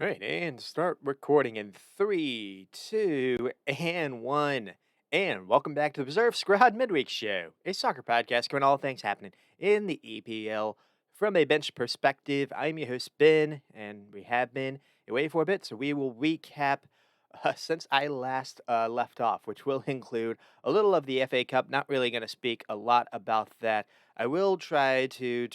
All right, and start recording in three, two, and one. And welcome back to the Reserve Squad Midweek Show, a soccer podcast covering all things happening in the EPL from a bench perspective. I'm your host, Ben, and we have been away for a bit, so we will recap since I last left off, which will include a little of the FA Cup. Not really going to speak a lot about that. I will try to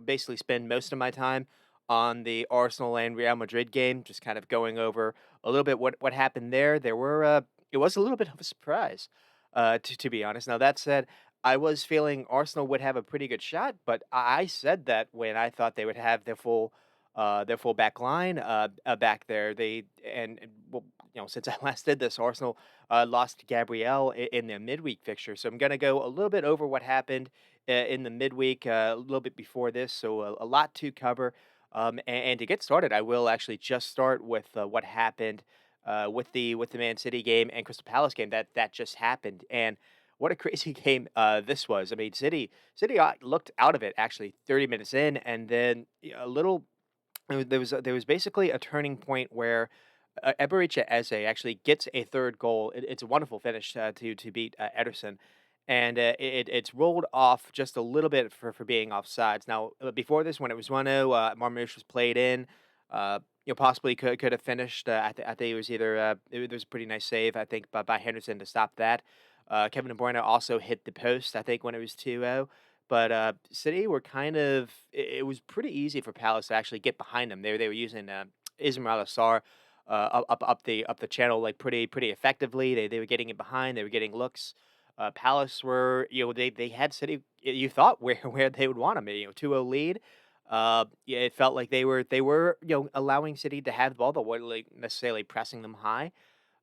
basically spend most of my time on the Arsenal and Real Madrid game, just kind of going over a little bit what happened there. It was a little bit of a surprise, to be honest. Now that said, I was feeling Arsenal would have a pretty good shot, but I said that when I thought they would have their full back line back there. Well, since I last did this, Arsenal lost Gabriel in their midweek fixture, so I'm going to go a little bit over what happened in the midweek, a little bit before this, so a lot to cover. And to get started, I will actually just start with what happened with the Man City game and Crystal Palace game that just happened. And what a crazy game this was. I mean, City looked out of it actually 30 minutes in, and then a little. There was basically a turning point where Eberechi Eze actually gets a third goal. It's a wonderful finish to beat Ederson, and it's rolled off just a little bit for being offsides. Now, before this, when it was 1-0, Marmoush was played in. Possibly could have finished. I think it was either it was a pretty nice save, I think, by Henderson to stop that. Kevin De Bruyne also hit the post, I think, when it was 2-0. But City were it was pretty easy for Palace to actually get behind them. They were using Ismail Assar up the channel like pretty effectively. They were getting it behind. They were getting looks. Palace were they had City. You thought where where they would want them. 2-0 lead. Yeah, it felt like they were allowing City to have the ball, but weren't like necessarily pressing them high.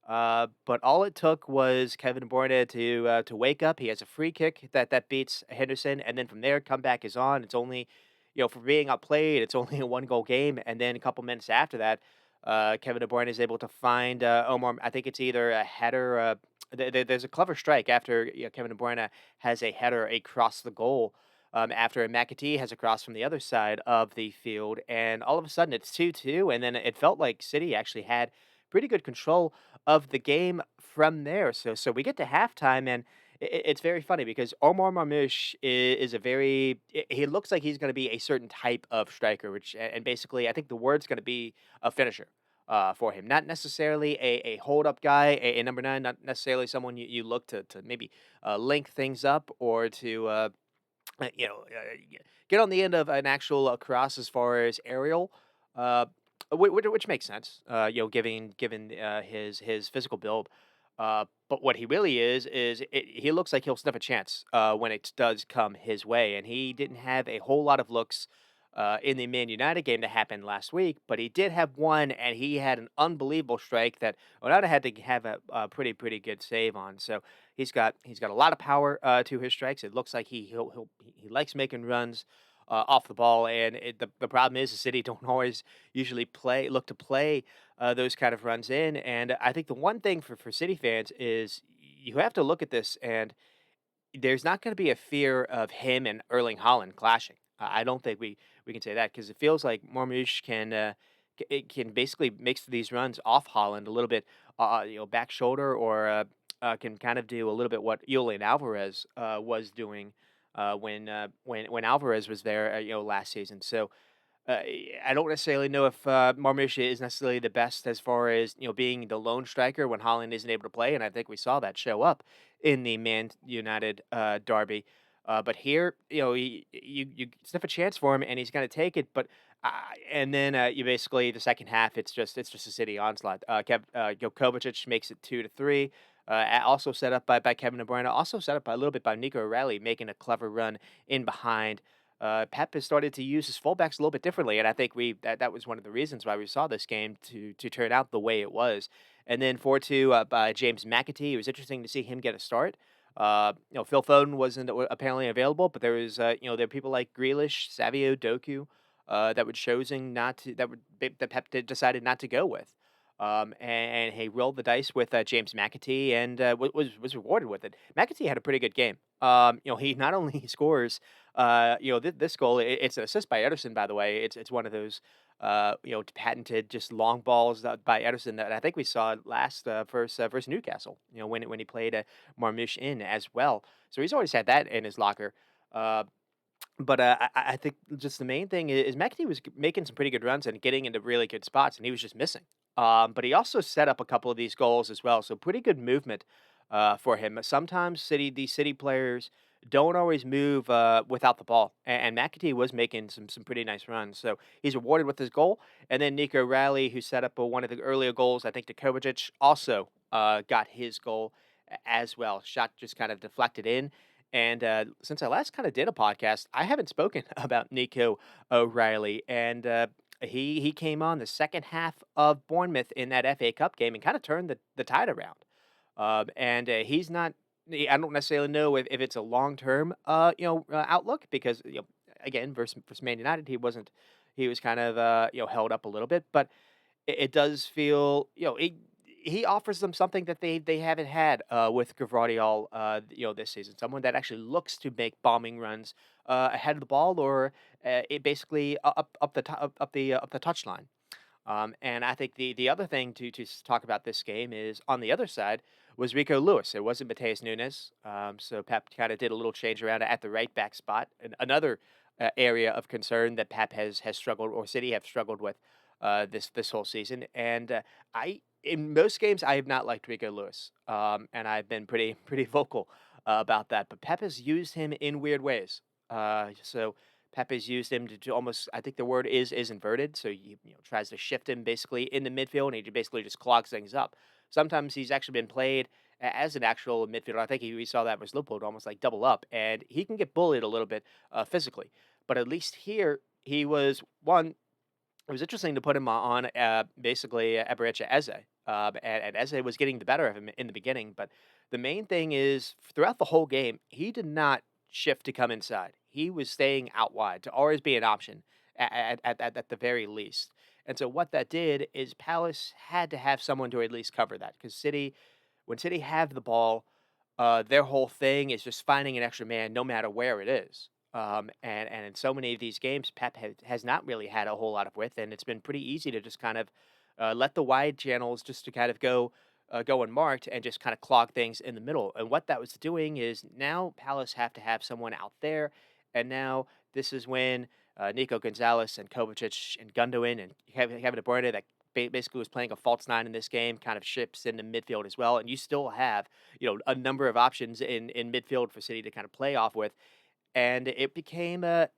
But all it took was Kevin De Bruyne to wake up. He has a free kick that beats Henderson, and then from there, comeback is on. It's only, for being outplayed, it's only a 1 goal game, and then a couple minutes after that, Kevin De Bruyne is able to find Omar. I think it's either a header. There's a clever strike after Kevin De Bruyne has a header across the goal. After McAtee has a cross from the other side of the field, and all of a sudden it's 2-2, and then it felt like City actually had pretty good control of the game from there. So we get to halftime, and it's very funny because Omar Marmoush is he looks like he's going to be a certain type of striker, and basically I think the word's going to be a finisher. For him, not necessarily a hold up guy, a number nine, not necessarily someone you look to maybe link things up or to uh, you know, uh, get on the end of an actual cross as far as aerial, uh, which makes sense. Given his physical build. But what he really he looks like he'll sniff a chance when it does come his way, and he didn't have a whole lot of looks. In the Man United game that happened last week, but he did have one, and he had an unbelievable strike that Onana had to have a pretty good save on. So he's got a lot of power to his strikes. It looks like he likes making runs off the ball, and the problem is the City don't always usually look to play those kind of runs in. And I think the one thing for City fans is you have to look at this, and there's not going to be a fear of him and Erling Haaland clashing. I don't think we can say that because it feels like Marmoush it can basically make these runs off Haaland a little bit, back shoulder or can kind of do a little bit what Julian Alvarez was doing when Alvarez was there, last season. So I don't necessarily know if Marmoush is necessarily the best as far as being the lone striker when Holland isn't able to play, and I think we saw that show up in the Man United derby. But here, you sniff a chance for him, and he's going to take it. But and then you basically the second half, it's just a City onslaught. Kovacic makes it 2-3. Also set up by Kevin De Bruyne, also set up a little bit by Nico Rally, making a clever run in behind. Pep has started to use his fullbacks a little bit differently, and I think that was one of the reasons why we saw this game to turn out the way it was. And then 4-2 by James McAtee. It was interesting to see him get a start. Phil Foden wasn't apparently available, but there were people like Grealish, Savio, Doku, that would choosing not to that Pep decided not to go with. And he rolled the dice with James McAtee and was rewarded with it. McAtee had a pretty good game. He not only scores, this goal. It's an assist by Ederson, by the way. It's one of those. patented just long balls by Ederson that I think we saw last versus Newcastle. When he played Marmoush in as well. So he's always had that in his locker. Uh, but I think just the main thing is McAtee was making some pretty good runs and getting into really good spots, and he was just missing. But he also set up a couple of these goals as well, so pretty good movement for him. Sometimes these City players don't always move without the ball, and McAtee was making some pretty nice runs. So he's rewarded with his goal, and then Nico Rowley, who set up one of the earlier goals, I think to Kovacic, also got his goal as well. Shot just kind of deflected in. And since I last kind of did a podcast, I haven't spoken about Nico O'Reilly, and he came on the second half of Bournemouth in that FA Cup game and kind of turned the tide around. And he's not. I don't necessarily know if it's a long term outlook because again versus Man United he wasn't. He was kind of held up a little bit, but it does feel, he offers them something that they haven't had with Gvardiol, this season. Someone that actually looks to make bombing runs ahead of the ball or it basically up the touchline. And I think the other thing to talk about this game is on the other side was Rico Lewis. It wasn't Mateus Nunes. So Pep kind of did a little change around at the right back spot. And another area of concern that Pep has struggled or City have struggled with this whole season. And I in most games I have not liked Rico Lewis, and I've been pretty vocal about that. But Pep has used him in weird ways. So Pep has used him to almost, I think the word is inverted. So tries to shift him basically in the midfield, and he basically just clogs things up. Sometimes he's actually been played as an actual midfielder. I think we saw that with Liverpool, almost like double up, and he can get bullied a little bit physically. But at least here he was one. It was interesting to put him on basically Eberechi Eze, and Eze was getting the better of him in the beginning. But the main thing is throughout the whole game, he did not shift to come inside. He was staying out wide to always be an option at the very least. And so what that did is Palace had to have someone to at least cover that because when City have the ball, their whole thing is just finding an extra man no matter where it is. And in so many of these games, Pep has not really had a whole lot of width, and it's been pretty easy to just kind of let the wide channels just to kind of go unmarked and just kind of clog things in the middle. And what that was doing is now Palace have to have someone out there, and now this is when Nico Gonzalez and Kovacic and Gundogan and Kevin De Bruyne that basically was playing a false nine in this game, kind of ships into midfield as well. And you still have, a number of options in midfield for City to kind of play off with. And it became a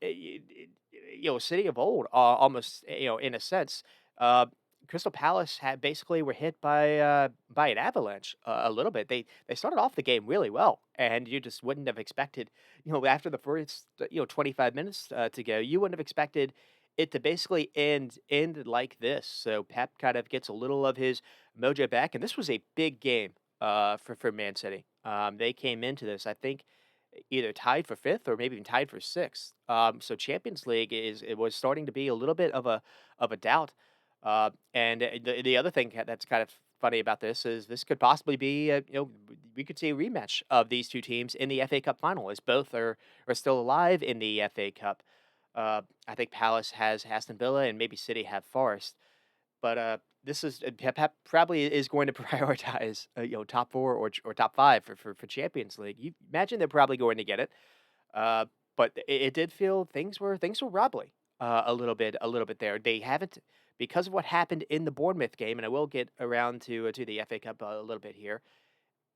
city of old, almost, in a sense. Uh, Crystal Palace had basically were hit by an avalanche a little bit. They started off the game really well, and you just wouldn't have expected, after the first 25 minutes to go, you wouldn't have expected it to basically end like this. So Pep kind of gets a little of his mojo back, and this was a big game for Man City. They came into this, I think either tied for fifth or maybe even tied for sixth. So Champions League it was starting to be a little bit of a doubt. And the other thing that's kind of funny about this is this could possibly be we could see a rematch of these two teams in the FA Cup final as both are still alive in the FA Cup. I think Palace has Aston Villa and maybe City have Forest. But this is Pep probably is going to prioritize top four or top five for Champions League. You imagine they're probably going to get it, uh, but it did feel things were wobbly a little bit there. They haven't because of what happened in the Bournemouth game, and I will get around to the FA Cup a little bit here.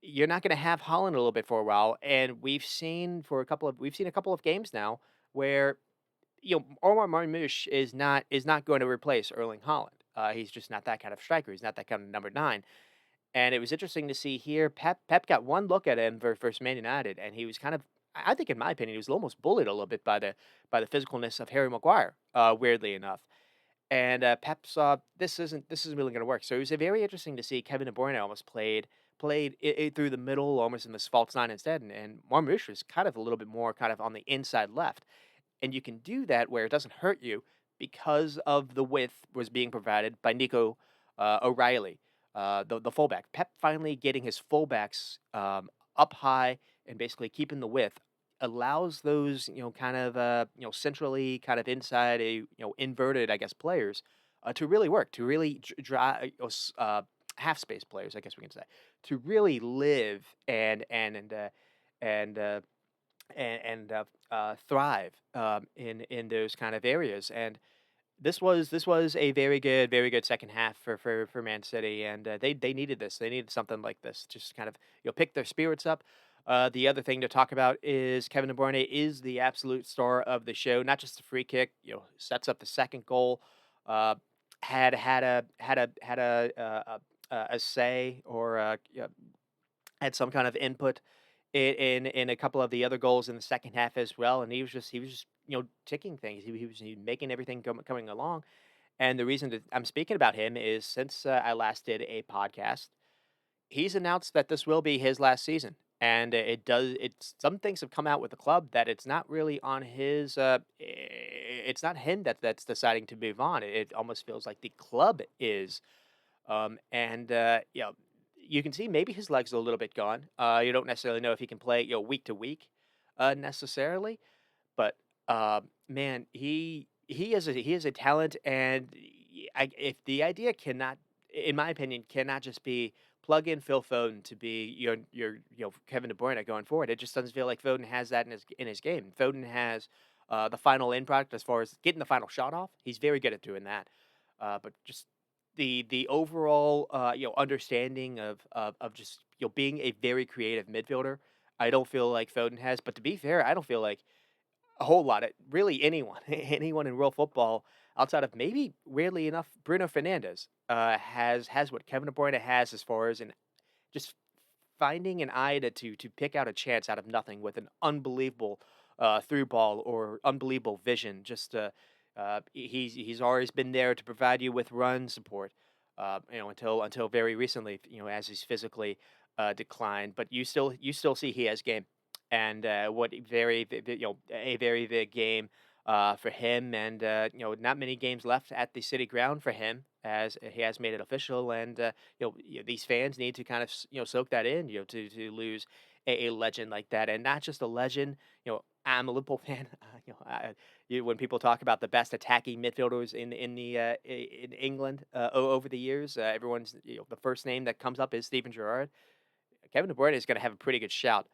You're not going to have Holland a little bit for a while, and we've seen a couple of games now where Omar Marmoush is not going to replace Erling Haaland. He's just not that kind of striker. He's not that kind of number nine. And it was interesting to see here. Pep got one look at him versus Man United, and he was kind of, I think, in my opinion, he was almost bullied a little bit by the physicalness of Harry Maguire. Weirdly enough, and Pep saw this isn't really going to work. So it was very interesting to see Kevin De Bruyne almost played it through the middle, almost in this false nine instead, and Marmoush was kind of a little bit more kind of on the inside left. And you can do that where it doesn't hurt you because of the width was being provided by Nico O'Reilly, the fullback. Pep finally getting his fullbacks up high and basically keeping the width allows those kind of centrally kind of inside a inverted I guess players to really work to really drive half space players I guess we can say to really live and thrive in those kind of areas. And this was a very good second half for Man City, and they needed this. They needed something like this, just kind of pick their spirits up. The other thing to talk about is Kevin De Bruyne is the absolute star of the show. Not just the free kick, sets up the second goal. Uh, had a say or had some kind of input in a couple of the other goals in the second half as well, and he was just ticking things. He making everything coming along. And the reason that I'm speaking about him is since I last did a podcast, he's announced that this will be his last season. And it's some things have come out with the club that it's not really on his it's not him that's deciding to move on. It almost feels like the club is and you can see maybe his legs are a little bit gone. You don't necessarily know if he can play, week to week, necessarily. But man, he is a talent, and if the idea cannot, in my opinion, cannot just be plug in Phil Foden to be your Kevin De Bruyne going forward. It just doesn't feel like Foden has that in his game. Foden has the final end product as far as getting the final shot off. He's very good at doing that. But just the overall understanding of just being a very creative midfielder. I don't feel like Foden has, but to be fair, I don't feel like a whole lot of really anyone anyone in real football outside of maybe weirdly enough Bruno Fernandes has what Kevin De Bruyne has as far as an just finding an eye to pick out a chance out of nothing with an unbelievable through ball or unbelievable vision. Just he's always been there to provide you with run support. Until very recently, as he's physically declined, but you still see he has game, and what a very big game for him, and not many games left at the City Ground for him as he has made it official, and these fans need to kind of soak that in, to lose a legend like that, and not just a legend. I'm a Liverpool fan. When people talk about the best attacking midfielders in England over the years, everyone's the first name that comes up is Steven Gerrard. Kevin De Bruyne is going to have a pretty good shout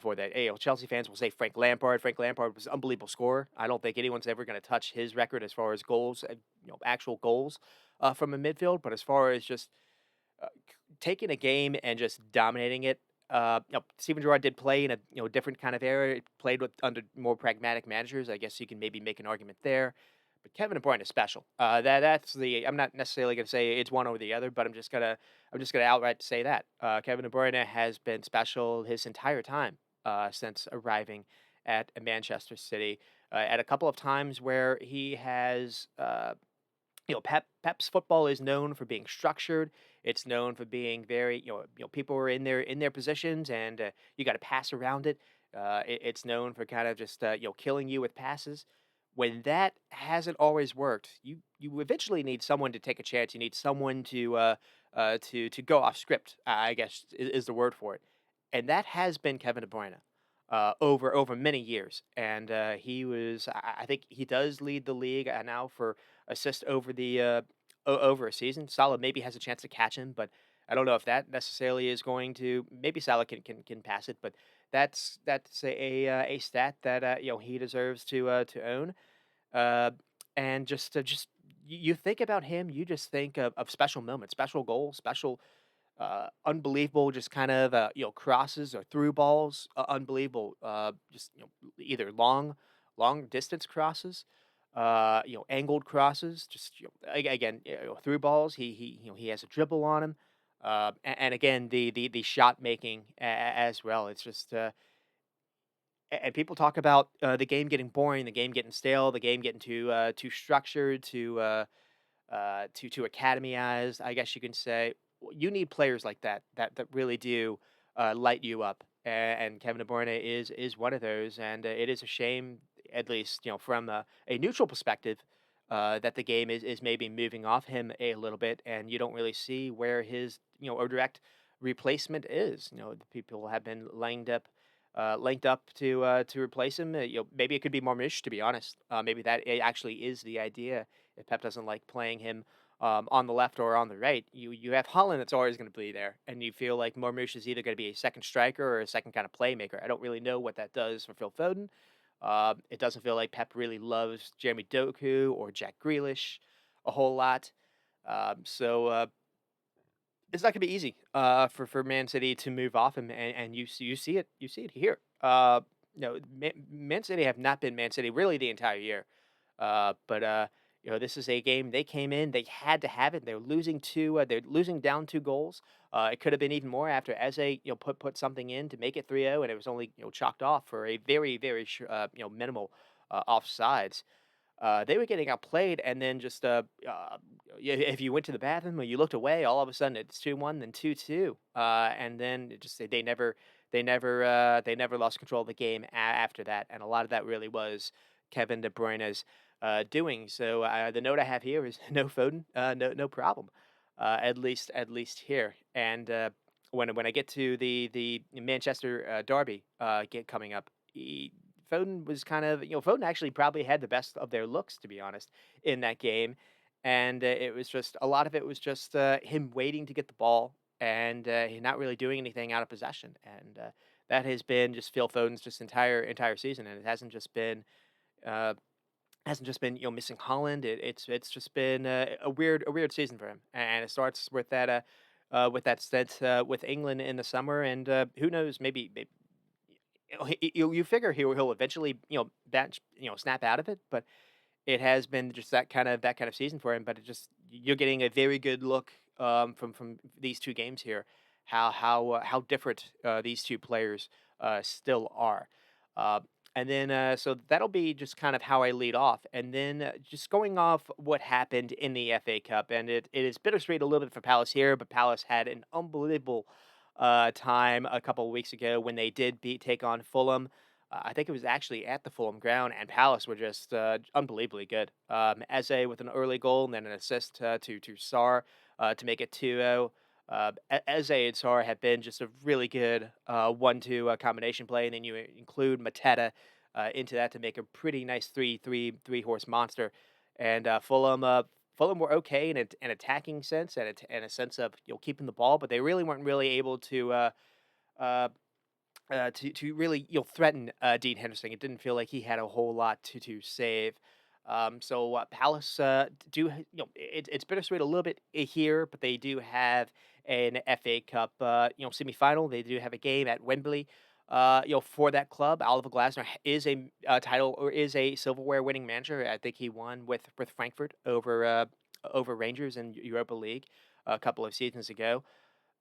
for that. Chelsea fans will say Frank Lampard. Frank Lampard was an unbelievable scorer. I don't think anyone's ever going to touch his record as far as goals, actual goals from a midfield. But as far as just taking a game and just dominating it. Steven Gerrard did play in a different kind of era. He played with under more pragmatic managers. I guess you can maybe make an argument there. But Kevin De Bruyne is special. That's the. I'm not necessarily going to say it's one over the other, but I'm just gonna outright say that Kevin De Bruyne has been special his entire time since arriving at Manchester City. At a couple of times where he has Pep's football is known for being structured. It's known for being very, people are in their positions, and you got to pass around it. It's known for kind of just killing you with passes. When that hasn't always worked, you eventually need someone to take a chance. You need someone to go off script. I guess is the word for it, and that has been Kevin De Bruyne over many years. And he was, I think he does lead the league now for assist over the over a season. Salah maybe has a chance to catch him, but I don't know if that necessarily is going to. Maybe Salah can pass it, but that's a stat that he deserves to own. Uh, and just you think about him, you just think of special moments, special goals, special unbelievable, just kind of crosses or through balls, unbelievable, just either long distance crosses, angled crosses, just again through balls. He has a dribble on him, and again the shot making as well. It's just and people talk about the game getting boring, the game getting stale, the game getting too structured, too academyized, I guess you can say. You need players like that really do light you up, and Kevin De Bruyne is one of those. And it is a shame, at least from a neutral perspective, that the game is maybe moving off him a little bit, and you don't really see where his or direct replacement is. The people have been lined up linked up to replace him. Maybe it could be Marmish, to be honest. Maybe that actually is the idea. If Pep doesn't like playing him on the left or on the right, you have Holland that's always going to be there, and you feel like Marmish is either going to be a second striker or a second kind of playmaker. I don't really know what that does for Phil Foden. It doesn't feel like Pep really loves Jeremy Doku or Jack Grealish a whole lot. So it's not gonna be easy for Man City to move off him, and you see it here. Man City have not been Man City really the entire year, but this is a game they came in, they had to have it. They're losing down 2 goals. It could have been even more after Eze put something in to make it 3-0, and it was only chalked off for a very minimal offsides. They were getting outplayed, and then just if you went to the bathroom or you looked away, all of a sudden it's 2-1, then 2-2, and then it just they never lost control of the game after that, and a lot of that really was Kevin De Bruyne's doing. So the note I have here is no Foden, no problem, at least here, and when I get to the Manchester derby get coming up. Foden was Foden actually probably had the best of their looks, to be honest, in that game. And it was just a lot of it was just him waiting to get the ball and he not really doing anything out of possession. And that has been just Phil Foden's just entire season, and it uh, hasn't just been missing Holland. It's just been a weird season for him, and it starts with that stint with England in the summer, and who knows, maybe you figure he'll eventually snap out of it, but it has been just that kind of season for him. But it just you're getting a very good look from these 2 games here, how different these 2 players still are. Uh, and then so that'll be just kind of how I lead off, and then just going off what happened in the FA Cup, and it is bittersweet a little bit for Palace here, but Palace had an unbelievable time a couple of weeks ago when they did take on Fulham. I think it was actually at the Fulham ground, and Palace were just unbelievably good. Eze with an early goal and then an assist to Sarr to make it 2-0. Eze and Sarr have been just a really good 1-2 combination play, and then you include Mateta into that to make a pretty nice three horse monster. And Fulham were okay in an attacking sense and a sense of keeping the ball, but they really weren't really able uh, to really threaten Dean Henderson. It didn't feel like he had a whole lot to save. So Palace do it's bittersweet a little bit here, but they do have an FA Cup semifinal. They do have a game at Wembley. For that club, Oliver Glasner is a title or is a silverware winning manager. I think he won with Frankfurt over Rangers in Europa League a couple of seasons ago.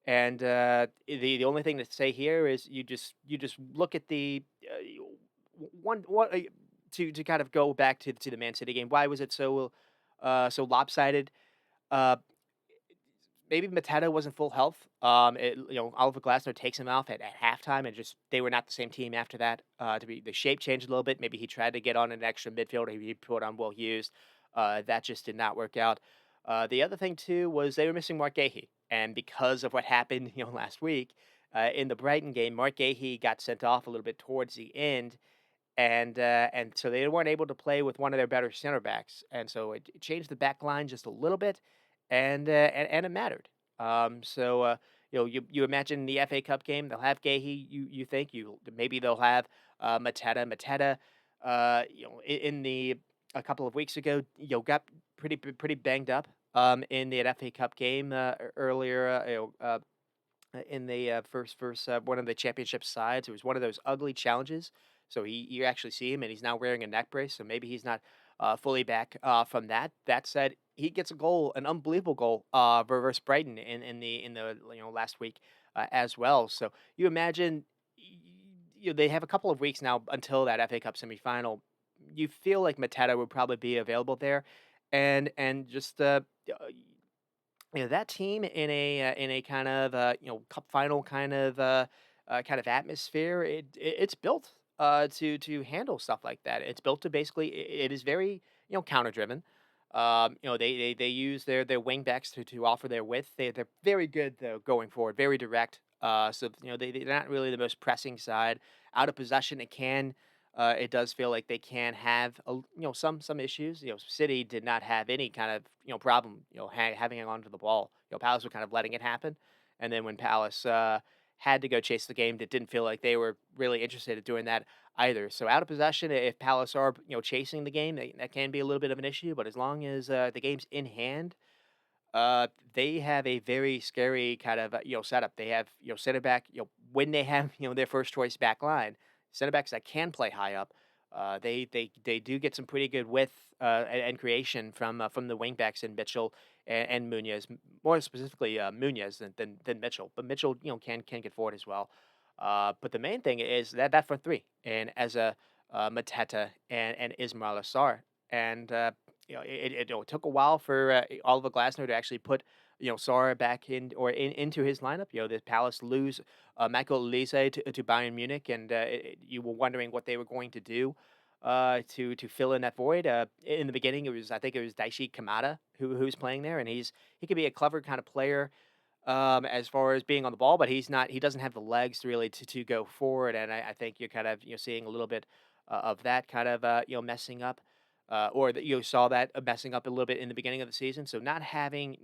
And the only thing to say here is you just look at the one what to kind of go back to the Man City game. Why was it so lopsided? Uh, Maybe Mateta wasn't full health. Oliver Glasner takes him off at halftime, and just they were not the same team after that. The shape changed a little bit. Maybe he tried to get on an extra midfielder. He put on Will Hughes. That just did not work out. The other thing too was they were missing Mark Gahey, and because of what happened, last week in the Brighton game, Mark Gahey got sent off a little bit towards the end, and so they weren't able to play with one of their better center backs, and so it changed the back line just a little bit, and it mattered. You imagine the FA Cup game, they'll have Gahey. You think maybe they'll have Mateta. In the a couple of weeks ago, got pretty banged up in the FA Cup game earlier. In the first one of the championship sides. It was one of those ugly challenges. So you actually see him, and he's now wearing a neck brace. So maybe he's not fully back from that. That said, he gets a goal, an unbelievable goal versus Brighton in the last week as well. So you imagine they have a couple of weeks now until that FA Cup semifinal. You feel like Mateta would probably be available there, and just that team in a kind of cup final kind of atmosphere. It's built to handle stuff like that. It's built to basically it is very counter driven. They use their wing backs to offer their width. They're very good though going forward, very direct. So they're not really the most pressing side. Out of possession, it does feel like they can have some issues. City did not have any kind of problem having on to the ball. Palace were kind of letting it happen, and then when Palace had to go chase the game, that didn't feel like they were really interested in doing that either. So out of possession, if Palace are chasing the game, that can be a little bit of an issue. But as long as the game's in hand, they have a very scary kind of setup. They have center back when they have their first choice back line, center backs that can play high up. They do get some pretty good width and creation from the wing backs in Mitchell and Munoz, more specifically Munoz than Mitchell. But Mitchell can get forward as well. But the main thing is that front three and as a Mateta and Ismail Assar. And it took a while for Oliver Glasner to actually put Sara back into his lineup. The Palace lose Michael Elise to Bayern Munich, and you were wondering what they were going to do to fill in that void. In the beginning, I think it was Daishi Kamada who's playing there, and he could be a clever kind of player as far as being on the ball, but he doesn't have the legs really to go forward, and I think you're kind of seeing a little bit of that kind of messing up, or that you saw that messing up a little bit in the beginning of the season. So not him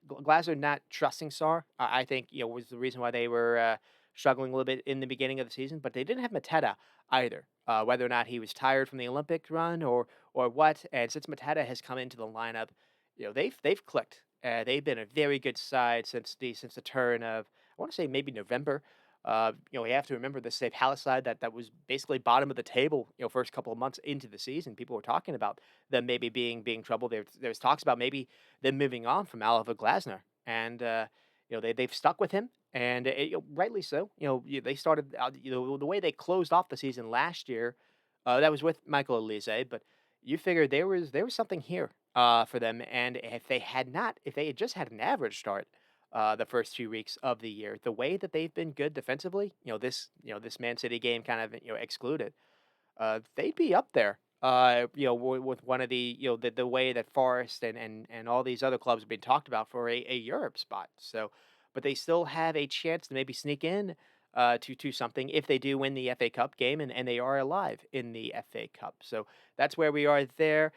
Glasner not trusting Sar, I think was the reason why they were struggling a little bit in the beginning of the season. But they didn't have Mateta either, whether or not he was tired from the Olympic run or what. And since Mateta has come into the lineup, they've clicked. They've been a very good side since the turn of I want to say maybe November. We have to remember this Save Palace side that was basically bottom of the table. First couple of months into the season, people were talking about them maybe being trouble. There was talks about maybe them moving on from Oliver Glasner, and they've stuck with him, and rightly so. They started out, the way they closed off the season last year. That was with Michael Elise, but you figured there was something here for them. And if they had just had an average start the first 2 weeks of the year, the way that they've been good defensively, this Man City game kind of excluded, they'd be up there. With one of the way that Forest and all these other clubs have been talked about for a Europe spot. So, but they still have a chance to maybe sneak in to something if they do win the FA Cup game and they are alive in the FA Cup. So that's where we are there.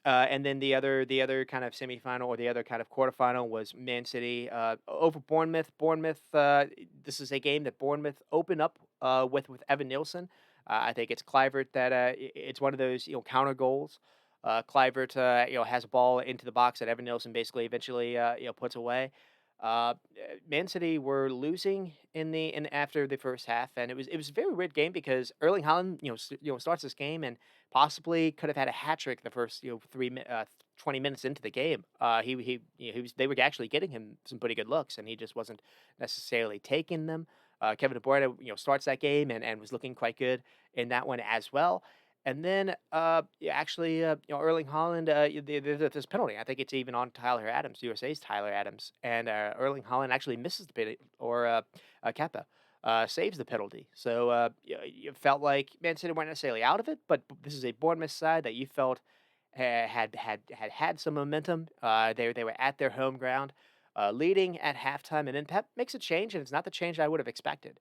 And then the other kind of semifinal or the other kind of quarterfinal was Man City over Bournemouth. Bournemouth. This is a game that Bournemouth opened up with Evan Nilsson. I think it's Clivert that it's one of those counter goals. Clivert has a ball into the box that Evan Nilsson basically eventually puts away. Man City were losing in after the first half, and it was a very weird game because Erling Haaland starts this game and possibly could have had a hat trick the first 20 minutes into the game. They were actually getting him some pretty good looks, and he just wasn't necessarily taking them. Kevin De Bruyne starts that game and was looking quite good in that one as well. And then, actually, Erling Haaland, there's this penalty. I think it's even on Tyler Adams, USA's Tyler Adams, and Erling Haaland actually misses the penalty, or Kepa saves the penalty. So you felt like Man City weren't necessarily out of it, but this is a Bournemouth side that you felt had some momentum. They were at their home ground, leading at halftime, and then Pep makes a change, and it's not the change I would have expected.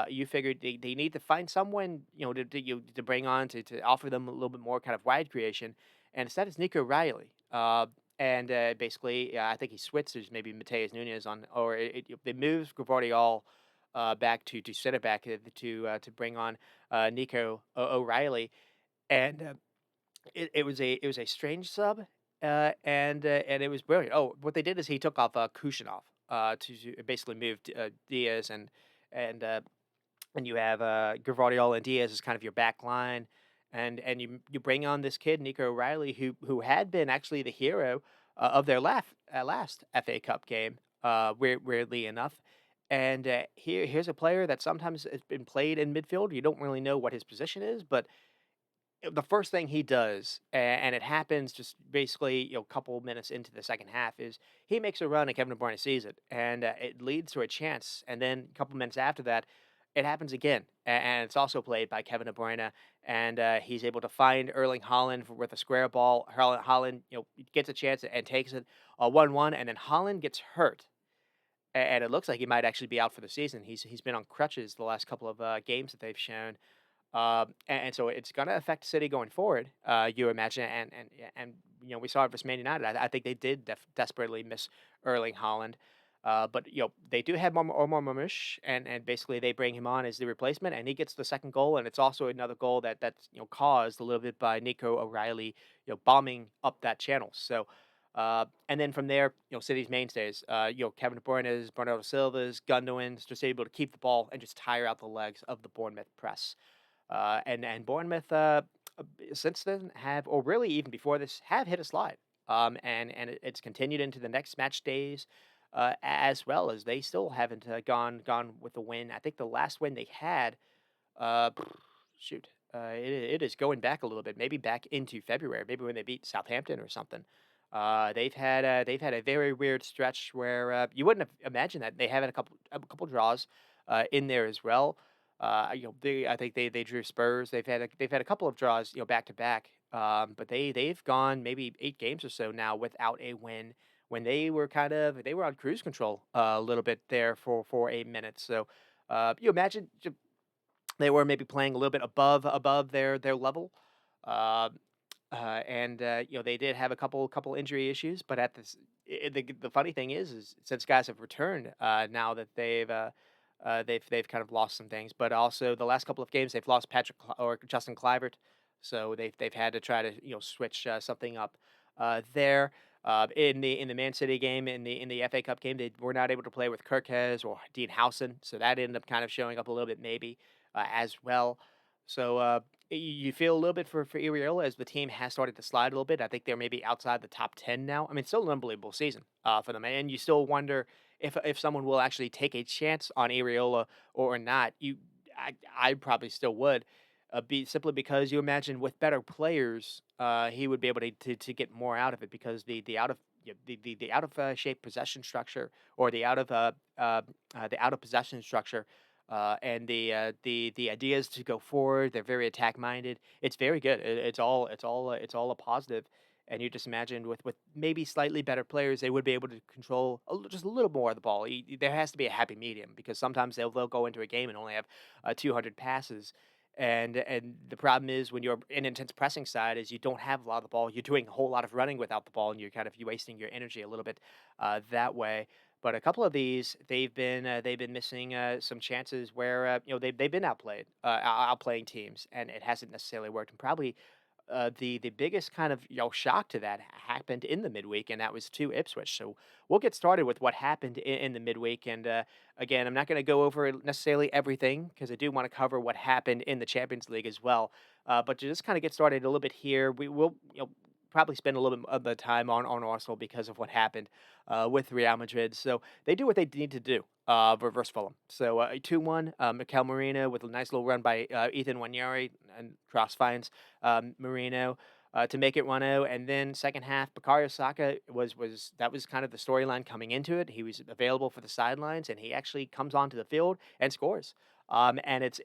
You figured they need to find someone, to bring on to offer them a little bit more kind of wide creation, and instead it's Nico Riley. And basically, I think he switches maybe Mateus Nunes on, or they moves Gvardiol back to center back to bring on Nico O'Reilly, and it was a strange sub, and it was brilliant. Oh, what they did is he took off Kushinov to basically move Diaz and uh, and you have Gvardiol and Diaz as kind of your back line, and you bring on this kid Nico O'Reilly who had been actually the hero of their last FA Cup game, weirdly enough. And here's a player that sometimes has been played in midfield. You don't really know what his position is, but the first thing he does, and it happens just basically a couple minutes into the second half, is he makes a run and Kevin De Bruyne sees it, and it leads to a chance. And then a couple minutes after that, it happens again, and it's also played by Kevin De Bruyne, and he's able to find Erling Haaland with a square ball. Haaland gets a chance and takes it 1-1, and then Haaland gets hurt. and it looks like he might actually be out for the season. He's been on crutches the last couple of games that they've shown. And so it's going to affect City going forward. You imagine, and we saw it versus Man United. I think they did desperately miss Erling Haaland. But they do have Omar Mamush, and basically they bring him on as the replacement, and he gets the second goal, and it's also another goal that's caused a little bit by Nico O'Reilly, bombing up that channel. So. And then from there, City's mainstays, Kevin De Bruyne's, Bernardo Silva's, Gundogan's, just able to keep the ball and just tire out the legs of the Bournemouth press. And Bournemouth, since then have, or really even before this, have hit a slide. It's continued into the next match days, as well as they still haven't gone with the win. I think the last win they had, uh, shoot, it is going back a little bit, maybe back into February, maybe when they beat Southampton or something. They've had a very weird stretch where you wouldn't have imagined that they have had a couple draws in there as well. I think they drew Spurs. They've had a couple of draws, back to back. But they've gone maybe 8 games or so now without a win. When they were on cruise control a little bit there for 8 minutes. So you imagine they were maybe playing a little bit above their level. Uh, they did have a couple injury issues, but the funny thing is since guys have returned now that they've kind of lost some things, but also the last couple of games they've lost or Justin Clivert, so they've had to try to switch something up there. In the Man City game, in the FA Cup game, they were not able to play with Kirkes or Dean Howson, so that ended up kind of showing up a little bit maybe as well. So you feel a little bit for Iriola as the team has started to slide a little bit. I think they're maybe outside the top 10 now. I mean, still an unbelievable season for them, and you still wonder if someone will actually take a chance on Iriola or not. I probably still would, be simply because you imagine with better players, he would be able to get more out of it because the out of the out of shape possession structure or the out of possession structure and the ideas to go forward. They're very attack minded. It's very good. It's all a positive. And you just imagine with maybe slightly better players, they would be able to control just a little more of the ball. There has to be a happy medium because sometimes they'll go into a game and only have 200 passes. And the problem is when you're in intense pressing side is you don't have a lot of the ball. You're doing a whole lot of running without the ball, and you're wasting your energy a little bit that way. But a couple of these, they've been missing some chances where they've been outplaying teams, and it hasn't necessarily worked. And probably the biggest kind of shock to that happened in the midweek, and that was to Ipswich. So we'll get started with what happened in the midweek. And again, I'm not going to go over necessarily everything because I do want to cover what happened in the Champions League as well. But to just kind of get started a little bit here, we will probably spend a little bit of the time on Arsenal because of what happened with Real Madrid. So they do what they need to do. Reverse Fulham. So 2-1, Mikel Marino with a nice little run by Ethan Wanyari and cross finds Marino to make it 1-0. And then second half, Bukayo Saka was kind of the storyline coming into it. He was available for the sidelines, and he actually comes onto the field and scores. And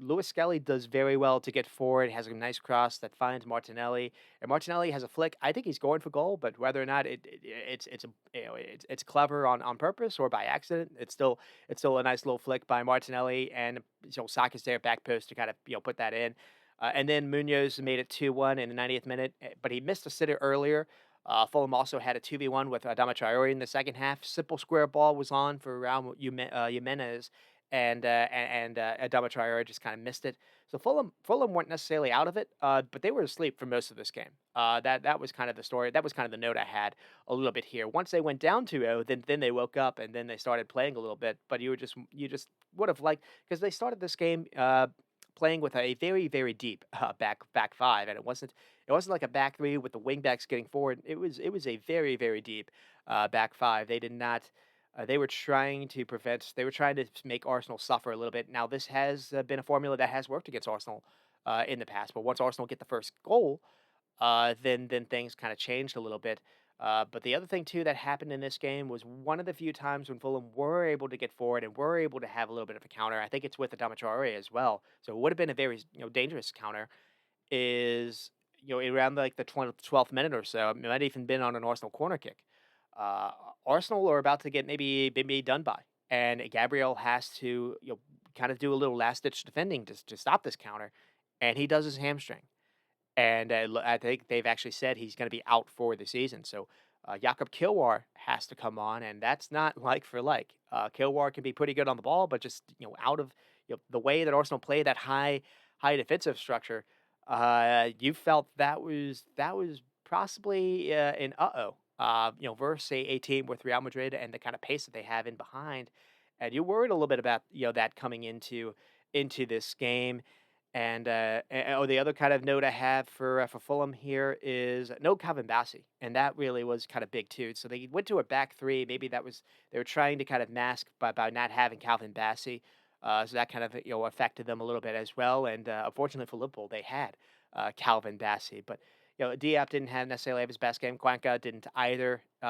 Lewis Skelly does very well to get forward. Has a nice cross that finds Martinelli, and Martinelli has a flick. I think he's going for goal, but whether or not it's clever on purpose or by accident, it's still a nice little flick by Martinelli, and Saka's there back post to kind of put that in. And then Munoz made it 2-1 in the 90th minute, but he missed a sitter earlier. Fulham also had a 2v1 with Adama Traore in the second half. Simple square ball was on for Raul Jimenez, and Adama Traore just kind of missed it. So Fulham weren't necessarily out of it, but they were asleep for most of this game. That was kind of the story. That was kind of the note I had a little bit here. Once they went down 2-0, then they woke up and then they started playing a little bit. But you just would have liked because they started this game playing with a very very deep back five, and it wasn't like a back three with the wing backs getting forward. It was a very very deep back five. They did not. They were trying to prevent. They were trying to make Arsenal suffer a little bit. Now this has been a formula that has worked against Arsenal in the past. But once Arsenal get the first goal, then things kind of changed a little bit. But the other thing too that happened in this game was one of the few times when Fulham were able to get forward and were able to have a little bit of a counter. I think it's with Adama Traore as well. So it would have been a very dangerous counter. Is around like the 12th minute or so. It might have even been on an Arsenal corner kick. uh, Arsenal are about to get maybe done by, and Gabriel has to kind of do a little last ditch defending to stop this counter, and he does his hamstring. And I think they've actually said he's going to be out for the season. So Jakob Kilwar has to come on, and that's not like for like. Kilwar can be pretty good on the ball, but just out of the way that Arsenal play that high defensive structure, you felt that was possibly an versus a team with Real Madrid and the kind of pace that they have in behind, and you worried a little bit about that coming into this game. And the other kind of note I have for Fulham here is no Calvin Bassey, and that really was kind of big too. So they went to a back three. Maybe that was they were trying to kind of mask by not having Calvin Bassey. So that kind of affected them a little bit as well. And unfortunately for Liverpool, they had Calvin Bassey, but Diop didn't have necessarily have his best game. Cuenca didn't either. They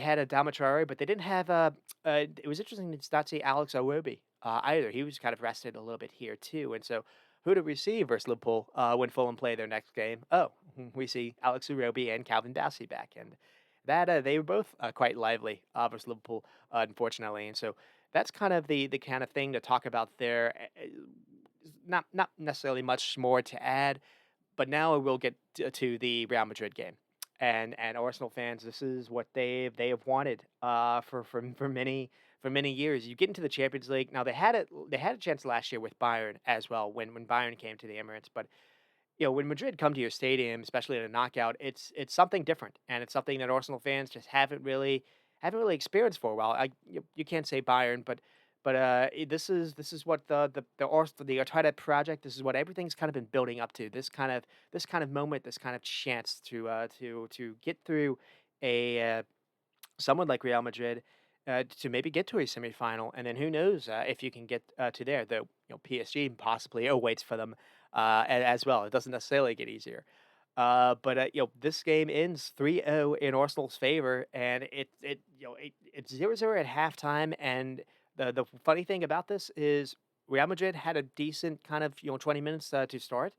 had a Damatrari, but they didn't have it was interesting to not see Alex Iwobi either. He was kind of rested a little bit here too, and so who do we see versus Liverpool when Fulham play their next game? Oh, we see Alex Iwobi and Calvin Bassey back, and that they were both quite lively versus Liverpool, unfortunately, and so that's kind of the kind of thing to talk about there. Not necessarily much more to add, but now we'll get to the Real Madrid game. And Arsenal fans, this is what they have wanted for many years. You get into the Champions League. Now they had a chance last year with Bayern as well when Bayern came to the Emirates, but when Madrid come to your stadium, especially in a knockout, it's something different, and it's something that Arsenal fans just haven't really experienced for a while. You can't say Bayern, but this is what the Arteta project. This is what everything's kind of been building up to. This kind of moment, this kind of chance to get through a someone like Real Madrid to maybe get to a semifinal, and then who knows if you can get to there. Though PSG possibly awaits for them as well. It doesn't necessarily get easier. But this game ends 3-0 in Arsenal's favor, and it's 0-0 at halftime. And the funny thing about this is Real Madrid had a decent kind of 20 minutes to start,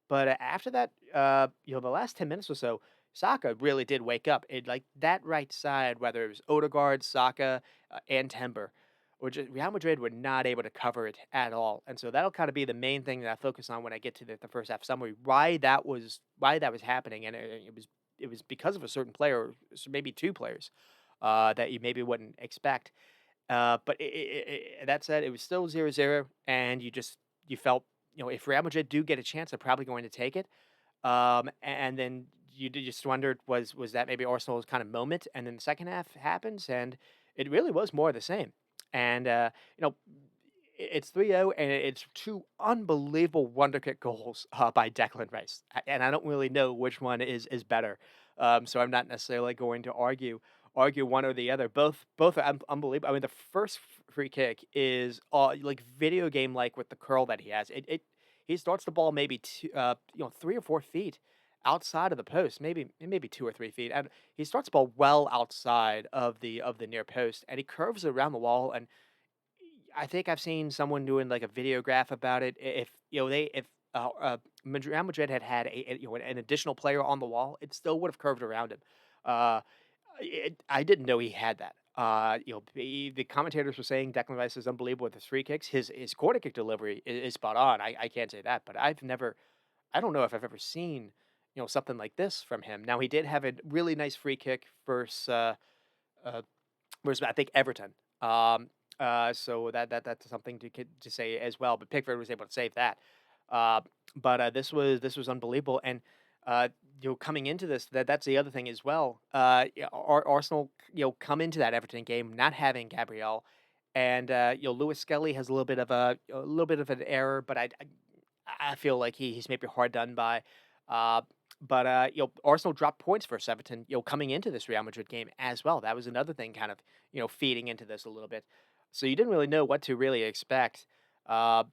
but after that, the last 10 minutes or so, Saka really did wake up. It like that right side, whether it was Odegaard, Saka, and Timber, or just Real Madrid were not able to cover it at all. And so that'll kind of be the main thing that I focus on when I get to the first half summary. Why that was happening, and it was because of a certain player, maybe two players, that you maybe wouldn't expect. But that said, it was still 0-0, and you felt if Real Madrid do get a chance, they're probably going to take it. And then you just wondered was that maybe Arsenal's kind of moment, and then the second half happens, and it really was more of the same. And it's 3-0, and it's two unbelievable wonder kick goals by Declan Rice, and I don't really know which one is better. So I'm not necessarily going to argue one or the other. Both are unbelievable. I mean, the first free kick is like video game like with the curl that he has. He starts the ball maybe 3 or 4 feet outside of the post, maybe 2 or 3 feet, and he starts the ball well outside of the near post, and he curves it around the wall. And I think I've seen someone doing like a video graph about it. If if Real Madrid had an additional player on the wall, it still would have curved around him. Uh, I didn't know he had that. The commentators were saying Declan Rice is unbelievable with his free kicks. His corner kick delivery is spot on. I can't say that, but I don't know if I've ever seen something like this from him. Now he did have a really nice free kick uh, versus I think Everton. So that's something to say as well. But Pickford was able to save that. Uh, but this was unbelievable. And coming into this, that's the other thing as well. Arsenal, come into that Everton game not having Gabriel, and Lewis Skelly has a little bit of an error, but I feel like he's maybe hard done by. Uh, but Arsenal dropped points for Everton, coming into this Real Madrid game as well. That was another thing, kind of feeding into this a little bit. So you didn't really know what to really expect. Uh,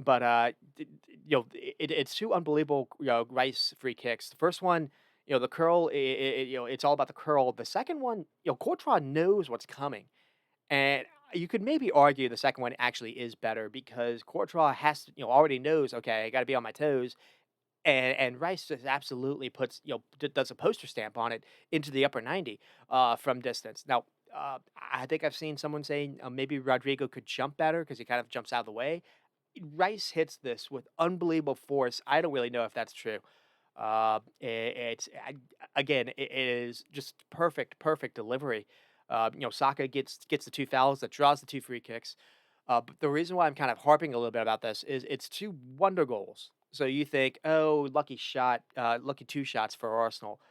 but it's two unbelievable Rice free kicks. The first one, the curl, it's all about the curl. The second one, Courtois knows what's coming, and you could maybe argue the second one actually is better because Courtois already knows. Okay, I got to be on my toes, and Rice just absolutely puts does a poster stamp on it into the upper 90 from distance. Now, I think I've seen someone saying maybe Rodrigo could jump better because he kind of jumps out of the way. Rice hits this with unbelievable force. I don't really know if that's true. Again, it is just perfect delivery. Saka gets the two fouls that draws the two free kicks. But the reason why I'm kind of harping a little bit about this is it's two wonder goals. So you think, oh, lucky shot, lucky two shots for Arsenal,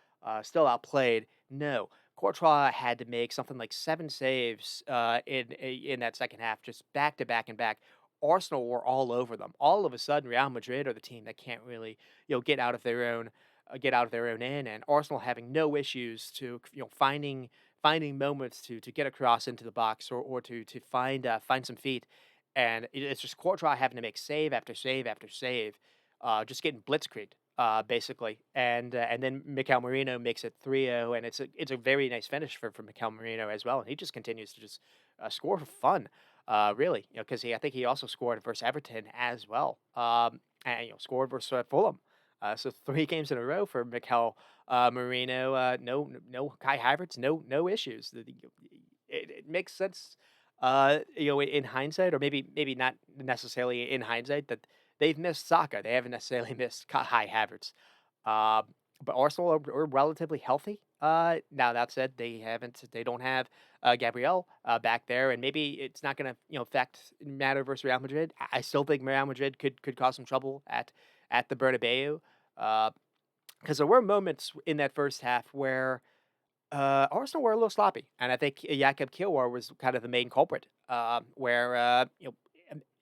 still outplayed. No, Courtois had to make something like seven saves in that second half, just back to back and back. Arsenal were all over them. All of a sudden, Real Madrid are the team that can't really, get out of their own, end, and Arsenal having no issues to, finding moments to get across into the box or to find some feet, and it's just Courtois having to make save after save after save, just getting blitzkrieged, basically, and then Mikel Merino makes it 3-0, and it's a very nice finish for Mikel Merino as well, and he just continues to just score for fun, really, because I think he also scored versus Everton as well, and scored versus Fulham. So 3 games in a row for Mikel Marino, no Kai Havertz, no issues. It makes sense, in hindsight, or maybe not necessarily in hindsight, that they've missed Saka. They haven't necessarily missed Kai Havertz. Uh, but Arsenal are relatively healthy. Now that said, they don't have Gabriel back there, and maybe it's not going to affect matter versus Real Madrid. I still think Real Madrid could cause some trouble at the Bernabeu. Uh, because there were moments in that first half where Arsenal were a little sloppy, and I think Jakub Kielwar was kind of the main culprit. Where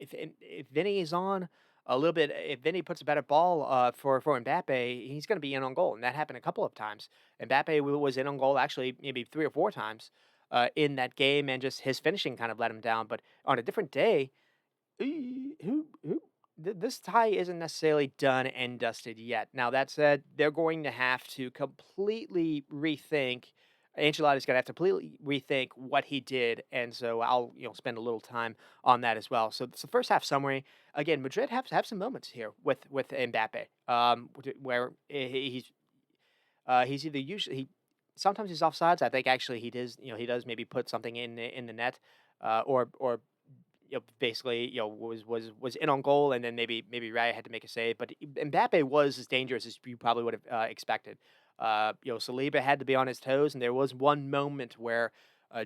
if Vinny is on a little bit, if Vinny puts a better ball for Mbappe, he's going to be in on goal, and that happened a couple of times. Mbappe was in on goal actually maybe 3 or 4 times in that game, and just his finishing kind of let him down. But on a different day, who this tie isn't necessarily done and dusted yet. Now that said, they're going to have to completely rethink. Ancelotti's going to have to completely rethink what he did, and so I'll spend a little time on that as well. So it's the first half summary. Again, Madrid have some moments here with Mbappe, where he's either usually sometimes he's offsides. I think actually he does maybe put something in the net, or basically, was in on goal, and then maybe Raya had to make a save. But Mbappe was as dangerous as you probably would have expected. Saliba had to be on his toes, and there was one moment where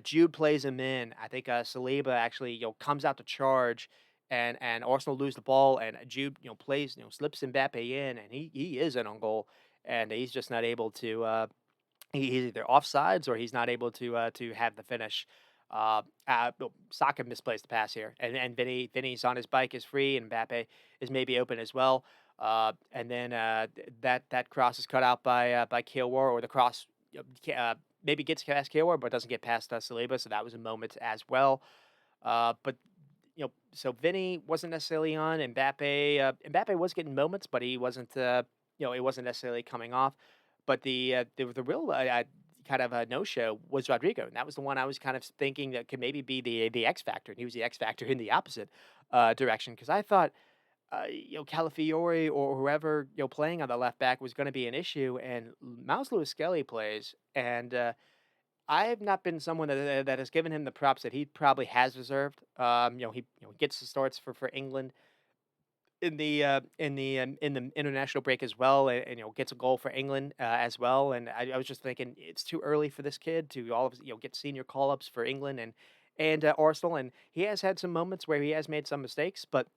Jude plays him in. I think Saliba actually comes out to charge, and Arsenal lose the ball, and Jude plays slips Mbappe in, and he is in on goal, and he's just not able to. He's either offsides or he's not able to have the finish. Well, Saka misplaced the pass here, and Vinny's on his bike is free, and Mbappe is maybe open as well. And then that cross is cut out by Kielwar, or the cross maybe gets past Kielwar, but doesn't get past Saliba. So that was a moment as well. But so Vinny wasn't necessarily on. Mbappe was getting moments, but he wasn't. It wasn't necessarily coming off. But the real kind of a no show was Rodrigo, and that was the one I was kind of thinking that could maybe be the X factor, and he was the X factor in the opposite direction, because I thought Calafiore or whoever playing on the left back was going to be an issue, and Miles Lewis Skelly plays, and I have not been someone that has given him the props that he probably has deserved. He gets the starts for England in the international break as well, and gets a goal for England as well. And I was just thinking it's too early for this kid to all of get senior call ups for England and Arsenal, and he has had some moments where he has made some mistakes, but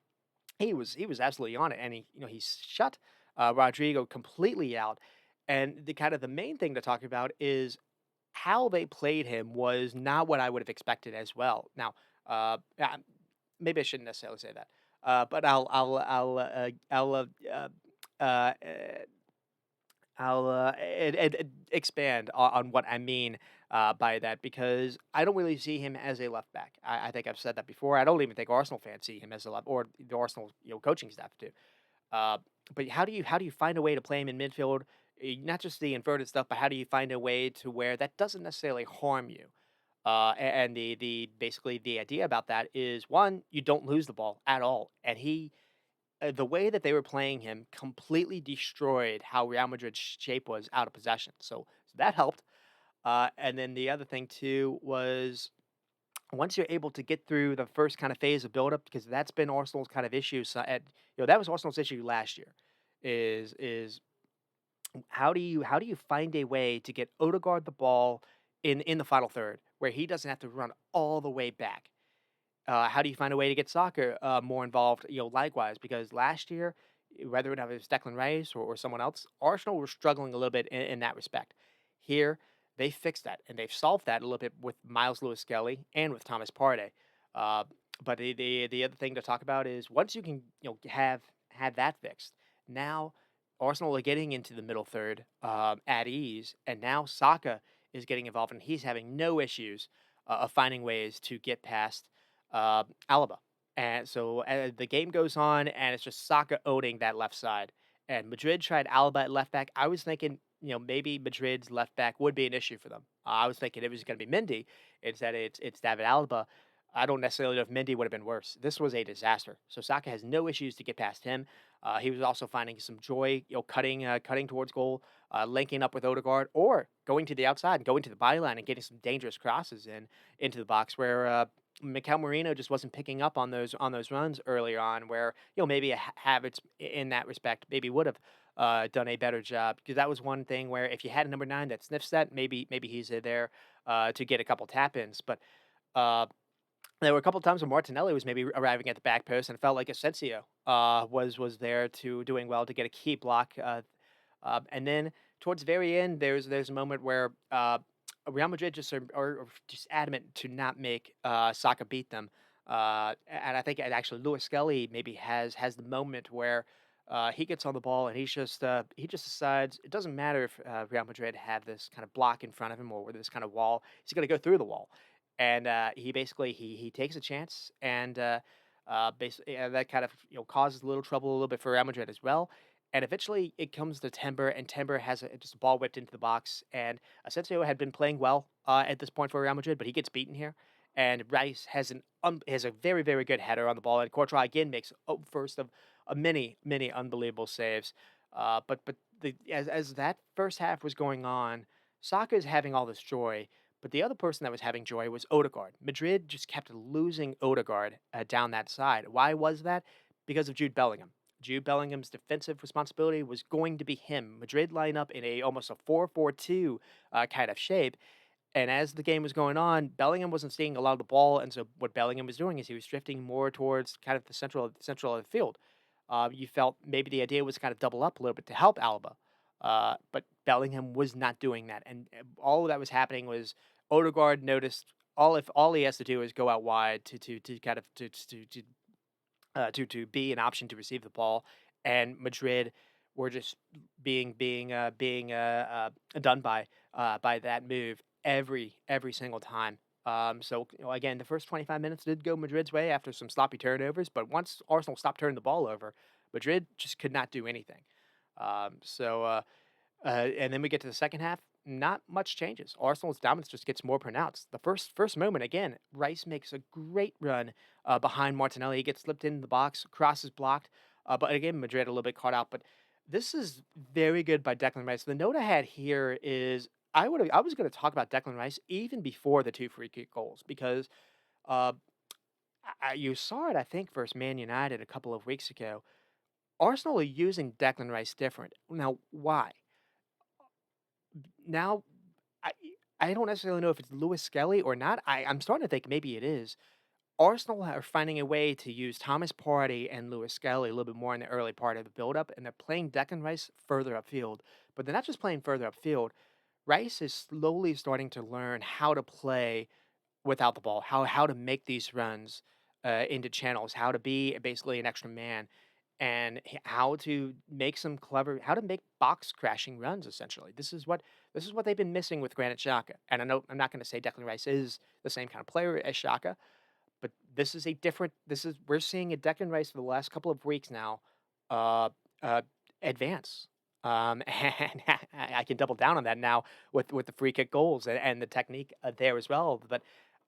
he was absolutely on it, and he shut Rodrigo completely out. And the kind of the main thing to talk about is how they played him was not what I would have expected as well. Now, maybe I shouldn't necessarily say that. But uh, I'll expand on what I mean by that, because I don't really see him as a left back. I think I've said that before. I don't even think Arsenal fans see him as a left, or the Arsenal coaching staff do. Uh, but how do you find a way to play him in midfield? Not just the inverted stuff, but how do you find a way to where that doesn't necessarily harm you? And the basically the idea about that is, one, you don't lose the ball at all, and he the way that they were playing him completely destroyed how Real Madrid's shape was out of possession. So that helped. And then the other thing too was once you're able to get through the first kind of phase of buildup, because that's been Arsenal's kind of issue. So, that was Arsenal's issue last year. Is how do you find a way to get Odegaard the ball in the final third where he doesn't have to run all the way back? How do you find a way to get soccer more involved? Likewise, because last year, whether it was Declan Rice or someone else, Arsenal were struggling a little bit in that respect. Here, they fixed that and they've solved that a little bit with Miles Lewis Skelly and with Thomas Partey. Uh, but the other thing to talk about is once you can have that fixed, now Arsenal are getting into the middle third at ease, and now Saka is getting involved, and he's having no issues of finding ways to get past Alaba. And so the game goes on, and it's just Saka owning that left side. And Madrid tried Alaba at left back. I was thinking, maybe Madrid's left back would be an issue for them. I was thinking it was going to be Mendy. Instead, it's David Alaba. I don't necessarily know if Mendy would have been worse. This was a disaster. So Saka has no issues to get past him. He was also finding some joy, cutting towards goal, linking up with Odegaard, or going to the outside and going to the byline and getting some dangerous crosses into the box where Mikel Marino just wasn't picking up on those runs earlier on. Where maybe Havertz in that respect maybe would have done a better job, because that was one thing where if you had a number 9 that sniffs that, maybe he's there to get a couple tap ins, but. Uh, there were a couple of times when Martinelli was maybe arriving at the back post, and it felt like Asensio was there to doing well to get a key block. And then towards the very end, there's a moment where Real Madrid are just adamant to not make Saka beat them. And I think actually Lewis Skelly maybe has the moment where he gets on the ball and he just decides it doesn't matter if Real Madrid have this kind of block in front of him or this kind of wall. He's going to go through the wall, and he basically he takes a chance, and basically that kind of causes a little trouble a little bit for Real Madrid as well. And eventually it comes to Timber, and Timber has just a ball whipped into the box. And Asensio had been playing well at this point for Real Madrid, but he gets beaten here. And Rice has a very, very good header on the ball. And Courtois again makes a first of many, many unbelievable saves. But as that first half was going on, Saka is having all this joy. But the other person that was having joy was Odegaard. Madrid just kept losing Odegaard down that side. Why was that? Because of Jude Bellingham. Jude Bellingham's defensive responsibility was going to be him. Madrid line up in almost a 4-4-2 kind of shape. And as the game was going on, Bellingham wasn't seeing a lot of the ball, and so what Bellingham was doing is he was drifting more towards kind of the central of the field. You felt maybe the idea was kind of double up a little bit to help Alba, but Bellingham was not doing that, and all that was happening was Odegaard noticed all he has to do is go out wide to kind of to be an option to receive the ball, and Madrid were just being done by that move every single time. So again, the first 25 minutes did go Madrid's way after some sloppy turnovers, but once Arsenal stopped turning the ball over, Madrid just could not do anything. And then we get to the second half. Not much changes. Arsenal's dominance just gets more pronounced. The first moment again, Rice makes a great run behind Martinelli. He gets slipped into the box, cross is blocked, but again Madrid a little bit caught out. But this is very good by Declan Rice. The note I had here is I was going to talk about Declan Rice even before the two free kick goals, because uh, you saw it I think versus Man United a couple of weeks ago. Arsenal are using Declan Rice different now. Why? Now, I I don't necessarily know if it's Lewis Skelly or not. I'm starting to think maybe it is. Arsenal are finding a way to use Thomas Partey and Lewis Skelly a little bit more in the early part of the build-up, and they're playing Declan Rice further upfield. But they're not just playing further upfield. Rice is slowly starting to learn how to play without the ball, how to make these runs into channels, how to be basically an extra man, and how to make how to make box crashing runs. Essentially, this is what they've been missing with Granit Xhaka. And I know I'm not going to say Declan Rice is the same kind of player as Xhaka, but this is a different. This is we're seeing a Declan Rice for the last couple of weeks now, uh, uh, advance. And I can double down on that now with the free kick goals and the technique there as well. But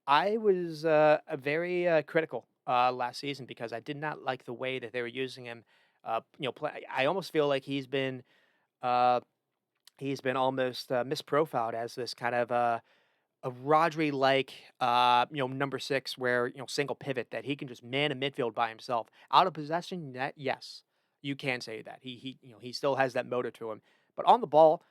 I was very critical last season because I did not like the way that they were using him I almost feel like uh, he's been almost misprofiled as this kind of a Rodri like number six where single pivot that he can just man a midfield by himself out of possession. That yes, you can say that he still has that motor to him, but on the ball,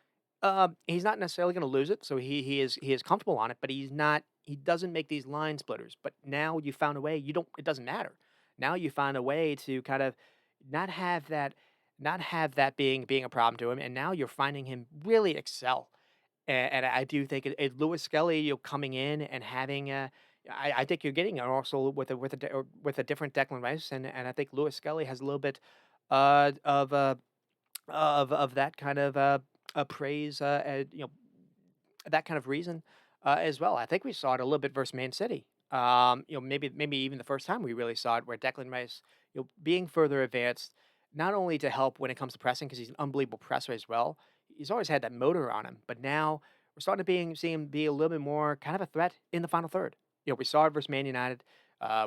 he's not necessarily going to lose it. So he is comfortable on it, but he's not. He doesn't make these line splitters. But now you found a way. You don't. It doesn't matter. Now you find a way to kind of not have that, not have that being a problem to him, and now you're finding him really excel. And I do think Lewis Skelly, coming in and having I think you're getting an also with a different Declan Rice, and I think Lewis Skelly has a little bit of of that kind of praise, that kind of reason as well. I think we saw it a little bit versus Man City. Maybe even the first time we really saw it, where Declan Rice, being further advanced, not only to help when it comes to pressing because he's an unbelievable presser as well. He's always had that motor on him, but now we're starting to see him be a little bit more kind of a threat in the final third. We saw it versus Man United.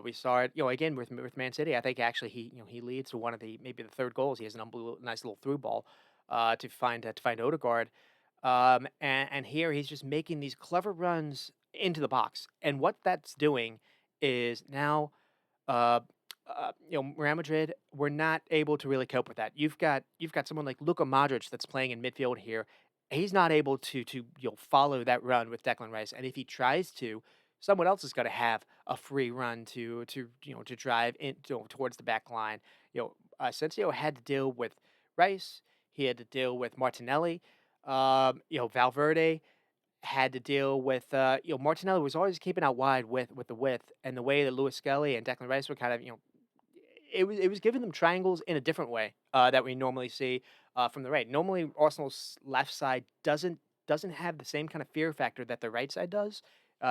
We saw it, again with Man City. I think actually he leads to one of the maybe the third goals. He has an unbelievable nice little through ball to find Odegaard. And here he's just making these clever runs into the box. And what that's doing is now, uh, Real Madrid were not able to really cope with that. You've got someone like Luka Modric that's playing in midfield here. He's not able to follow that run with Declan Rice. And if he tries to, someone else is going to have a free run to drive in towards the back line. Asensio had to deal with Rice. He had to deal with Martinelli. Valverde had to deal with, Martinelli was always keeping out wide with the width, and the way that Lewis Skelly and Declan Rice were kind of, it was giving them triangles in a different way that we normally see from the right. Normally, Arsenal's left side doesn't have the same kind of fear factor that the right side does.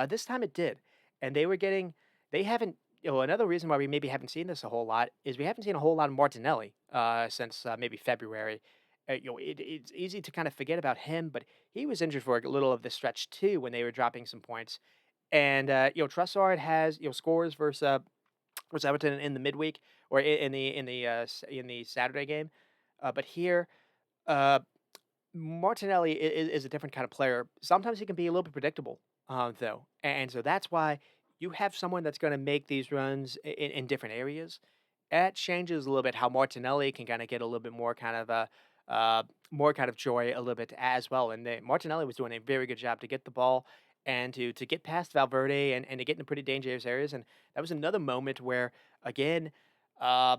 This time it did, and they haven't. Another reason why we maybe haven't seen this a whole lot is we haven't seen a whole lot of Martinelli since maybe February. It's easy to kind of forget about him, but he was injured for a little of the stretch too when they were dropping some points. And Trossard has scores versus Everton in the midweek or in the Saturday game. But here, uh, Martinelli is a different kind of player. Sometimes he can be a little bit predictable, though, and so that's why you have someone that's going to make these runs in different areas. That changes a little bit how Martinelli can kind of get a little bit more kind of joy a little bit as well. And Martinelli was doing a very good job to get the ball and to get past Valverde and to get into pretty dangerous areas. And that was another moment where, again, uh,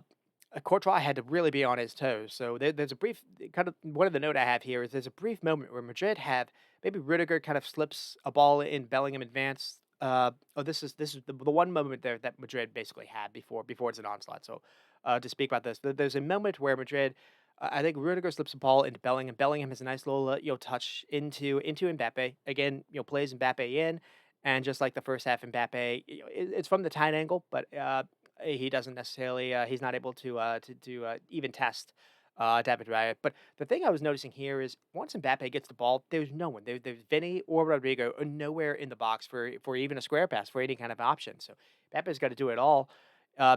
Courtois had to really be on his toes. So there's a brief kind of one of the note I have here is there's a brief moment where Madrid have maybe Rudiger kind of slips a ball in Bellingham advance. This is the one moment there that Madrid basically had before it's an onslaught. So to speak about this, there's a moment where Madrid, I think Rudiger slips a ball into Bellingham. Bellingham has a nice little touch into Mbappe. Again, plays Mbappe in, and just like the first half, Mbappe, it's from the tight angle, but he doesn't necessarily he's not able to even test David Raya. But the thing I was noticing here is once Mbappe gets the ball, there's no one. There's Vinny or Rodrigo are nowhere in the box for even a square pass for any kind of option. So Mbappe's got to do it all.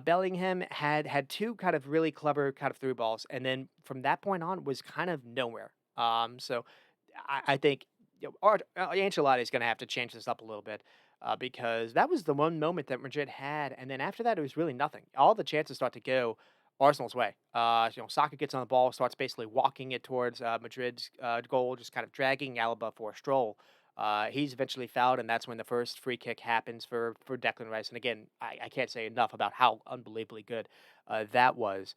Bellingham had two kind of really clever kind of through balls, and then from that point on was kind of nowhere. So I think Ancelotti is going to have to change this up a little bit because that was the one moment that Madrid had, and then after that it was really nothing. All the chances start to go Arsenal's way. Saka gets on the ball, starts basically walking it towards Madrid's goal, just kind of dragging Alaba for a stroll. He's eventually fouled, and that's when the first free kick happens for Declan Rice. And again, I can't say enough about how unbelievably good that was.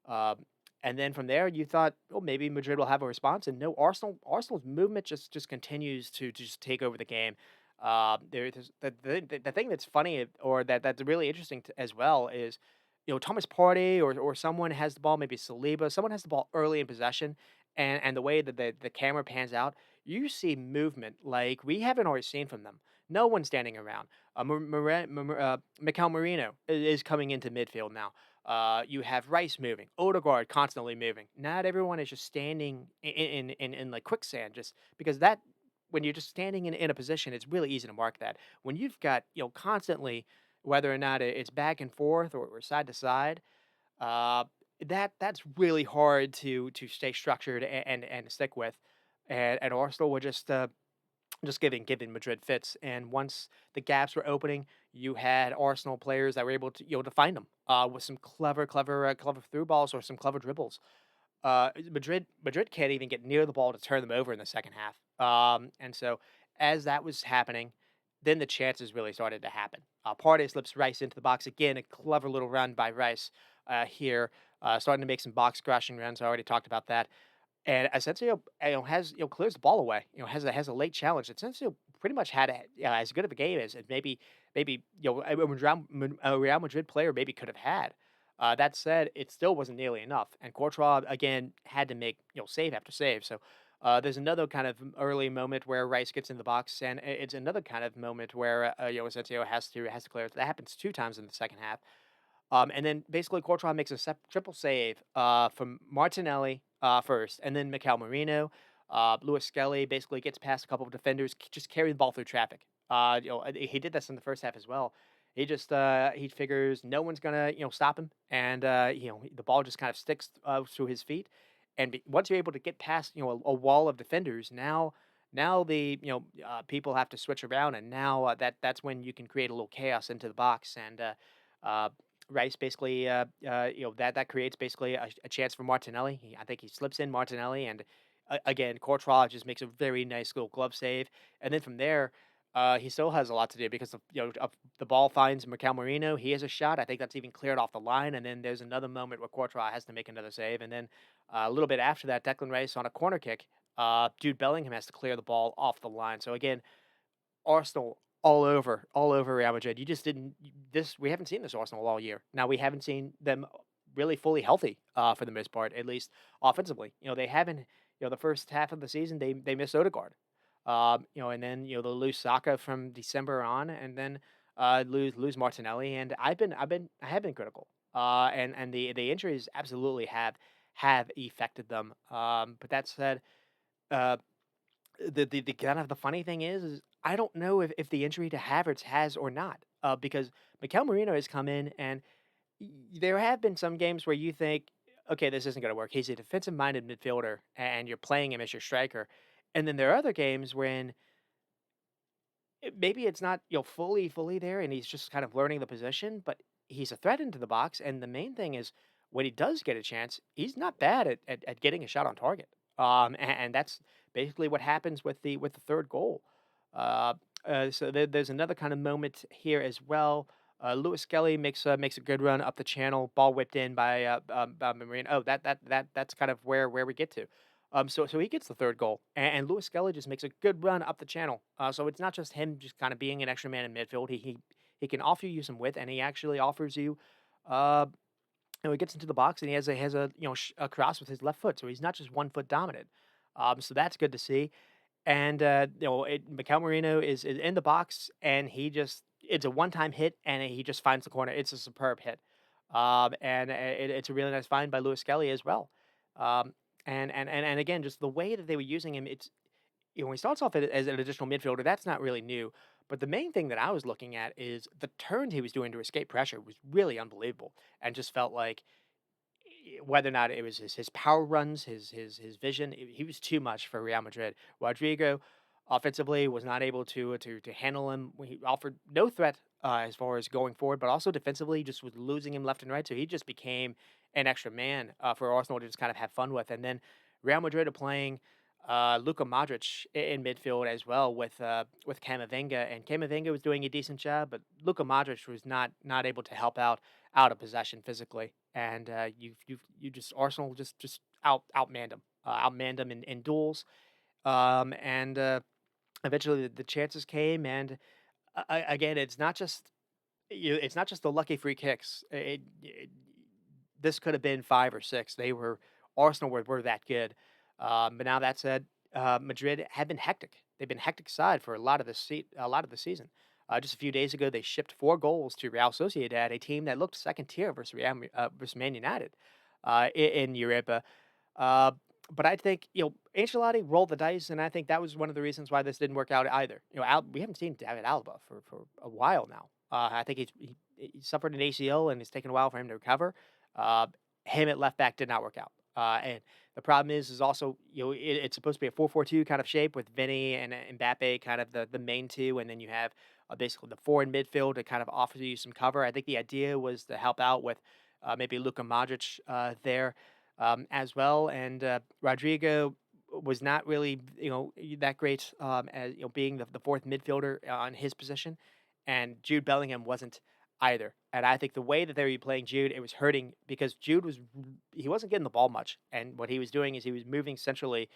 Um, and then from there, you thought, oh, maybe Madrid will have a response, and no, Arsenal's movement just continues to just take over the game. There's the thing that's funny or that's really interesting as well is, Thomas Partey or someone has the ball, maybe Saliba, someone has the ball early in possession, and the way that the camera pans out, you see movement like we haven't always seen from them. No one's standing around. Mikel Marino is coming into midfield now. You have Rice moving, Odegaard constantly moving. Not everyone is just standing in like quicksand, just because that when you're just standing in a position, it's really easy to mark that. When you've got constantly, whether or not it's back and forth or side to side, uh, that's really hard to stay structured and stick with, and Arsenal were just giving Madrid fits. And once the gaps were opening, you had Arsenal players that were able to to find them with some clever through balls or some clever dribbles. Madrid can't even get near the ball to turn them over in the second half. And so as that was happening, then the chances really started to happen. Partey slips Rice into the box again. A clever little run by Rice here, starting to make some box crashing runs. I already talked about that. And Asensio, has clears the ball away. Has a late challenge. Asensio pretty much had as good of a game as maybe a Real Madrid player maybe could have had. That said, it still wasn't nearly enough, and Courtois again had to make save after save. So there's another kind of early moment where Rice gets in the box, and it's another kind of moment where Asensio has to clear it. That happens two times in the second half. And then basically Courtois makes a triple save from Martinelli first, and then Mikel Marino. Lewis Skelly basically gets past a couple of defenders, just carry the ball through traffic. He did this in the first half as well. He figures no one's gonna stop him, and the ball just kind of sticks through his feet. And once you're able to get past a wall of defenders, now the people have to switch around, and now that's when you can create a little chaos into the box. And uh, Rice basically, that creates basically a chance for Martinelli. I think he slips in Martinelli, and again, Courtois just makes a very nice little glove save. And then from there, he still has a lot to do because the ball finds Mikel Marino. He has a shot. I think that's even cleared off the line. And then there's another moment where Courtois has to make another save. And then a little bit after that, Declan Rice on a corner kick. Jude Bellingham has to clear the ball off the line. So again, Arsenal all over Real Madrid. You just didn't this we haven't seen this Arsenal all year. Now we haven't seen them really fully healthy for the most part, at least offensively. They haven't. The first half of the season they missed Odegaard. And then they lose Saka from December on, and then lose Martinelli. And I have been critical. And the injuries absolutely have affected them. But that said, uh, the kind of the funny thing is I don't know if the injury to Havertz has or not, because Mikel Merino has come in, and there have been some games where you think, okay, this isn't going to work. He's a defensive minded midfielder, and you're playing him as your striker. And then there are other games when maybe it's not fully there, and he's just kind of learning the position, but he's a threat into the box. And the main thing is when he does get a chance, he's not bad at getting a shot on target. And that's basically what happens with the third goal. Uh, so there's another kind of moment here as well. Lewis Skelly makes a good run up the channel, ball whipped in by Marine. Oh, that's kind of where we get to. So he gets the third goal, and Lewis Skelly just makes a good run up the channel. So it's not just him just kind of being an extra man in midfield. He can offer you some width, and he actually offers you. Uh, he gets into the box, and he has a a cross with his left foot. So he's not just 1 foot dominant. So that's good to see. And Mikel Marino is in the box, and it's a one time hit, and he just finds the corner. It's a superb hit, and it's a really nice find by Lewis Kelly as well. Um, and again, just the way that they were using him, it's when he starts off as an additional midfielder, that's not really new. But the main thing that I was looking at is the turns he was doing to escape pressure was really unbelievable, and just felt like whether or not it was his power runs, his vision, he was too much for Real Madrid. Rodrigo, offensively, was not able to handle him. He offered no threat as far as going forward, but also defensively, just was losing him left and right. So he just became an extra man for Arsenal to just kind of have fun with. And then Real Madrid are playing Luka Modric in midfield as well with Camavinga, and Camavinga was doing a decent job, but Luka Modric was not able to help out of possession physically, and you just Arsenal just outmanned them, outmanned them in duels, and eventually the chances came, and again, it's not just the lucky free kicks. This could have been 5 or 6. Arsenal were that good. But now that said, Madrid have been hectic. They've been hectic side for a lot of the season. Just a few days ago, they shipped 4 goals to Real Sociedad, a team that looked second tier versus Man United in Europa. Uh, but I think Ancelotti rolled the dice, and I think that was one of the reasons why this didn't work out either. We haven't seen David Alaba for a while now. I think he suffered an ACL, and it's taken a while for him to recover. Uh, him at left back did not work out. And the problem is also it's supposed to be a 4-4-2 kind of shape with Vinny and Mbappe kind of the main two, and then you have basically the four in midfield to kind of offer you some cover. I think the idea was to help out with maybe Luka Modric there as well, and Rodrigo was not really that great as being the fourth midfielder on his position, and Jude Bellingham wasn't either. And I think the way that they were playing Jude, it was hurting because he wasn't getting the ball much, and what he was doing is he was moving centrally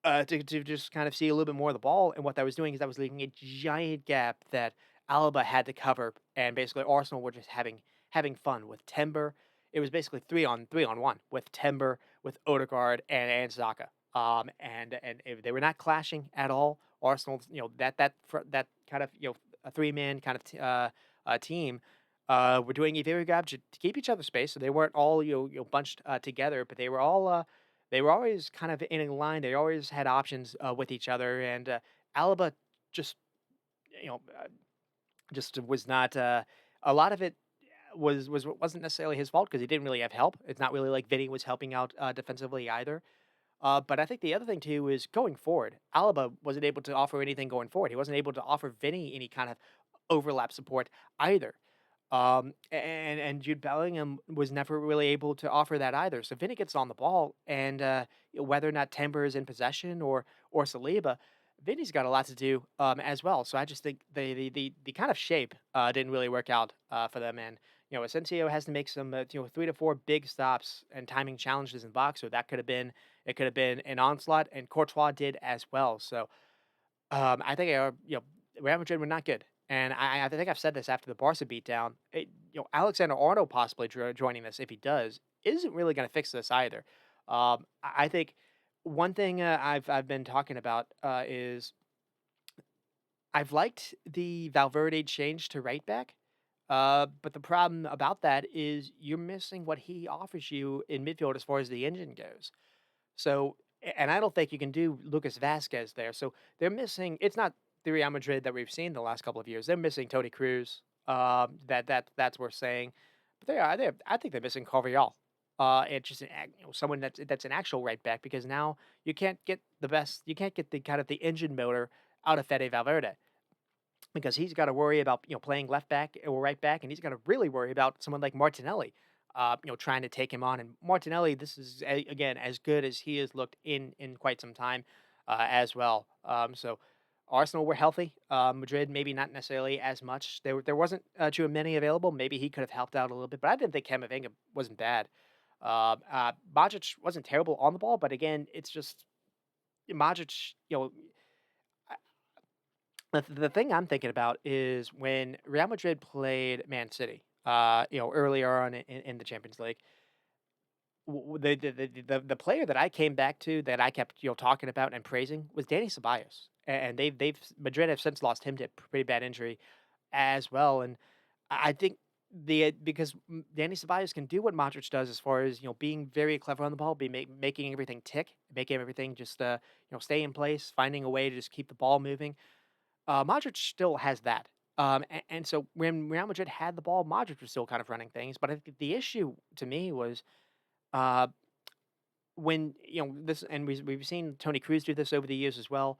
to just kind of see a little bit more of the ball. And what that was doing is that was leaving a giant gap that Alaba had to cover, and basically Arsenal were just having fun with Timber. It was basically 3-on-3-on-1 with Timber, with Odegaard, and Zaka. And if they were not clashing at all. Arsenal, that kind of a three-man kind of team were doing a very good job to keep each other space, so they weren't all bunched together, but they were always kind of in a line. They always had options with each other, and Alaba just you know uh, just was not. A lot of it wasn't necessarily his fault because he didn't really have help. It's not really like Vinny was helping out defensively either. But I think the other thing too is going forward. Alaba wasn't able to offer anything going forward. He wasn't able to offer Vinny any kind of overlap support either. And Jude Bellingham was never really able to offer that either. So Vinny gets on the ball, and whether or not Timber is in possession or Saliba, Vinny's got a lot to do as well. So I just think the kind of shape didn't really work out for them. And Asensio has to make some 3 to 4 big stops and timing challenges in the box. So could have been an onslaught, and Courtois did as well. So I think Real Madrid were not good, and I think I've said this after the Barca beatdown. Alexander Arnold possibly joining this if he does isn't really going to fix this either. I think one thing I've been talking about is I've liked the Valverde change to right back. But the problem about that is you're missing what he offers you in midfield as far as the engine goes. So, and I don't think you can do Lucas Vasquez there. So they're missing. It's not the Real Madrid that we've seen the last couple of years. They're missing Tony Cruz. That's worth saying. But I think they're missing Carvajal. It's just someone that's an actual right back because now you can't get the best. You can't get the kind of the engine motor out of Fede Valverde because he's got to worry about playing left back or right back, and he's got to really worry about someone like Martinelli, trying to take him on. And Martinelli, this is again as good as he has looked in quite some time, as well. So Arsenal were healthy. Madrid maybe not necessarily as much. There wasn't too many available. Maybe he could have helped out a little bit, but I didn't think Camavinga wasn't bad. Modric wasn't terrible on the ball, but again, it's just Modric. The thing I'm thinking about is when Real Madrid played Man City, earlier on in the Champions League. The player that I came back to that I kept talking about and praising was Danny Ceballos, and they've Madrid have since lost him to pretty bad injury as well. And I think because Danny Ceballos can do what Modric does as far as being very clever on the ball, making everything tick, making everything just stay in place, finding a way to just keep the ball moving. Modric still has that. And so when Real Madrid had the ball, Modric was still kind of running things. But I think the issue to me was uh, when this, and we've seen Tony Cruz do this over the years as well.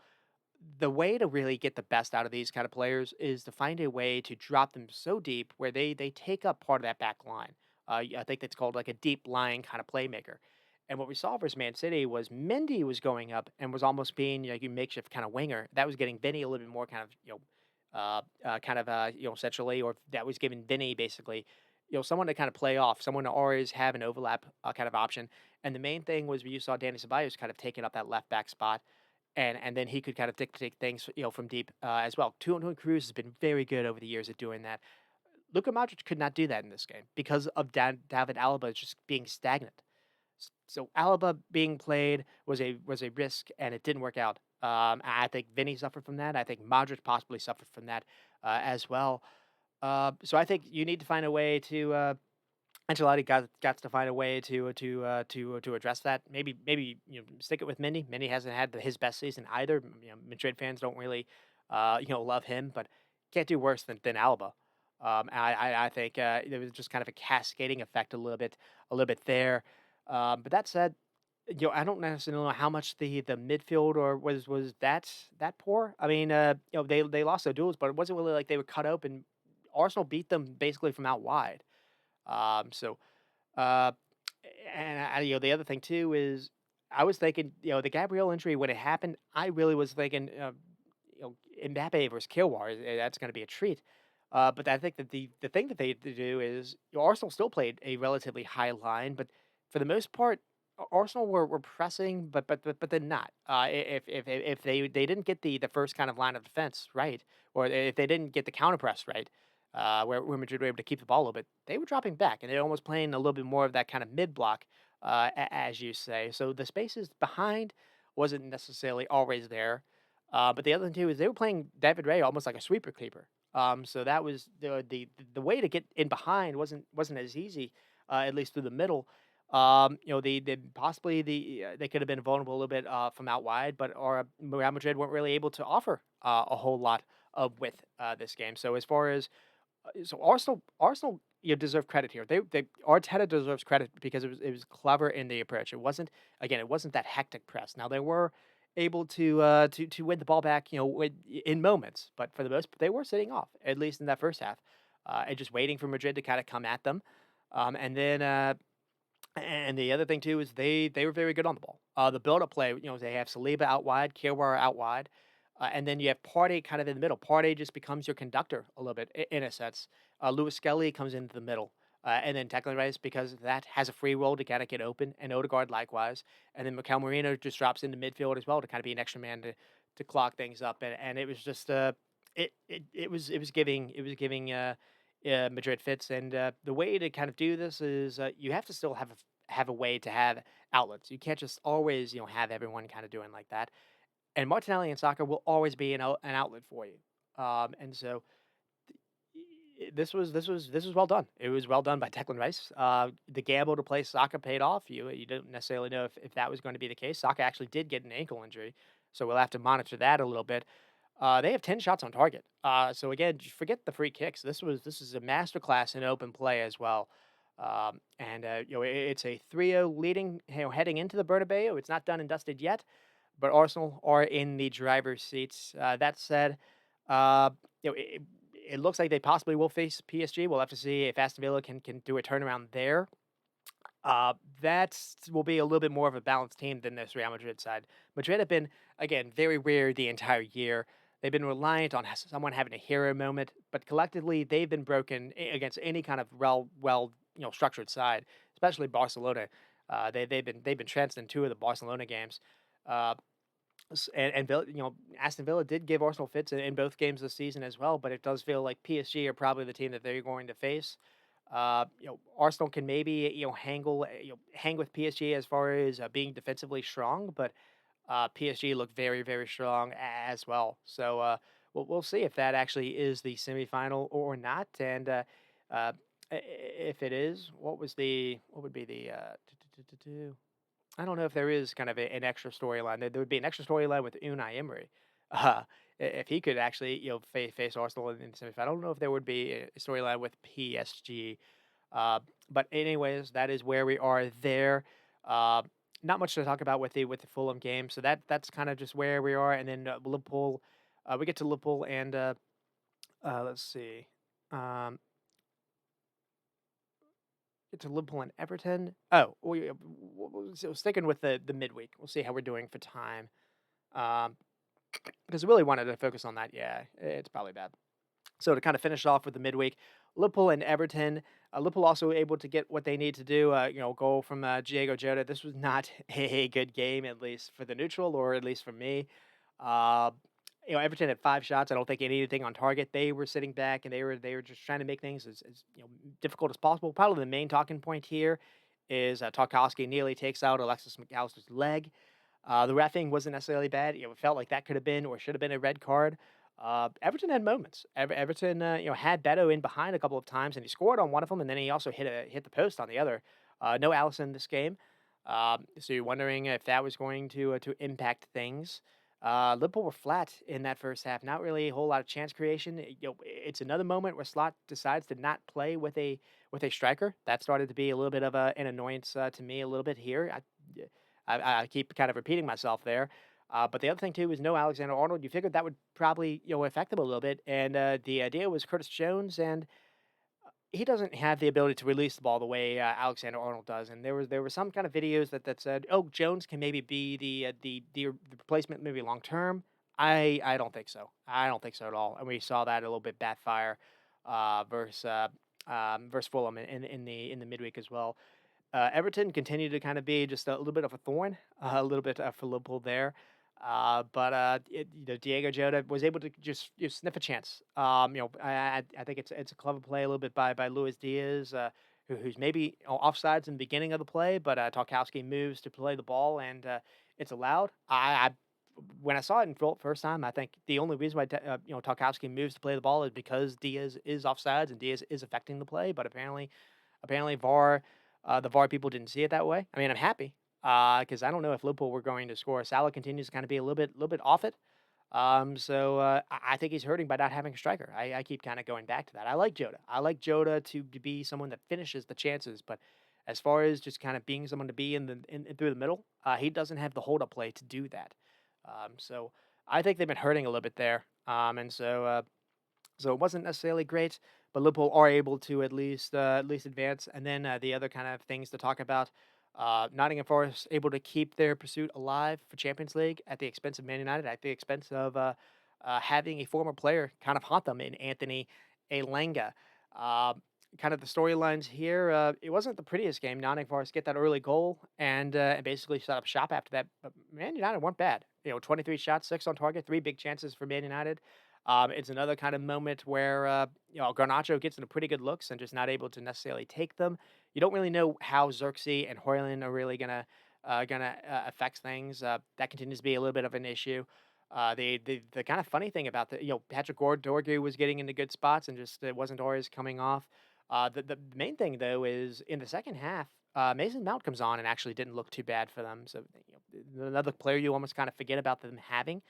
The way to really get the best out of these kind of players is to find a way to drop them so deep where they take up part of that back line. I think that's called like a deep lying kind of playmaker. And what we saw versus Man City was Mendy was going up and was almost being like a makeshift kind of winger. That was getting Vinny a little bit more kind of centrally, or that was giving Vinny basically someone to kind of play off, someone to always have an overlap kind of option. And the main thing was you saw Danny Ceballos kind of taking up that left back spot, and then he could kind of dictate things from deep as well. Toni Cruz has been very good over the years at doing that. Luka Modric could not do that in this game because of David Alaba just being stagnant. So Alaba being played was a risk, and it didn't work out. I think Vinny suffered from that. I think Modric possibly suffered from that as well. So I think you need to find a way to. Ancelotti got to find a way to address that. Maybe stick it with Mendy. Mendy hasn't had his best season either. Madrid fans don't really love him, but can't do worse than Alaba. I think there was just kind of a cascading effect a little bit there. But that said, I don't necessarily know how much the midfield or was that poor. I mean, they lost their duels, but it wasn't really like they were cut open. Arsenal beat them basically from out wide. So uh, and the other thing too is I was thinking, the Gabriel injury when it happened, I really was thinking, you know, Mbappe versus Kilwar, that's going to be a treat. But I think that the thing that they do is Arsenal still played a relatively high line, but for the most part, Arsenal were pressing, but then not. If they didn't get the first kind of line of defense right, or if they didn't get the counter press right, where Madrid were able to keep the ball a little bit, they were dropping back and they're almost playing a little bit more of that kind of mid block, as you say. So the spaces behind wasn't necessarily always there. But the other thing too is they were playing David Ray almost like a sweeper keeper. So that was the way to get in behind wasn't as easy, at least through the middle. The possibly they could have been vulnerable a little bit from out wide, but or Real Madrid weren't really able to offer a whole lot of width this game. So as far as so Arsenal, deserve credit here. They Arteta deserves credit because it was clever in the approach. It wasn't that hectic press. Now they were able to win the ball back, in moments, but for the most, they were sitting off at least in that first half, and just waiting for Madrid to kind of come at them, and then. And the other thing too is they were very good on the ball. The build up play, they have Saliba out wide, Kierwar out wide, and then you have Partey kind of in the middle. Partey just becomes your conductor a little bit in a sense. Lewis Skelly comes into the middle, and then Declan Rice because that has a free role to kind of get open, and Odegaard likewise, and then Mikel Merino just drops into midfield as well to kind of be an extra man to clock things up, and it was just it was giving Madrid fits, and the way to kind of do this is you have to still have a way to have outlets. You can't just always have everyone kind of doing like that. And Martinelli and Saka will always be an outlet for you. And so this was well done. It was well done by Declan Rice. The gamble to play Saka paid off. You didn't necessarily know if that was going to be the case. Saka actually did get an ankle injury, so we'll have to monitor that a little bit. They have 10 shots on target. So again, just forget the free kicks. This is a masterclass in open play as well. And it's a 3-0 leading, heading into the Bernabeu. It's not done and dusted yet, but Arsenal are in the driver's seats. That said, it looks like they possibly will face PSG. We'll have to see if Aston Villa can do a turnaround there. That will be a little bit more of a balanced team than this Real Madrid side. Madrid have been, again, very weird the entire year. They've been reliant on someone having a hero moment, but collectively they've been broken against any kind of well structured side, especially Barcelona. They've been trounced in two of the Barcelona games. Uh, and Villa, Aston Villa did give Arsenal fits in both games this season as well, but it does feel like PSG are probably the team that they're going to face. Arsenal can maybe hang with PSG as far as being defensively strong, but PSG look very very strong as well. So we'll see if that actually is the semifinal or not, and if it is, what would be the I don't know if there is kind of an extra storyline. There would be an extra storyline with Unai Emery. Uh, if he could actually, face Arsenal in the semifinal. I don't know if there would be a storyline with PSG. But anyways, that is where we are there. Uh, Not much to talk about with the Fulham game. So that's kind of just where we are. And then Liverpool, we get to Liverpool and let's see. Um, to Liverpool and Everton. Oh, so sticking with the midweek. We'll see how we're doing for time. Um, because I really wanted to focus on that. Yeah, it's probably bad. So to kind of finish off with the midweek, Liverpool and Everton. Liverpool also able to get what they need to do. Goal from Diego Jota. This was not a good game, at least for the neutral, or at least for me. Uh, Everton had 5 shots. I don't think anything on target. They were sitting back and they were just trying to make things as difficult as possible. Probably the main talking point here is Tarkowski nearly takes out Alexis McAllister's leg. The reffing wasn't necessarily bad. It felt like that could have been or should have been a red card. Everton had moments. Everton, had Beto in behind a couple of times, and he scored on one of them, and then he also hit the post on the other. No Allison this game, so you're wondering if that was going to impact things. Liverpool were flat in that first half. Not really a whole lot of chance creation. It's another moment where Slot decides to not play with a striker. That started to be a little bit of an annoyance to me a little bit here. I keep kind of repeating myself there. But the other thing too is no Alexander Arnold. You figured that would probably affect them a little bit. And the idea was Curtis Jones, and he doesn't have the ability to release the ball the way Alexander Arnold does. And there were some kind of videos that said, oh, Jones can maybe be the replacement maybe long term. I don't think so. I don't think so at all. And we saw that a little bit backfire versus Fulham in the midweek as well. Everton continued to kind of be just a little bit of a thorn, a little bit for Liverpool there. But Diego Jota was able to just sniff a chance. I think it's a clever play a little bit by Luis Diaz, who's maybe offsides in the beginning of the play, but Tarkowski moves to play the ball and it's allowed. When I saw it in full first time, I think the only reason why Tarkowski moves to play the ball is because Diaz is offsides and Diaz is affecting the play. But apparently the VAR people didn't see it that way. I mean, I'm happy because I don't know if Liverpool were going to score. Salah continues to kind of be a little bit off it. I think he's hurting by not having a striker. I keep kind of going back to that. I like Jota. I like Jota to be someone that finishes the chances, but as far as just kind of being someone to be in through the middle, he doesn't have the hold up play to do that. So I think they've been hurting a little bit there. So it wasn't necessarily great, but Liverpool are able to at least advance. And then the other kind of things to talk about: Nottingham Forest able to keep their pursuit alive for Champions League at the expense of Man United, at the expense of having a former player kind of haunt them in Anthony Elanga. Uh, Kind of the storylines here. It wasn't the prettiest game. Nottingham Forest get that early goal and basically set up shop after that. But Man United weren't bad. 23 shots, 6 on target, 3 big chances for Man United. It's another kind of moment where Garnacho gets into pretty good looks and just not able to necessarily take them. You don't really know how Xerxes and Hoyland are really gonna affect things. That continues to be a little bit of an issue. The kind of funny thing about Patrick Dorgu was getting into good spots and just it wasn't always coming off. The main thing though is in the second half, Mason Mount comes on and actually didn't look too bad for them. So another player you almost kind of forget about them having.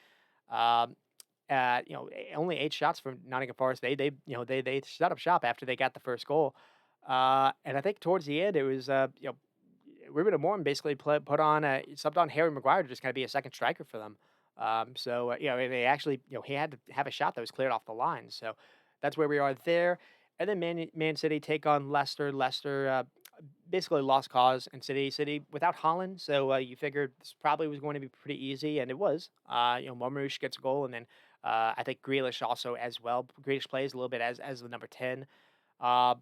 Um, Only 8 shots from Nottingham Forest. They shut up shop after they got the first goal. And I think towards the end it was Ruben Amorim basically put on subbed on Harry Maguire to just kind of be a second striker for them. They actually he had to have a shot that was cleared off the line. So that's where we are there. And then Man City take on Leicester. Leicester basically lost cause in City without Holland. So you figured this probably was going to be pretty easy, and it was. Marmoush gets a goal, and then I think Grealish also as well. Grealish plays a little bit as the number 10. Uh,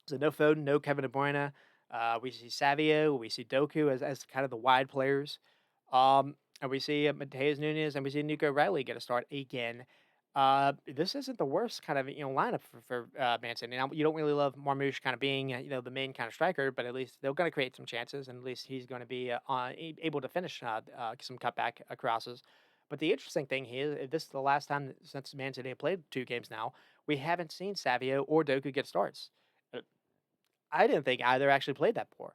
so no Foden, no Kevin De Bruyne. We see Savio, we see Doku as kind of the wide players. And we see Mateus Nunes and we see Nico Riley get a start again. This isn't the worst kind of lineup for Man City. Now you don't really love Marmoush kind of being the main kind of striker, but at least they're going to create some chances, and at least he's going to be able to finish some cutback crosses. But the interesting thing here, this is the last time since Man City have played 2 games now, we haven't seen Savio or Doku get starts. Uh, I didn't think either actually played that poor.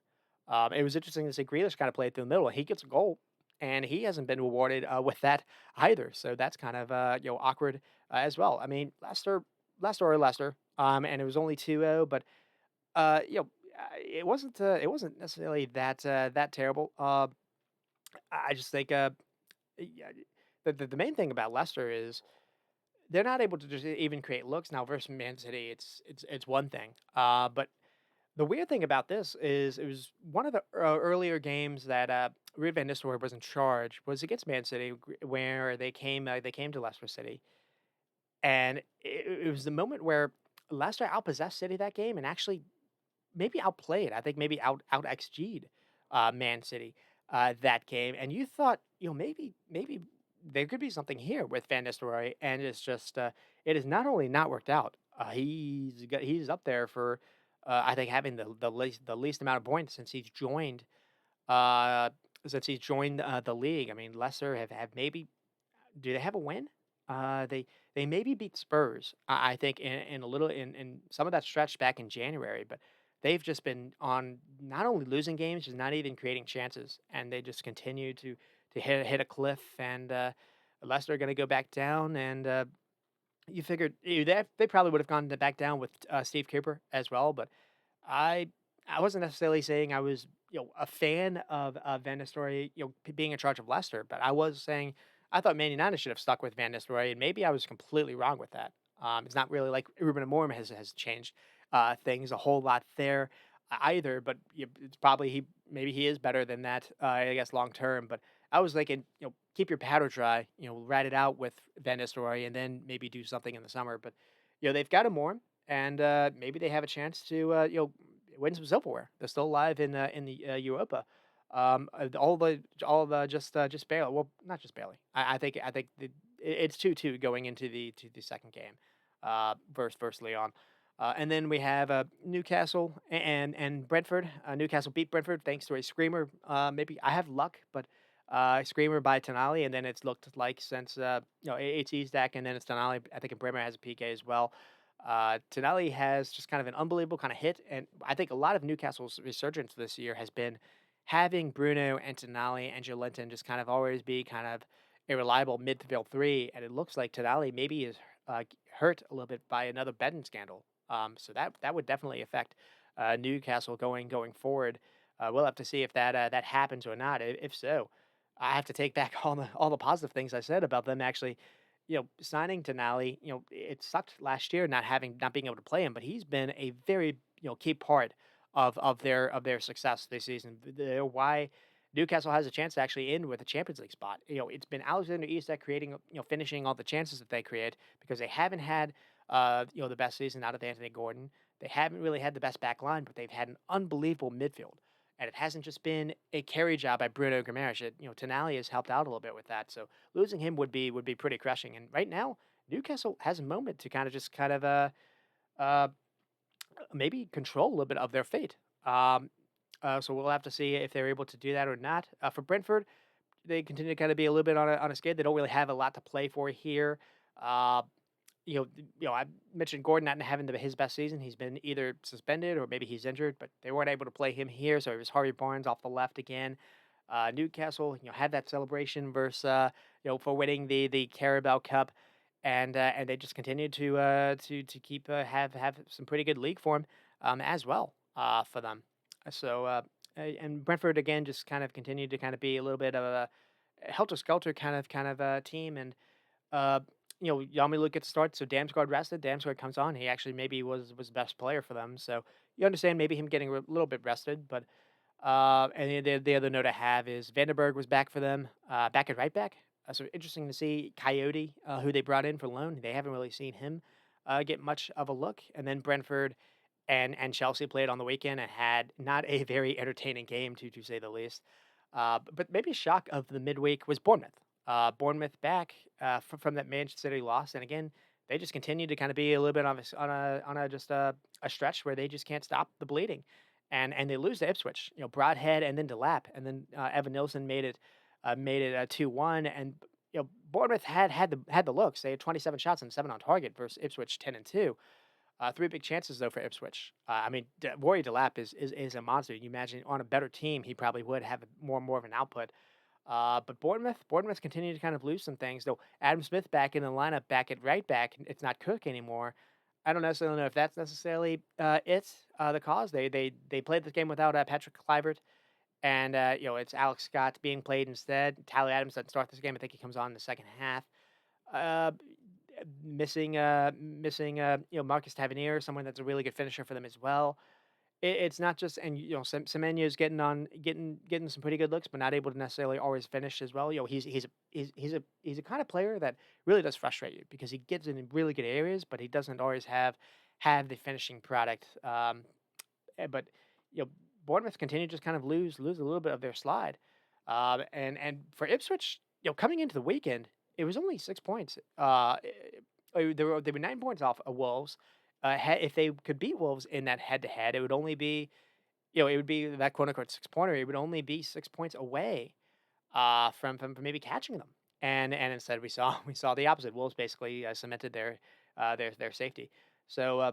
It was interesting to see Grealish kind of play through the middle. He gets a goal, and he hasn't been rewarded with that either. So that's kind of awkward as well. I mean, Leicester, and it was only 2-0, but it wasn't necessarily that terrible. I just think yeah, the main thing about Leicester is they're not able to just even create looks now versus Man City. It's one thing, but the weird thing about this is it was one of the earlier games that Ruud van Nistelrooy was in charge was against Man City, where they came to Leicester City, and it was the moment where Leicester outpossessed City that game and actually maybe outplayed. I think maybe out XG'd Man City that game, and you thought maybe there could be something here with Van Nistelrooy, and it's just it has not only not worked out. He's up there for I think having the least amount of points uh, since he's joined the league. I mean, Leicester have maybe do they have a win? They maybe beat Spurs. I think in a little in some of that stretch back in January, but they've just been on not only losing games, just not even creating chances, and they just continue to hit a cliff. And Leicester are going to go back down, and you figured they probably would have gone back down with Steve Cooper as well. But I I wasn't necessarily saying I was a fan of Van Nistelrooy being in charge of Leicester, but I was saying I thought Man United should have stuck with Van Nistelrooy, and maybe I was completely wrong with that. It's not really like Ruben Amorim has changed things a whole lot there either, but it's probably maybe he is better than that. I guess long term, but I was thinking keep your powder dry, ride it out with Van Nistelrooy, and then maybe do something in the summer. But they've got him more, and maybe they have a chance to win some silverware. They're still alive in the Europa. All the just barely. Well, not just barely. I think it's 2-2 going into the second game, versus Leon. And then we have Newcastle and Brentford. Newcastle beat Brentford thanks to a screamer. Maybe I have luck, but screamer by Tonali, and then it's looked like since it's Izak, and then it's Tonali. I think Bremer has a PK as well. Tonali has just kind of an unbelievable kind of hit, and I think a lot of Newcastle's resurgence this year has been having Bruno and Tonali and Joelinton just kind of always be kind of a reliable midfield three, and it looks like Tonali maybe is hurt a little bit by another betting scandal. So that would definitely affect Newcastle going forward. We'll have to see if that happens or not. If so, I have to take back all the positive things I said about them actually signing Denali, it sucked last year not being able to play him, but he's been a very key part of their success this season. Why Newcastle has a chance to actually end with a Champions League spot. It's been Alexander Isak creating, finishing all the chances that they create because they haven't had the best season out of Anthony Gordon. They haven't really had the best back line, but they've had an unbelievable midfield. And it hasn't just been a carry job by Bruno Guimaraes. Tonali has helped out a little bit with that. So losing him would be pretty crushing. And right now, Newcastle has a moment to uh, maybe control a little bit of their fate. So we'll have to see if they're able to do that or not. For Brentford, they continue to kind of be a little bit on a skid. They don't really have a lot to play for here. Uh, I mentioned Gordon not having his best season. He's been either suspended or maybe he's injured, but they weren't able to play him here. So it was Harvey Barnes off the left again. Newcastle, had that celebration versus, for winning the Carabao Cup, and they just continued to keep have some pretty good league form, as well, for them. So and Brentford again just kind of continued to kind of be a little bit of a helter skelter kind of team, and uh, Yami gets the start, so Damsgaard rested. Damsgaard comes on. He actually maybe was the best player for them. So you understand maybe him getting a little bit rested, but and the other note I have is Vandenberg was back for them, back at right back. So interesting to see Coyote, who they brought in for loan. They haven't really seen him get much of a look. And then Brentford and Chelsea played on the weekend and had not a very entertaining game to say the least. But maybe a shock of the midweek was Bournemouth. Bournemouth back from that Manchester City loss, and again they just continue to kind of be a little bit on a just a stretch where they just can't stop the bleeding, and they lose to Ipswich. Broadhead and then Delap, and then Evan Nilsson made it a 2-1, and Bournemouth had the looks. They had 27 shots and 7 on target versus Ipswich 10-2. Three big chances though for Ipswich. I mean, Rory Delap is a monster. You imagine on a better team, he probably would have more of an output. But Bournemouth continue to kind of lose some things. Though Adam Smith back in the lineup, back at right back, it's not Cook anymore. I don't necessarily know if that's necessarily the cause. They played this game without Patrick Kluivert, and it's Alex Scott being played instead. Tyler Adams doesn't start this game. I think he comes on in the second half. Uh, missing Marcus Tavernier, someone that's a really good finisher for them as well. It's not just, and Semenyo's getting some pretty good looks, but not able to necessarily always finish as well. He's a kind of player that really does frustrate you because he gets in really good areas, but he doesn't always have the finishing product. But you know, Bournemouth continue to just kind of lose a little bit of their slide. And for Ipswich, coming into the weekend, it was only 6 points. They were 9 points off of Wolves. If they could beat Wolves in that head to head, it would only be, it would be that quote unquote 6 pointer. It would only be 6 points away from maybe catching them. And instead we saw the opposite. Wolves basically cemented their safety. So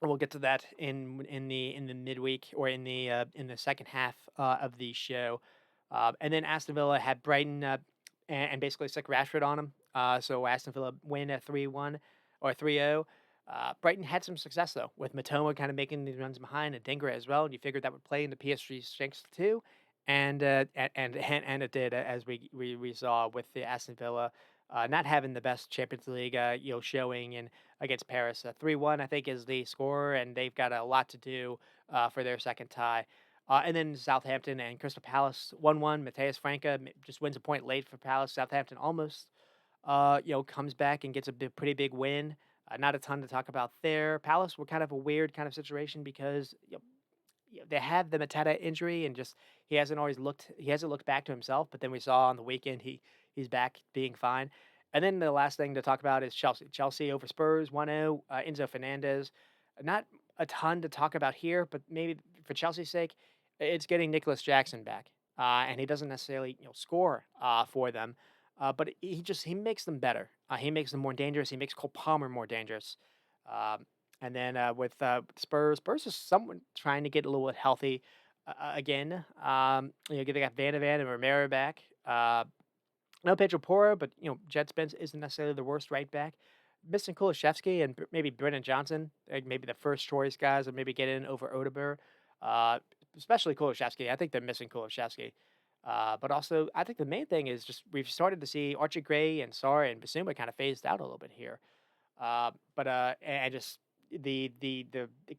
we'll get to that in the midweek or in the second half of the show. And then Aston Villa had Brighton. and basically stick Rashford on him. So Aston Villa win at 3-1 or 3-0. Brighton had some success though, with Matoma kind of making the runs behind and Dingra as well. And you figured that would play into PSG's strengths too, and it did, as we saw with the Aston Villa not having the best Champions League showing in against Paris. 3-1 I think is the score, and they've got a lot to do for their second tie. And then Southampton and Crystal Palace 1-1. Mateus Franca just wins a point late for Palace. Southampton almost comes back and gets a pretty big win. Not a ton to talk about there. Palace were kind of a weird kind of situation because they have the Mateta injury, and just he hasn't looked back to himself. But then we saw on the weekend he's back being fine. And then the last thing to talk about is Chelsea. Chelsea over Spurs 1-0. Enzo Fernandez. Not a ton to talk about here, but maybe for Chelsea's sake, it's getting Nicholas Jackson back, and he doesn't necessarily score for them, but he makes them better. He makes them more dangerous. He makes Cole Palmer more dangerous. Um, and then with Spurs is someone trying to get a little bit healthy again. They got Van de Ven and Romero back. No Pedro Porro, but Jet Spence isn't necessarily the worst right back. Missing Kulishevsky and maybe Brennan Johnson, like maybe the first choice guys, or maybe get in over Odegaard. Uh, Especially Kulishevsky. I think they're missing Kulishevsky. But also, I think the main thing is just we've started to see Archie Gray and Sarr and Basuma kind of phased out a little bit here. And just the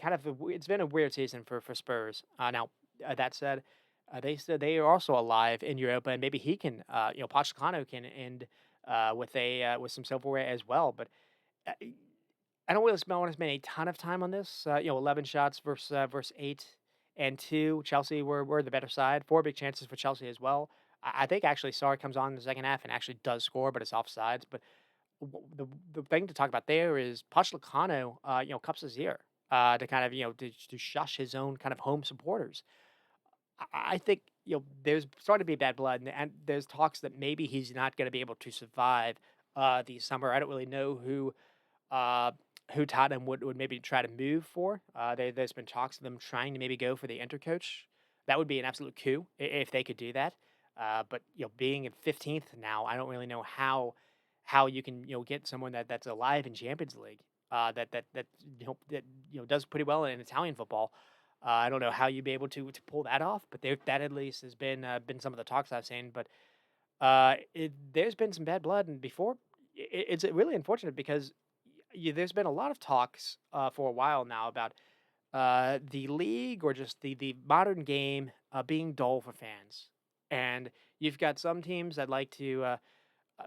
kind of it's been a weird season for Spurs. Now that said, they said they are also alive in Europa, and maybe he can, Pochettino can end with some silverware as well. But uh, I don't really want to spend a ton of time on this. 11 shots versus 8 and 2. Chelsea were the better side. 4 big chances for Chelsea as well. I think actually Sarr comes on in the second half and actually does score, but it's offsides. But the thing to talk about there is Pochettino, cups his ear to kind of to shush his own kind of home supporters. I think there's starting to be bad blood, and there's talks that maybe he's not going to be able to survive the summer. I don't really know uh, who Tottenham would maybe try to move for. There's been talks of them trying to maybe go for the intercoach. That would be an absolute coup if they could do that. But being in 15th now, I don't really know how you can get someone that's alive in Champions League that does pretty well in Italian football. I don't know how you'd be able to pull that off, but that at least has been some of the talks I've seen. But there's been some bad blood, and before it's really unfortunate because there's been a lot of talks for a while now about the league or just the modern game being dull for fans, and you've got some teams that like to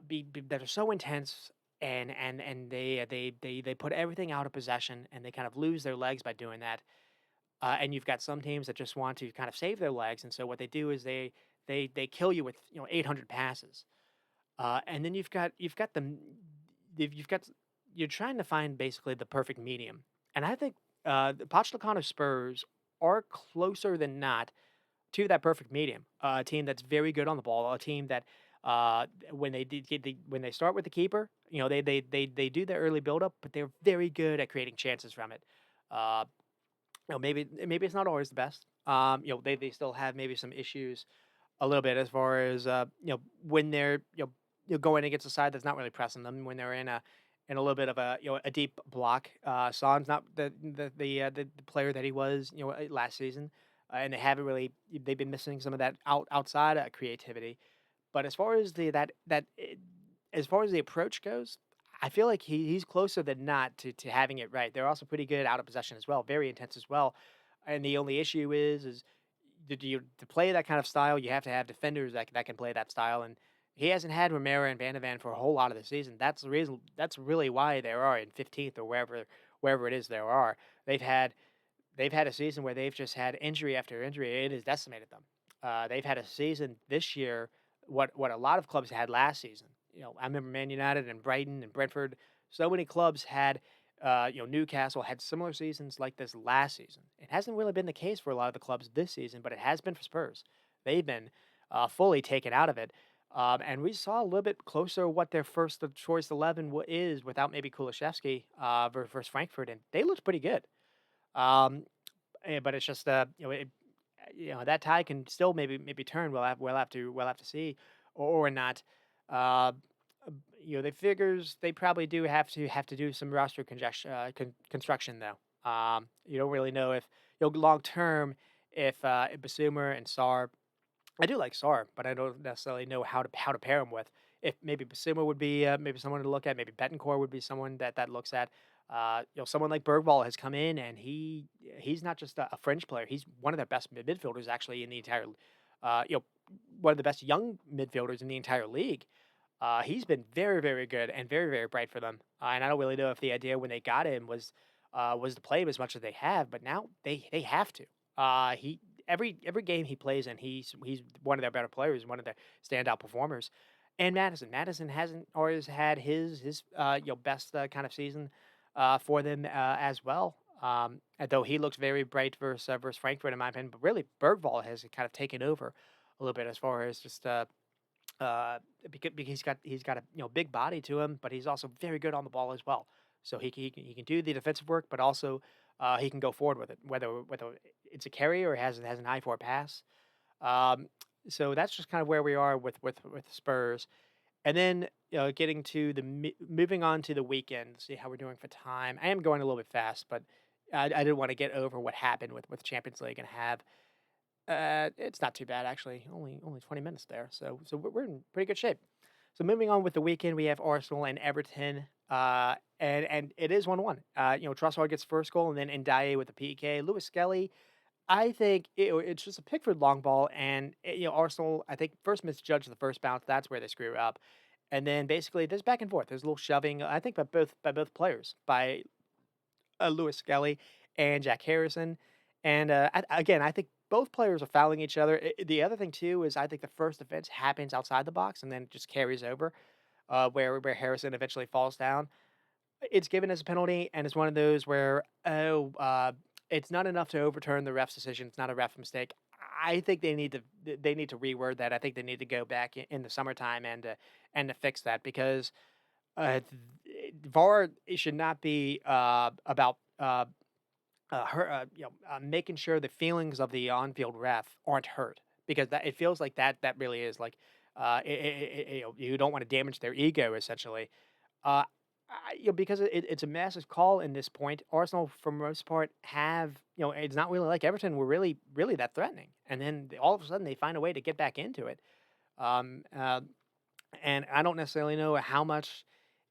be that are so intense. And they put everything out of possession, and they kind of lose their legs by doing that. And you've got some teams that just want to kind of save their legs, and so what they do is they kill you with 800 passes. And then you've got you've got you're trying to find basically the perfect medium. And I think the Pochettino Spurs are closer than not to that perfect medium. A team that's very good on the ball, a team that when they start with the keeper, they do their early build up, but they're very good at creating chances from it. Uh, maybe it's not always the best. They still have maybe some issues a little bit as far as when they're going against a side that's not really pressing them, when they're in a little bit of a deep block. Son's not the player that he was last season, and they've been missing some of that outside creativity. But as far as as far as the approach goes, I feel like he's closer than not to having it right. They're also pretty good out of possession as well, very intense as well. And the only issue is to play that kind of style, you have to have defenders that can play that style. And he hasn't had Romero and Van de Ven for a whole lot of the season. That's the reason. That's really why they are in 15th or wherever it is there are. They've had they've had a season where they've just had injury after injury. It has decimated them. They've had a season this year, what a lot of clubs had last season. I remember Man United and Brighton and Brentford. So many clubs had, Newcastle had similar seasons like this last season. It hasn't really been the case for a lot of the clubs this season, but it has been for Spurs. They've been fully taken out of it. And we saw a little bit closer what their first choice 11 is without maybe Kulishevsky versus Frankfurt, and they looked pretty good. Um, but it's just that tie can still maybe turn. We'll have to see or not. Uh, they figures they probably do have to do some roster construction though. You don't really know if long term if Basuma and Sar. I do like Sar, but I don't necessarily know how to pair him with. If maybe Basuma would be maybe someone to look at. Maybe Betancourt would be someone that looks at. Someone like Bergvall has come in and he's not just a fringe player. He's one of their best midfielders actually in the entire, uh, you know, one of the best young midfielders in the entire league. He's been very, very good and very, very bright for them. And I don't really know if the idea when they got him was to play him as much as they have, but now they have to. He every game he plays in, he's one of their better players, one of their standout performers. And Madison hasn't always had his best kind of season for them as well. Though he looks very bright versus Frankfurt in my opinion, but really Bergvall has kind of taken over a little bit as far as just because he's got a big body to him, but he's also very good on the ball as well. So he can do the defensive work, but also he can go forward with it, whether it's a carry or has an eye for a pass. Um, so that's just kind of where we are with Spurs, and then getting to moving on to the weekend. See how we're doing for time. I am going a little bit fast, but I did want to get over what happened with Champions League and have it's not too bad actually. Only 20 minutes there, so we're in pretty good shape. So moving on with the weekend, we have Arsenal and Everton, and it is 1-1. Trossard gets first goal, and then Ndiaye with the PK. Lewis Skelly, I think it's just a Pickford long ball, and Arsenal I think first misjudged the first bounce. That's where they screw up, and then basically there's back and forth. There's a little shoving. I think by both players by Lewis Skelly and Jack Harrison. And again, I think both players are fouling each other. The other thing too is I think the first offense happens outside the box and then it just carries over, where Harrison eventually falls down. It's given as a penalty, and it's one of those where it's not enough to overturn the ref's decision. It's not a ref mistake. I think they need to reword that. I think they need to go back in the summertime and to fix that because VAR should not be about making sure the feelings of the on-field ref aren't hurt because that it feels like that really is like you don't want to damage their ego essentially. Uh, because it's a massive call in this point. Arsenal, for the most part, have it's not really like Everton were really that threatening, and then all of a sudden they find a way to get back into it. Um, uh, and I don't necessarily know how much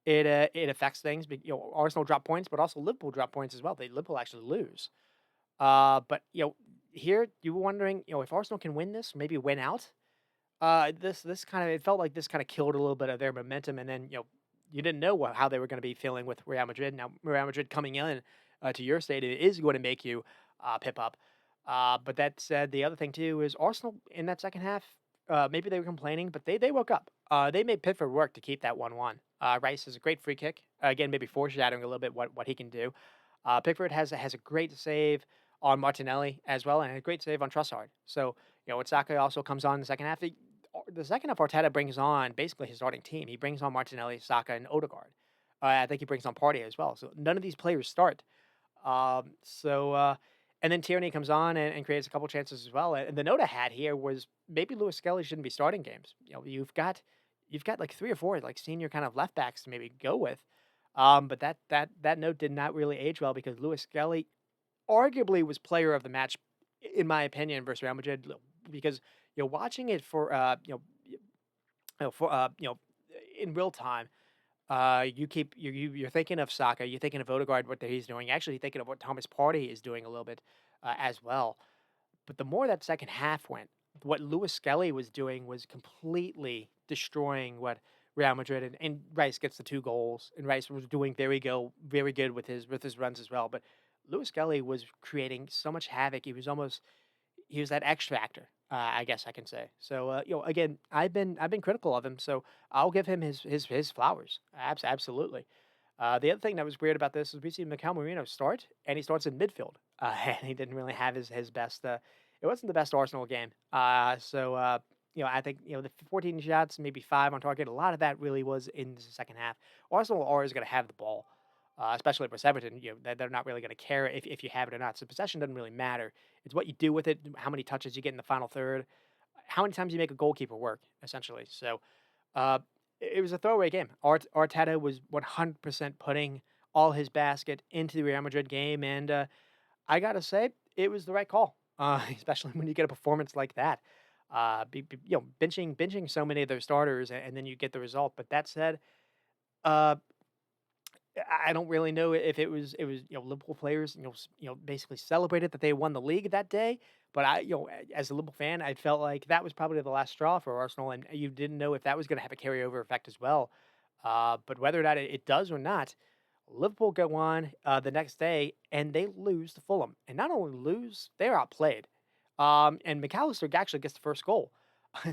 it affects things. Arsenal drop points, but also Liverpool drop points as well. Liverpool actually lose. But here you were wondering, if Arsenal can win this, maybe win out. This kind of it felt like this kind of killed a little bit of their momentum, and then you didn't know how they were going to be feeling with Real Madrid. Now Real Madrid coming in to your stadium is going to make you pip up. But that said, the other thing too is Arsenal in that second half. Maybe they were complaining, but they woke up. They made Pickford work to keep that 1-1. Rice has a great free kick. Again, maybe foreshadowing a little bit what he can do. Pickford has a great save on Martinelli as well, and a great save on Trossard. So Saka also comes on in the second half. The second half, Arteta brings on basically his starting team. He brings on Martinelli, Saka, and Odegaard. I think he brings on Partey as well. So none of these players start. And then Tierney comes on and creates a couple chances as well. And the note I had here was maybe Lewis Skelly shouldn't be starting games. You've got like three or four like senior kind of left backs to maybe go with. But that note did not really age well because Lewis Skelly arguably was player of the match, in my opinion, versus Real Madrid. Because watching it for in real time, you're thinking of Saka, you're thinking of Odegaard, what he's doing. You're actually thinking of what Thomas Partey is doing a little bit as well. But the more that second half went, what Lewis Skelly was doing was completely destroying what Real Madrid and Rice gets the two goals, and Rice was doing very good with his runs as well. But Lewis Skelly was creating so much havoc. He was that X factor, I guess I can say. So again, I've been critical of him, so I'll give him his flowers. Absolutely. The other thing that was weird about this is we see Mikel Merino start, and he starts in midfield, and he didn't really have his best. It wasn't the best Arsenal game. I think the 14 shots, maybe 5 on target. A lot of that really was in the second half. Arsenal are always going to have the ball, especially for Everton. They're not really going to care if you have it or not. So possession doesn't really matter. It's what you do with it, how many touches you get in the final third, how many times you make a goalkeeper work, essentially. So, uh, it was a throwaway game. Arteta was 100% putting all his basket into the Real Madrid game, and I gotta say, it was the right call, especially when you get a performance like that. Benching so many of their starters, and then you get the result. But that said, uh, I don't really know if it was Liverpool players basically celebrated that they won the league that day. But as a Liverpool fan, I felt like that was probably the last straw for Arsenal, and you didn't know if that was going to have a carryover effect as well. But whether or not it does or not, Liverpool go on the next day and they lose to Fulham, and not only lose, they're outplayed. And McAllister actually gets the first goal,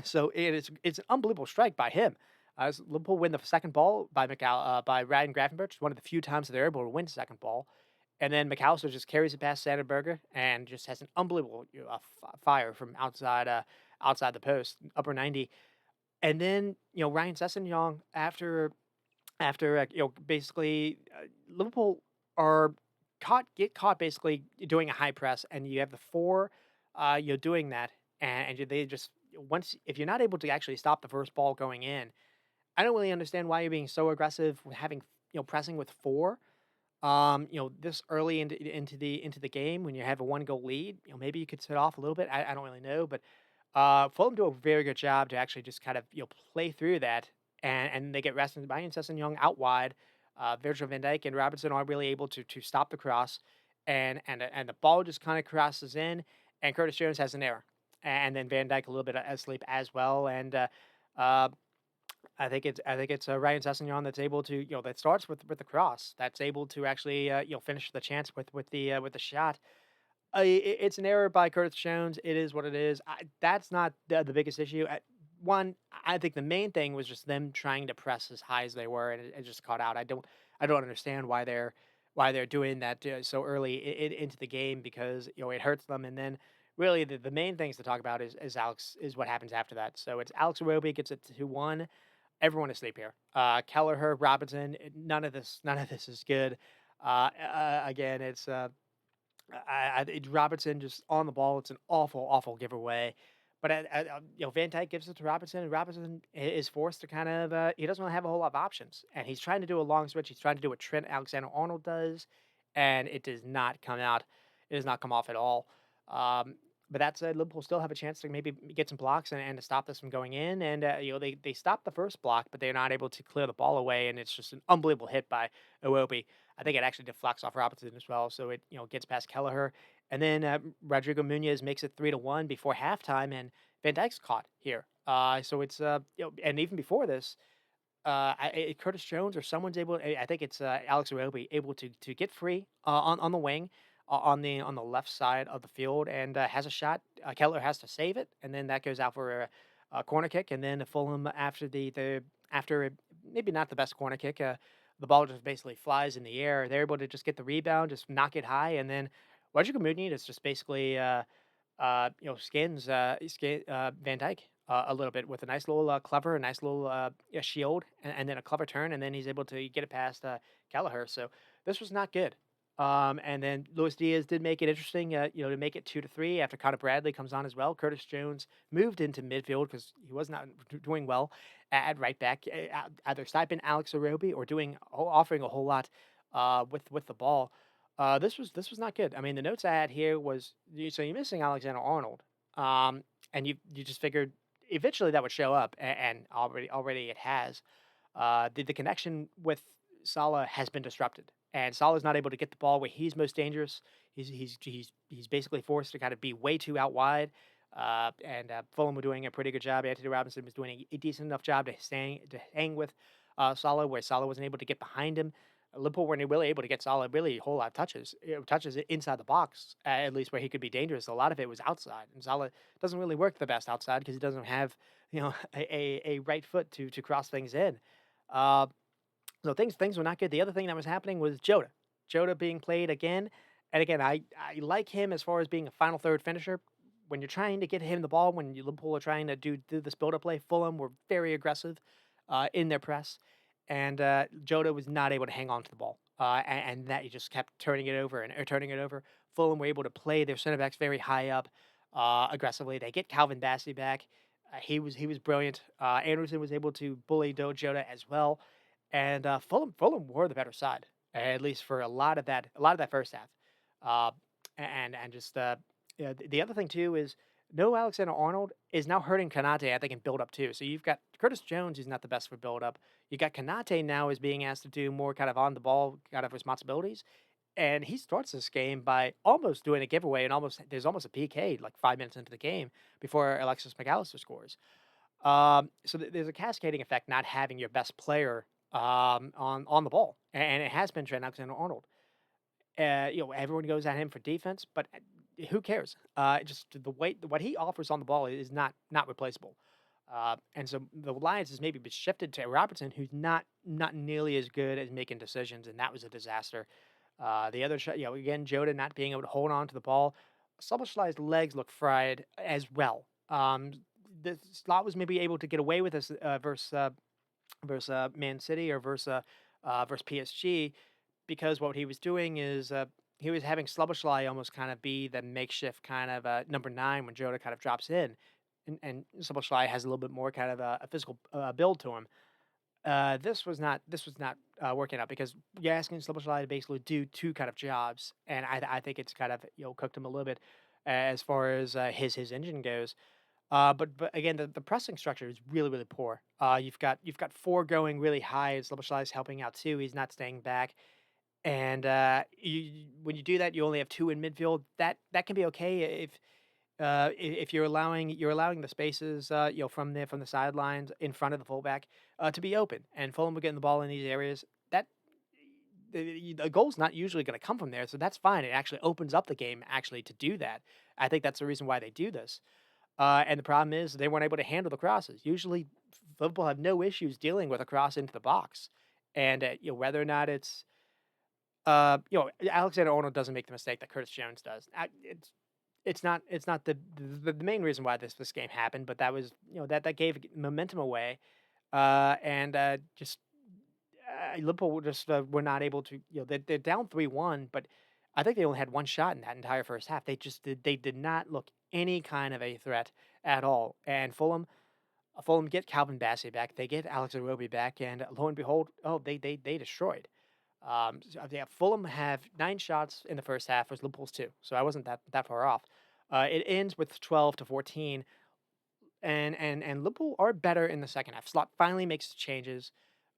so it's an unbelievable strike by him. Liverpool win the second ball by Ryan Gravenberch, one of the few times that they're able to win second ball. And then McAllister just carries it past Sandberger and just has an unbelievable fire from outside the post, upper 90. And then Ryan Sessegnon after basically Liverpool are get caught basically doing a high press, and you have the four doing that, and they just once if you're not able to actually stop the first ball going in, I don't really understand why you're being so aggressive with having pressing with four. This early into the game when you have a one goal lead, maybe you could set off a little bit. I don't really know, but Fulham do a very good job to actually just kind of play through that, and they get rested by Incessant Young out wide. Virgil van Dijk and Robertson are really able to stop the cross, and the ball just kind of crosses in, and Curtis Jones has an error, and then Van Dijk a little bit asleep as well, and uh, I think it's Ryan Sessegnon that's able to that starts with the cross that's able to actually finish the chance with the shot. It's an error by Curtis Jones. It is what it is. That's not the biggest issue. I think the main thing was just them trying to press as high as they were, and it just caught out. I don't understand why they're doing that so early into the game because it hurts them. And then really the main things to talk about is Alex is what happens after that. So it's Alex Iwobi gets it to 1. Everyone asleep here. Kelleher, Robinson, none of this is good. Again, it's Robinson just on the ball. It's an awful, awful giveaway. But Van Dijk gives it to Robinson, and Robinson is forced to kind of he doesn't really have a whole lot of options, and he's trying to do a long switch. He's trying to do what Trent Alexander-Arnold does, and it does not come out. It does not come off at all. But that said, Liverpool still have a chance to maybe get some blocks and to stop this from going in. And they stop the first block, but they're not able to clear the ball away, and it's just an unbelievable hit by Iwobi. I think it actually deflects off Robinson as well, so it gets past Kelleher, and then Rodrigo Munoz makes it 3-1 before halftime, and Van Dijk's caught here. So it's and even before this, Curtis Jones or someone's able. I think it's Alex Iwobi able to get free on the wing. On the left side of the field and has a shot. Keller has to save it, and then that goes out for a corner kick. And then Fulham after maybe not the best corner kick, the ball just basically flies in the air. They're able to just get the rebound, just knock it high, and then Roger Mooney is just basically Van Dyke a little bit with a nice little clever, a nice little shield, and then a clever turn, and then he's able to get it past Kelleher. So this was not good. And then Luis Diaz did make it interesting, to make it 2-3 after Connor Bradley comes on as well. Curtis Jones moved into midfield because he was not doing well at right back, either sniping Alex Iwobi or offering a whole lot with the ball. This was not good. I mean, the notes I had here was so you're missing Alexander Arnold, and you just figured eventually that would show up, and already it has. The connection with Salah has been disrupted, and Salah's not able to get the ball where he's most dangerous. He's basically forced to kind of be way too out wide. And Fulham were doing a pretty good job. Anthony Robinson was doing a decent enough job to hang with Salah, where Salah wasn't able to get behind him. Liverpool weren't really able to get Salah really a whole lot of touches inside the box, at least where he could be dangerous. A lot of it was outside, and Salah doesn't really work the best outside because he doesn't have a right foot to cross things in. Uh, so things were not good. The other thing that was happening was Jota. Jota being played again. And again, I like him as far as being a final third finisher. When you're trying to get him the ball, when Liverpool are trying to do this build-up play, Fulham were very aggressive in their press. And Jota was not able to hang on to the ball. And that he just kept turning it over and turning it over. Fulham were able to play their center backs very high up aggressively. They get Calvin Bassey back. he was brilliant. Anderson was able to bully Jota as well, and Fulham were the better side, at least for a lot of that first half. Uh, and just yeah, the other thing too is no Alexander Arnold is now hurting Kanate. I think in build up too. So you've got Curtis Jones, who's not the best for build up. You got Kanate now is being asked to do more kind of on the ball kind of responsibilities, and he starts this game by almost doing a giveaway and almost there's almost a PK like 5 minutes into the game before Alexis McAllister scores. So there's a cascading effect not having your best player on the ball, and it has been Trent Alexander-Arnold. Everyone goes at him for defense, but who cares? Just the way what he offers on the ball is not replaceable. And so the Lions has maybe been shifted to Robertson, who's not nearly as good at making decisions, and that was a disaster. The other shot, again, Jota not being able to hold on to the ball. Soboslai's legs look fried as well. The slot was maybe able to get away with this versus Man City or versus PSG because what he was doing is he was having Sloboslai almost kind of be the makeshift kind of number nine when Jota kind of drops in, and Sloboslai has a little bit more kind of a physical build to him. This was not working out because you're asking Sloboslai to basically do two kind of jobs, and I think it's kind of cooked him a little bit as far as his engine goes. But again, the pressing structure is really really poor. You've got four going really high, and Sloboslai is helping out too. He's not staying back, and when you do that, you only have two in midfield. That can be okay if you're allowing the spaces from the sidelines in front of the fullback to be open, and Fulham were getting the ball in these areas. That the goal's not usually going to come from there, so that's fine. It actually opens up the game actually to do that. I think that's the reason why they do this. And the problem is they weren't able to handle the crosses. Usually, Liverpool have no issues dealing with a cross into the box, and whether or not Alexander Arnold doesn't make the mistake that Curtis Jones does. It's not the main reason why this game happened, but that was that gave momentum away, and just Liverpool just were not able to. They're down 3-1, but I think they only had one shot in that entire first half. They did not look any kind of a threat at all. And Fulham get Calvin Bassey back, they get Alex Iwobi back, and lo and behold, oh they destroyed. Yeah, Fulham have 9 shots in the first half, whereas Liverpool's 2. So I wasn't that far off. It ends with 12-14, and Liverpool are better in the second half. Slot finally makes the changes,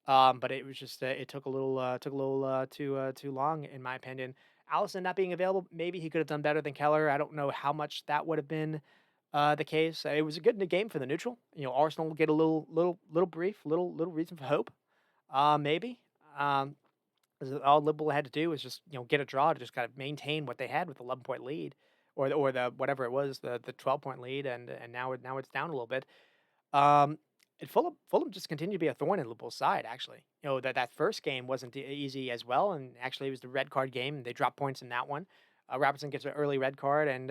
but it was just it took a little too long in my opinion. Allison not being available, maybe he could have done better than Keller. I don't know how much that would have been the case. It was a good game for the neutral. Arsenal will get a little brief, little reason for hope. Maybe. 'Cause all Liverpool had to do was just, get a draw to just kind of maintain what they had with 11-point lead, or the whatever it was, the 12-point lead, and now it's down a little bit. Um, and Fulham just continued to be a thorn in Liverpool's side. Actually, that first game wasn't easy as well, and actually it was the red card game, and they dropped points in that one. Robertson gets an early red card, and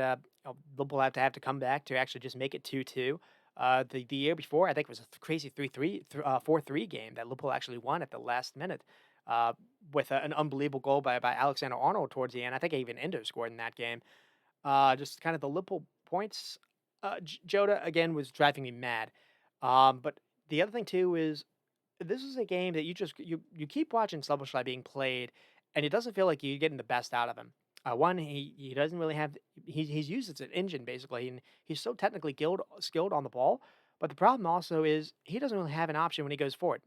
Liverpool have to come back to actually just make it 2-2. The year before, I think it was a crazy 3-3, 4-3 game that Liverpool actually won at the last minute uh, with an unbelievable goal by Alexander Arnold towards the end. I think even Endo scored in that game. Just kind of the Liverpool points. Jota again was driving me mad. But the other thing too is this is a game that you keep watching Szoboszlai being played, and it doesn't feel like you're getting the best out of him. One, he doesn't really have he's used as an engine basically, and he's so technically skilled on the ball. But the problem also is he doesn't really have an option when he goes forward.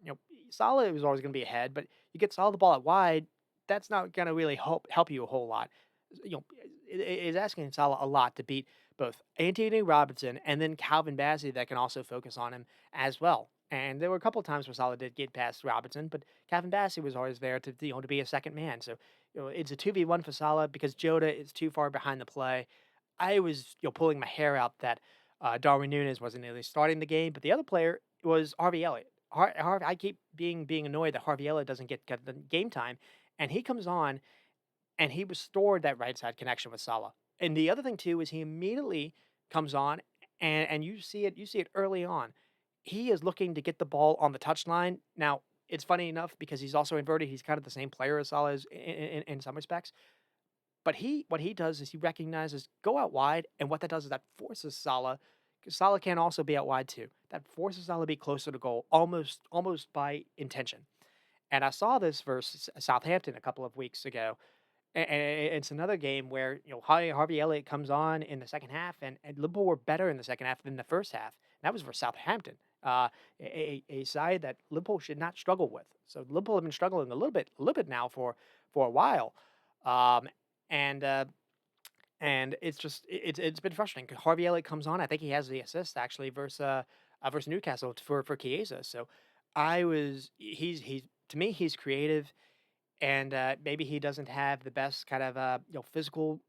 Salah was always going to be ahead, but you get Salah the ball at wide, that's not going to really help you a whole lot. You know, it's asking Salah a lot to beat both Anthony Robinson and then Calvin Bassey that can also focus on him as well. And there were a couple of times where Salah did get past Robinson, but Calvin Bassey was always there to be a second man. So it's a 2v1 for Salah because Jota is too far behind the play. I was pulling my hair out that Darwin Núñez wasn't really starting the game, but the other player was Harvey Elliott. I keep being annoyed that Harvey Elliott doesn't get the game time, and he comes on and he restored that right side connection with Salah. And the other thing too is he immediately comes on, and you see it early on. He is looking to get the ball on the touchline. Now it's funny enough because he's also inverted. He's kind of the same player as Salah is in some respects. But what he does is he recognizes go out wide, and what that does is that forces Salah. Salah can also be out wide too. That forces Salah to be closer to goal, almost by intention. And I saw this versus Southampton a couple of weeks ago. And it's another game where Harvey Elliott comes on in the second half, and Liverpool were better in the second half than the first half. That was for Southampton, a side that Liverpool should not struggle with. So Liverpool have been struggling a little bit now for a while, um, and uh, and it's just it's been frustrating. 'Cause Harvey Elliott comes on. I think he has the assist actually versus Newcastle for Chiesa. So he's to me he's creative, and maybe he doesn't have the best kind of physical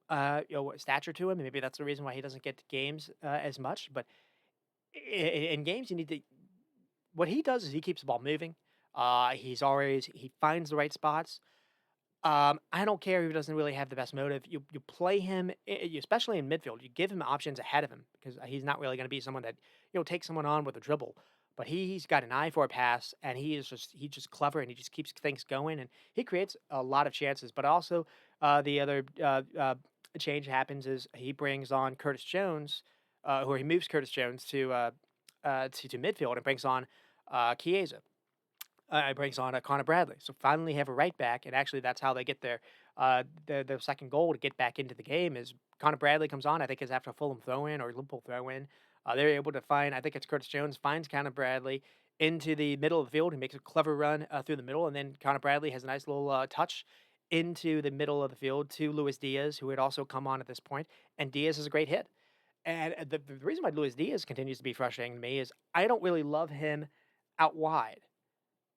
stature to him. Maybe that's the reason why he doesn't get to games as much. But in games, you need to. What he does is he keeps the ball moving. He finds the right spots. I don't care if he doesn't really have the best motive. You play him, especially in midfield. You give him options ahead of him because he's not really going to be someone that takes someone on with a dribble. But he's got an eye for a pass, and he's just clever, and he just keeps things going, and he creates a lot of chances. But also, the other change happens is he brings on Curtis Jones, or he moves Curtis Jones to midfield and brings on Chiesa. It brings on Connor Bradley. So finally have a right back, and actually that's how they get their second goal to get back into the game. Is Connor Bradley comes on? I think is after a Fulham throw in or Liverpool throw in. They're able to find. I think it's Curtis Jones finds Connor Bradley into the middle of the field. He makes a clever run through the middle, and then Connor Bradley has a nice little touch into the middle of the field to Luis Diaz, who had also come on at this point, and Diaz is a great hit. And the reason why Luis Diaz continues to be frustrating to me is I don't really love him out wide.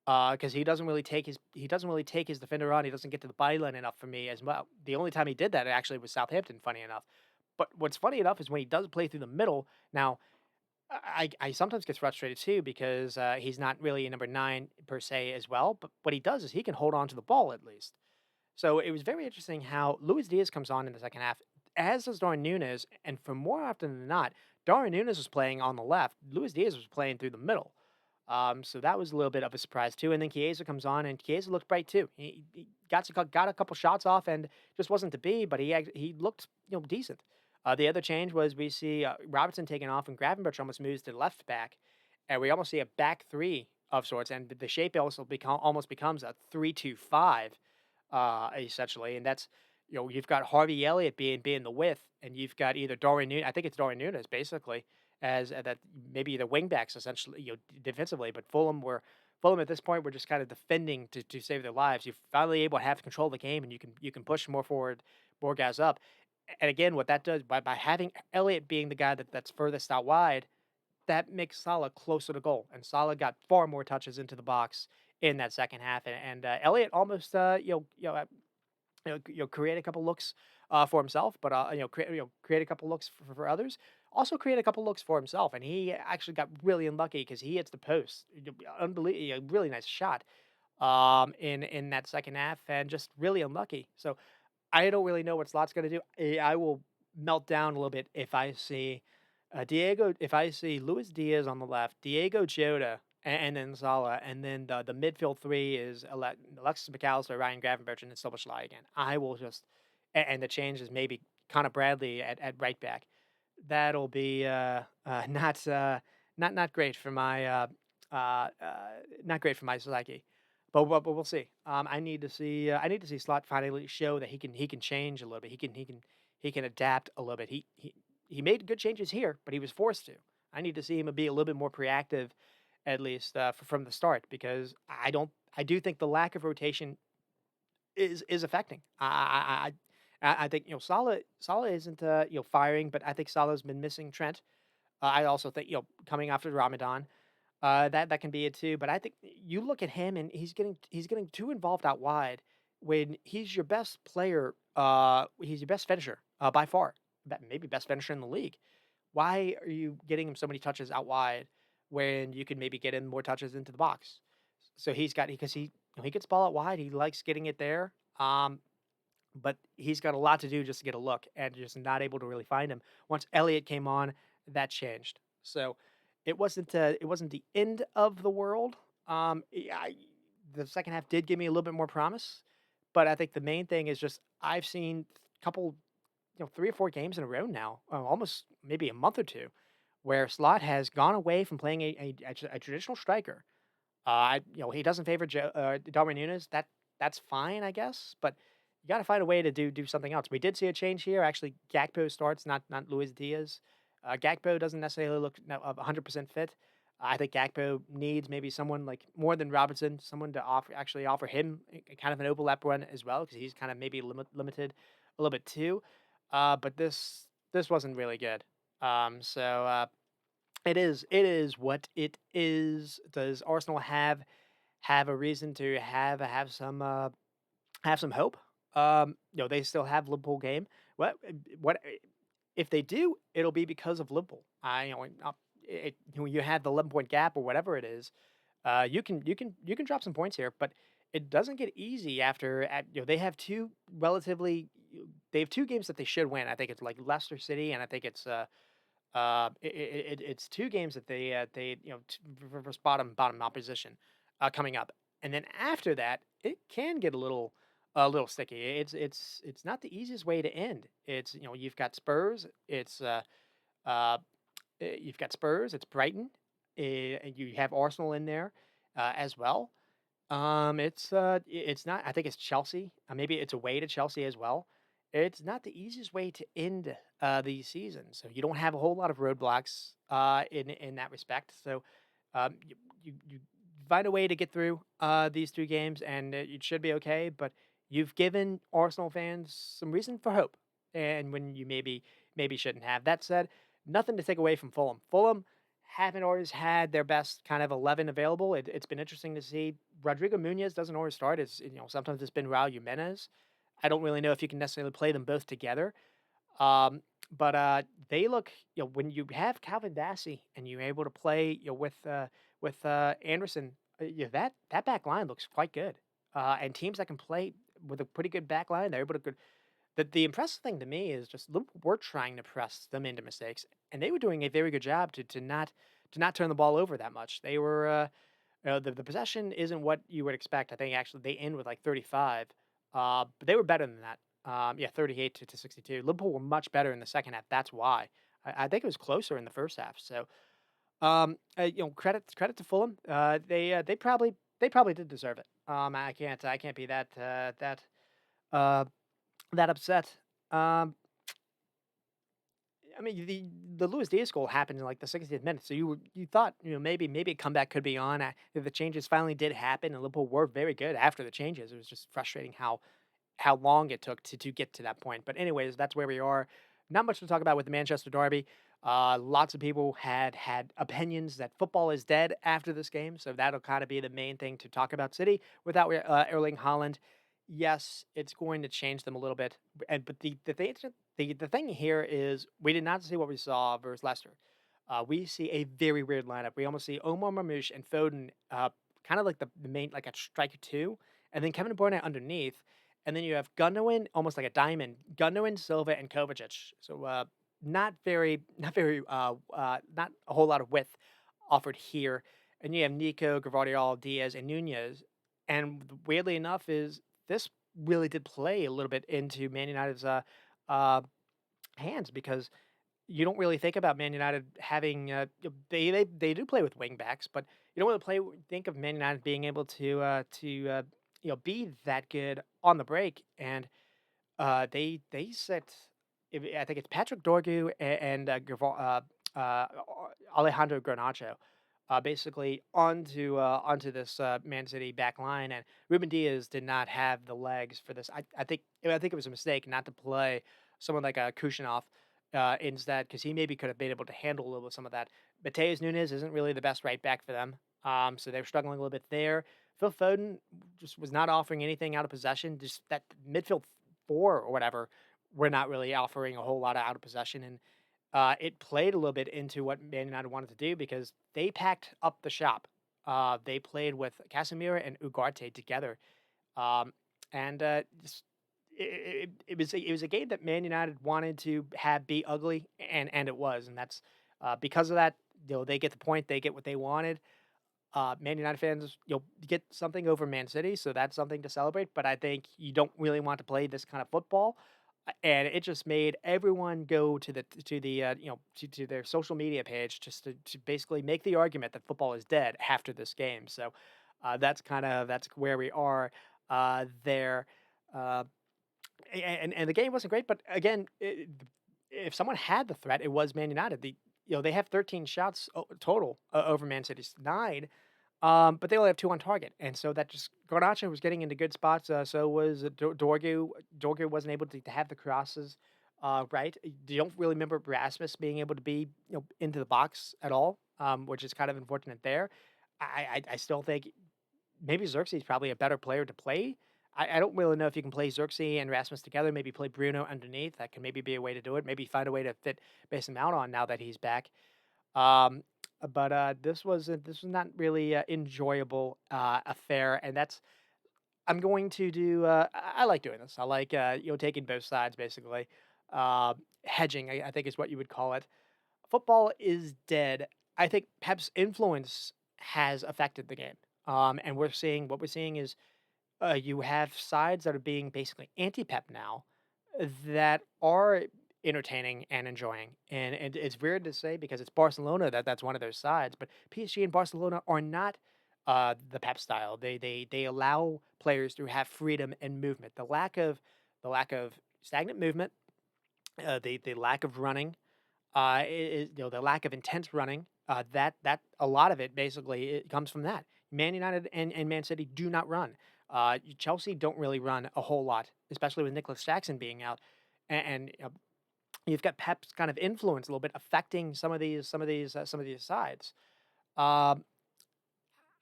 Because he doesn't really take his defender on. He doesn't get to the byline enough for me as well. The only time he did that actually was Southampton, funny enough. But what's funny enough is when he does play through the middle. Now, I sometimes get frustrated too because he's not really a number 9 per se as well. But what he does is he can hold on to the ball at least. So it was very interesting how Luis Diaz comes on in the second half, as does Darwin Nunes, and for more often than not, Darwin Nunes was playing on the left. Luis Diaz was playing through the middle. So that was a little bit of a surprise too. And then Chiesa comes on, and Chiesa looked bright too. He got a couple shots off, and just wasn't to be. But he looked decent. The other change was we see Robertson taking off, and Gravenberch almost moves to left back, and we almost see a back three of sorts. And the shape also almost becomes a 3-2-5, essentially. And that's you've got Harvey Elliott being the width, and you've got either Darwin Nunes. I think it's Darwin Nunes basically as that maybe the wing backs essentially, defensively. But Fulham at this point were just kind of defending to save their lives. You're finally able to have control of the game, and you can push more forward, more guys up. And again, what that does by having Elliott being the guy that's furthest out wide, that makes Salah closer to goal, and Salah got far more touches into the box in that second half, and Elliott almost create a couple looks for himself, but create a couple looks for others. Also create a couple looks for himself, and he actually got really unlucky because he hits the post. Unbelievable, really nice shot in that second half, and just really unlucky. So I don't really know what Slot's going to do. I will melt down a little bit if I see if I see Luis Diaz on the left, Diego Jota, and then Salah, and then the midfield three is Alexis McAllister, Ryan Gravenberch, and then Soboslai again. I will just and the change is maybe Connor Bradley at right back. That'll be not great for my uh, uh, not great for my psyche. But we'll see. I need to see Slot finally show that he can change a little bit. He can adapt a little bit. He made good changes here, but he was forced to. I need to see him be a little bit more proactive, at least from the start, because I do think the lack of rotation is affecting. I think Salah isn't firing, but I think Salah's been missing Trent. I also think coming after Ramadan, that can be it too. But I think you look at him, and he's getting too involved out wide when he's your best player. He's your best finisher by far, maybe best finisher in the league. Why are you getting him so many touches out wide when you could maybe get him more touches into the box? So because he gets ball out wide, he likes getting it there. But he's got a lot to do just to get a look, and just not able to really find him. Once Elliott came on, that changed. So it wasn't the end of the world. The second half did give me a little bit more promise, but I think the main thing is just I've seen a couple, 3 or 4 games in a row now, almost maybe a month or two, where Slot has gone away from playing a traditional striker. He doesn't favor Darwin Nunes. That's fine, I guess, but you got to find a way to do something else. We did see a change here. Actually, Gakpo starts, not Luis Diaz. Gakpo doesn't necessarily look 100% fit. I think Gakpo needs maybe someone like more than Robertson, someone to offer him kind of an overlap run as well, because he's kind of maybe limited a little bit too. But this wasn't really good. So it is what it is. Does Arsenal have a reason to have some hope? They still have Liverpool game. What if they do? It'll be because of Liverpool. You have the 11-point gap or whatever it is. You can drop some points here, but it doesn't get easy they have they have two games that they should win. I think it's like Leicester City, and I think it's 2 games that they versus bottom opposition, coming up, and then after that, it can get a little sticky. It's not the easiest way to end. Uh, you've got Spurs, it's Brighton, and you have Arsenal in there, as well. It's not. I think it's Chelsea. Maybe it's away to Chelsea as well. It's not the easiest way to end the season. So you don't have a whole lot of roadblocks in that respect. So you find a way to get through these 3 games, and it should be okay. But you've given Arsenal fans some reason for hope, and when you maybe shouldn't have. That said, nothing to take away from Fulham. Fulham haven't always had their best kind of 11 available. It's been interesting to see. Rodrigo Munoz doesn't always start. Sometimes it's been Raul Jimenez. I don't really know if you can necessarily play them both together. Um, but they look, when you have Calvin Bassey and you're able to play, with Anderson, that back line looks quite good. And teams that can play with a pretty good back line, they're able to good. The impressive thing to me is just Liverpool were trying to press them into mistakes, and they were doing a very good job to not turn the ball over that much. They were the possession isn't what you would expect. I think actually they end with like 35, but they were better than that. Yeah, 38 to 62. Liverpool were much better in the second half. That's why I think it was closer in the first half. So credit to Fulham. They probably did deserve it. I can't be uh, that upset. Um, I mean, the Luis Diaz goal happened in like the 60th minute, so you thought maybe a comeback could be on. The changes finally did happen, and Liverpool were very good after the changes. It was just frustrating how long it took to get to that point. But anyways, that's where we are. Not much to talk about with the Manchester Derby. Lots of people had opinions that football is dead after this game, so that'll kind of be the main thing to talk about. City without Erling Haaland, yes, it's going to change them a little bit. But the thing here is we did not see what we saw versus Leicester. We see a very weird lineup. We almost see Omar Marmoush and Foden, kind of like the main, like a striker two, and then Kevin De Bruyne underneath, and then you have Gundogan, almost like a diamond, Gundogan, Silva, and Kovacic. So not a whole lot of width offered here. And you have Nico, Gvardiol, Diaz, and Nunez. And weirdly enough, is this really did play a little bit into Man United's uh, hands, because you don't really think about Man United having they do play with wing backs, but you don't really think of Man United being able to be that good on the break. And they set, I think it's Patrick Dorgu and Alejandro Garnacho, basically onto this Man City back line, and Ruben Diaz did not have the legs for this. I think it was a mistake not to play someone like a Kushinov instead, because he maybe could have been able to handle a little of some of that. Mateus Nunes isn't really the best right back for them, so they're struggling a little bit there. Phil Foden just was not offering anything out of possession. Just that midfield four or whatever, we're not really offering a whole lot of out of possession, and it played a little bit into what Man United wanted to do, because they packed up the shop. They played with Casemiro and Ugarte together, um, and it was a game that Man United wanted to have be ugly, and it was, and that's because of that. They get the point, they get what they wanted. Man United fans, get something over Man City, so that's something to celebrate. But I think you don't really want to play this kind of football and it just made everyone go to the to their social media page just to basically make the argument that football is dead after this game. So that's where we are there. Uh, and the game wasn't great, but again, if someone had the threat, it was Man United. They have 13 shots total over Man City's 9, but they only have 2 on target, and so that just Garnacho was getting into good spots. So was Dorgu. Dorgu wasn't able to have the crosses right. You don't really remember Rasmus being able to be into the box at all, which is kind of unfortunate there. I still think maybe Xerxes is probably a better player to play. I don't really know if you can play Xerxes and Rasmus together. Maybe play Bruno underneath. That can maybe be a way to do it. Maybe find a way to fit Mason Mount on now that he's back. Um, but this was not really enjoyable affair, and that's I'm going to do. I like doing this. I like taking both sides basically. Uh, Hedging, I think, is what you would call it. Football is dead. I think Pep's influence has affected the game. And we're seeing is you have sides that are being basically anti-Pep now that are entertaining and enjoying. And it's weird to say because it's Barcelona that's one of those sides, but PSG and Barcelona are not the Pep style. They allow players to have freedom and movement. The lack of stagnant movement, the lack of running, the lack of intense running. That a lot of it basically it comes from that. Man United and Man City do not run. Chelsea don't really run a whole lot, especially with Nicholas Jackson being out, and you've got Pep's kind of influence a little bit affecting some of these sides. Um,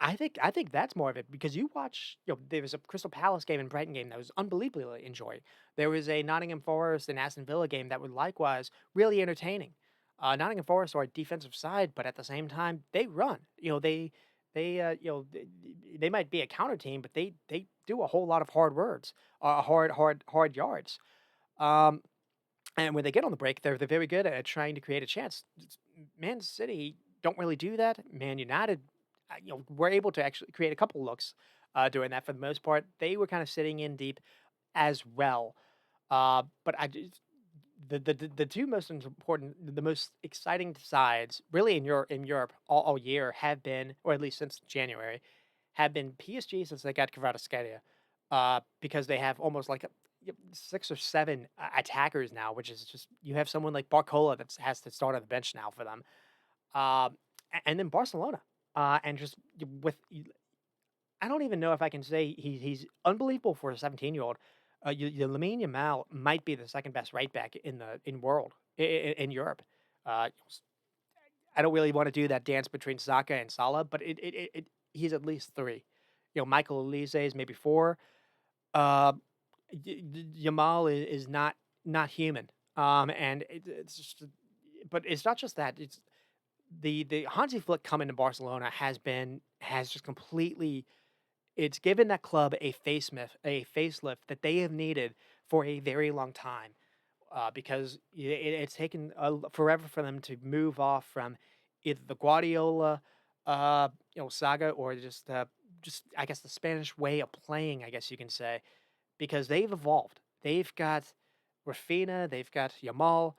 I think that's more of it because you watch. There was a Crystal Palace game and Brighton game that was unbelievably enjoyed. There was a Nottingham Forest and Aston Villa game that was likewise really entertaining. Nottingham Forest are a defensive side, but at the same time they run. They might be a counter team, but they do a whole lot of hard words, hard yards. Um, and when they get on the break, they're very good at trying to create a chance. Man City don't really do that. Man United, were able to actually create a couple looks doing that for the most part. They were kind of sitting in deep as well. But the two most important, the most exciting sides, really in Europe all year have been, or at least since January, have been PSG since they got Kvaratskhelia, because they have almost like 6 or 7 attackers now, which is just you have someone like Barcola that has to start on the bench now for them, and then Barcelona, and just with I don't even know if I can say he's unbelievable for a 17-year-old. Lamine Yamal might be the second best right back in world in Europe. S- I don't really want to do that dance between Saka and Salah, but he's at least three. Michael Elise is maybe four. Uh, Yamal is not human. And it's just, but it's not just that. It's the Hansi Flick coming to Barcelona has just completely it's given that club a facelift that they have needed for a very long time, because it's taken forever for them to move off from either the Guardiola, saga or just I guess the Spanish way of playing, I guess you can say, because they've evolved. They've got Rafina, they've got Yamal,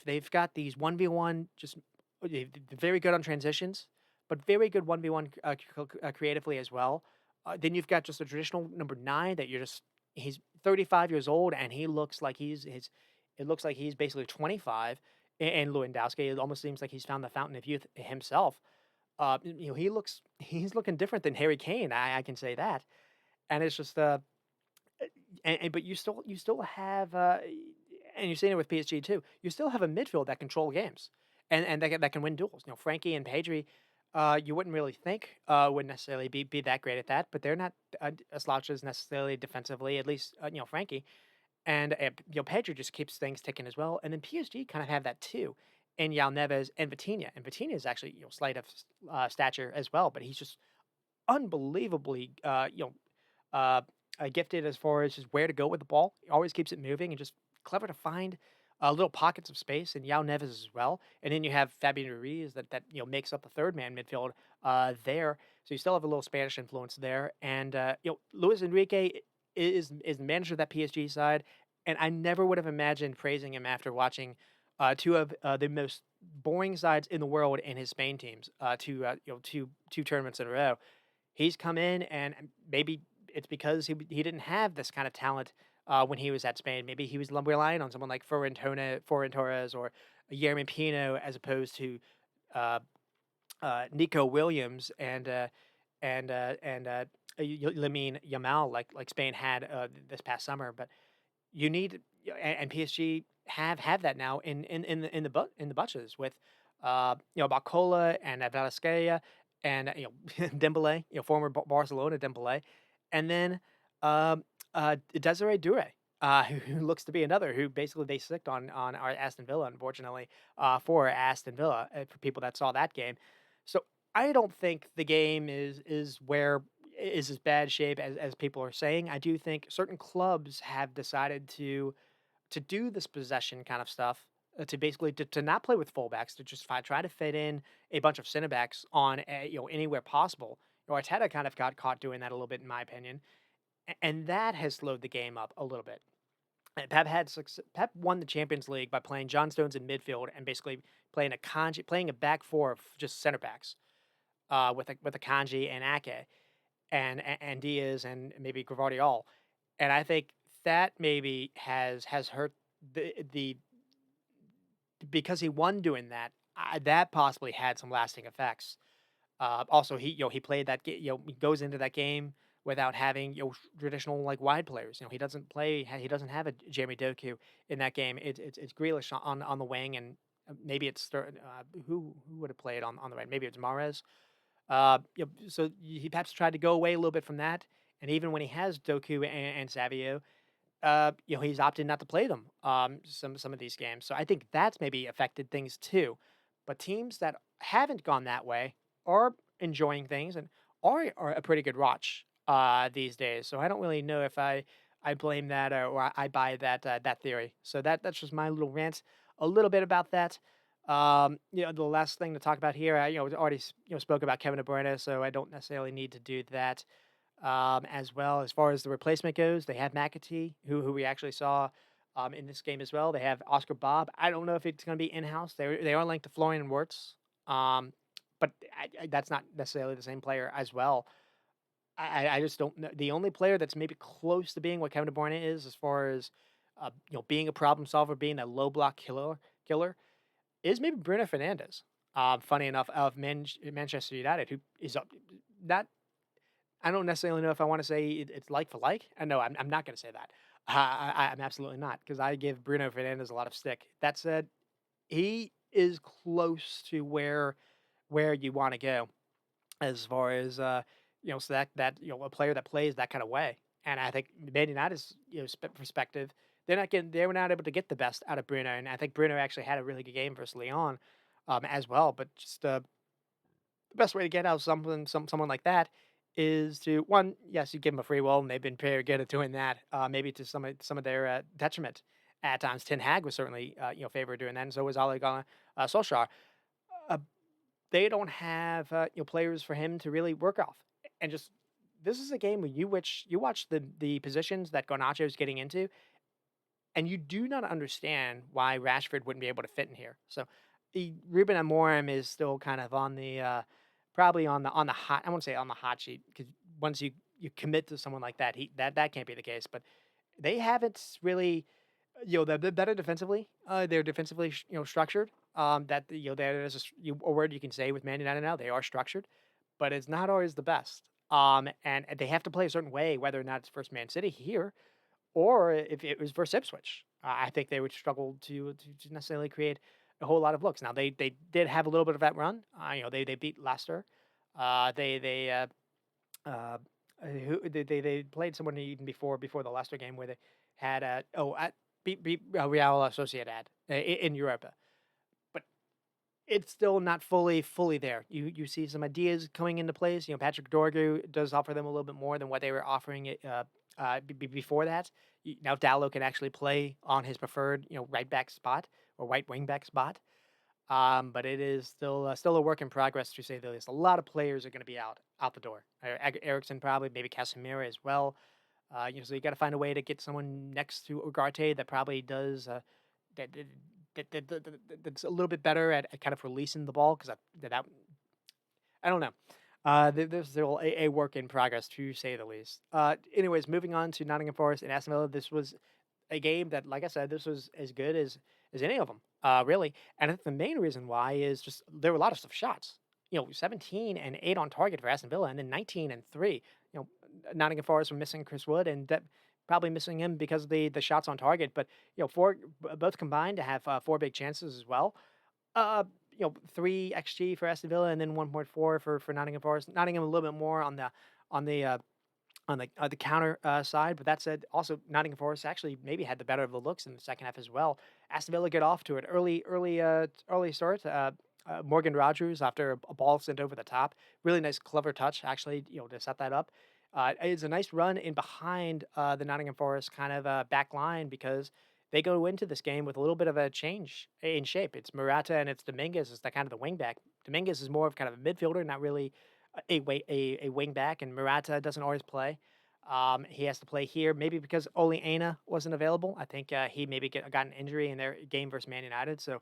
they've got these 1v1 just they're very good on transitions, but very good 1v1 creatively as well. Then you've got just a traditional number 9 that he's 35 years old and he looks like it looks like he's basically 25 and Lewandowski. It almost seems like he's found the fountain of youth himself. He's looking different than Harry Kane. I can say that. And it's just but you still have and you're seeing it with PSG too. You still have a midfield that control games and that can win duels. Frankie and Pedri, you wouldn't really think would necessarily be that great at that, but they're not slouches necessarily defensively. At least Frankie and Pedri just keeps things ticking as well. And then PSG kind of have that too. And Yao Neves and Vitinha. And Vitinha is actually slight of stature as well, but he's just unbelievably uh, gifted as far as just where to go with the ball. He always keeps it moving and just clever to find little pockets of space. And Yao Neves as well. And then you have Fabian Ruiz that makes up the third man midfield there. So you still have a little Spanish influence there. And Luis Enrique is the manager of that PSG side. and I never would have imagined praising him after watching two of the most boring sides in the world in his Spain teams, two tournaments in a row. He's come in, and maybe it's because he didn't have this kind of talent when he was at Spain. Maybe he was relying on someone like Ferran Torres, or Yermin Pino, as opposed to uh, Nico Williams and Yamal, like Spain had this past summer. But you need and PSG have that now in the bunches with Barcola and Valencia and Dembele, former Barcelona Dembele, and then Desiree Dure, who looks to be another who basically they sicked on our Aston Villa, unfortunately, for Aston Villa, for people that saw that game. So I don't think the game is as bad shape as people are saying. I do think certain clubs have decided to do this possession kind of stuff, to basically to not play with fullbacks, to just try to fit in a bunch of center backs on anywhere possible. Arteta kind of got caught doing that a little bit, in my opinion, and that has slowed the game up a little bit. And Pep won the Champions League by playing John Stones in midfield and basically playing a back four of just center backs, with a Kanji and Ake and Diaz and maybe Gvardiol. And I think that maybe has hurt the because he won doing that. That possibly had some lasting effects. Also, he played that he goes into that game without having traditional like wide players. He doesn't play. He doesn't have a Jeremy Doku in that game. It's Grealish on the wing, and maybe it's who would have played on the right. Maybe it's Mahrez. So he perhaps tried to go away a little bit from that, and even when he has Doku and Savio, he's opted not to play them some of these games. So I think that's maybe affected things too. But teams that haven't gone that way are enjoying things and are a pretty good watch these days. So I don't really know if I blame that, or I buy that theory. So that's just my little rant a little bit about that. The last thing to talk about here, I already spoke about Kevin De Bruyne, so I don't necessarily need to do that. As well as far as the replacement goes, they have McAtee, who we actually saw in this game as well. They have Oscar Bob. I don't know if it's going to be in house. They are linked to Florian Wirtz, but that's not necessarily the same player as well. I just don't know. The only player that's maybe close to being what Kevin De Bruyne is, as far as being a problem solver, being a low block killer, is maybe Bruno Fernandes. Funny enough, of Manchester United, who is not. I don't necessarily know if I want to say it's like for like. No, I'm not going to say that. I'm absolutely not, because I give Bruno Fernandes a lot of stick. That said, he is close to where you want to go, as far as so that a player that plays that kind of way. And I think Man United's perspective, they were not able to get the best out of Bruno, and I think Bruno actually had a really good game versus Leon, as well. But just the best way to get out of someone like that is to, one, yes, you give them a free will, and they've been very good at doing that. Maybe to some of their detriment at times. Ten Hag was certainly favored doing that, and so was Ole Gunnar Solskjaer. Uh, they don't have players for him to really work off, and just this is a game where you watch the positions that Garnacho is getting into, and you do not understand why Rashford wouldn't be able to fit in here. So, Ruben Amorim is still kind of on the probably on the hot. I won't say on the hot sheet, because once you commit to someone like that, that can't be the case. But they haven't really, they're better defensively. They're defensively structured. That there is a word you can say with Man United now. They are structured, but it's not always the best. And they have to play a certain way, whether or not it's first Man City here, or if it was versus Ipswich. I think they would struggle to necessarily create a whole lot of looks. Now they did have a little bit of that run. They beat Leicester. Uh, they played someone even before the Leicester game, where they had beat Real Sociedad in Europa. But it's still not fully there. You see some ideas coming into place. Patrick Dorgu does offer them a little bit more than what they were offering it before that. Now Dallo can actually play on his preferred right back spot or right wing back spot. But it is still a work in progress, to say the least. A lot of players are going to be out the door. Ericsson probably, maybe Casemiro as well. So you got to find a way to get someone next to Ugarte that probably does that, that, that's a little bit better at kind of releasing the ball because I don't know. There's still a work in progress to say the least. Anyways, moving on to Nottingham Forest and Aston Villa. This was a game that, like I said, this was as good as any of them, really. And I think the main reason why is just there were a lot of stuff shots. 17 and 8 on target for Aston Villa, and then 19 and 3. Nottingham Forest were missing Chris Wood, and that probably missing him because of the shots on target. But both combined to have 4 big chances as well. 3 xG for Aston Villa, and then 1.4 for Nottingham Forest. Nottingham a little bit more on the uh, the counter side, but that said, also Nottingham Forest actually maybe had the better of the looks in the second half as well. Aston Villa get off to an early start. Morgan Rogers after a ball sent over the top, really nice, clever touch actually, to set that up. It's a nice run in behind the Nottingham Forest kind of back line because they go into this game with a little bit of a change in shape. It's Murata and it's Dominguez is the kind of the wing back. Dominguez is more of kind of a midfielder, not really a wing back, and Murata doesn't always play. He has to play here, maybe because Oli Aina wasn't available. I think he maybe got an injury in their game versus Man United, so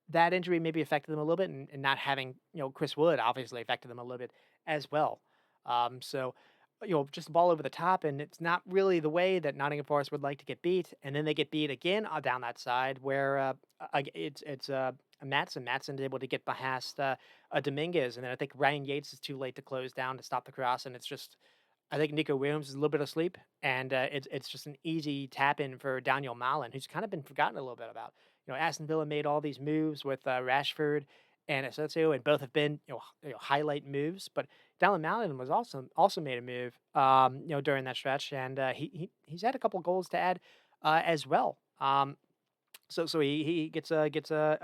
that injury maybe affected them a little bit, and not having Chris Wood obviously affected them a little bit as well. So just the ball over the top, and it's not really the way that Nottingham Forest would like to get beat, and then they get beat again down that side where it's Matson. Matson's able to get past Dominguez, and then I think Ryan Yates is too late to close down to stop the cross, and it's just I think Nico Williams is a little bit asleep, and it's just an easy tap in for Daniel Malen, who's kind of been forgotten a little bit about. Aston Villa made all these moves with Rashford and Asensio, and both have been highlight moves. But Daniel Malen was also made a move during that stretch, and he's had a couple goals to add as well. So he gets a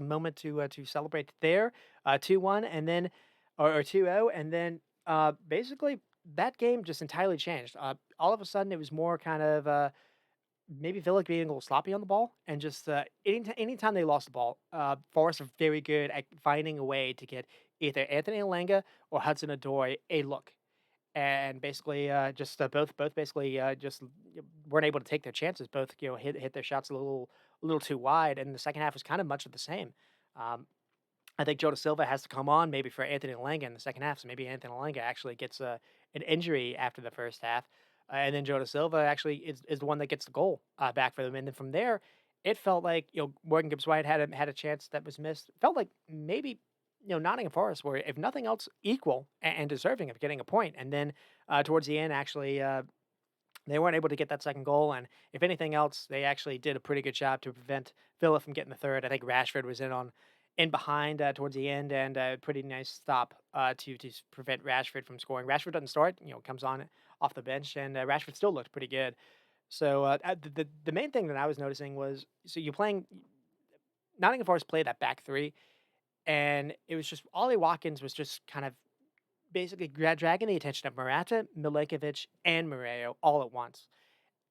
moment to celebrate there, 2-1, and then or 2-0, and then basically that game just entirely changed. All of a sudden, it was more kind of maybe Villa being a little sloppy on the ball, and just anytime they lost the ball, Forest are very good at finding a way to get either Anthony Alenga or Hudson Odoi a look, and basically just both basically just weren't able to take their chances. Both hit their shots a little too wide, and the second half was kind of much of the same. Um, I think Joe Da Silva has to come on maybe for Anthony Alenga in the second half, so maybe Anthony Alenga actually gets an injury after the first half, and then Joe Da Silva actually is the one that gets the goal back for them, and then from there, it felt like Morgan Gibbs White had a chance that was missed. Felt like maybe Nottingham Forest were, if nothing else, equal and deserving of getting a point, and then towards the end, actually. They weren't able to get that second goal, and if anything else, they actually did a pretty good job to prevent Villa from getting the third. I think Rashford was in behind towards the end, and a pretty nice stop to prevent Rashford from scoring. Rashford doesn't start, comes on off the bench, and Rashford still looked pretty good. So the main thing that I was noticing was you're playing Nottingham Forest played that back three, and it was just Ollie Watkins was just kind of basically dragging the attention of Morata, Milenkovic, and Moreo all at once.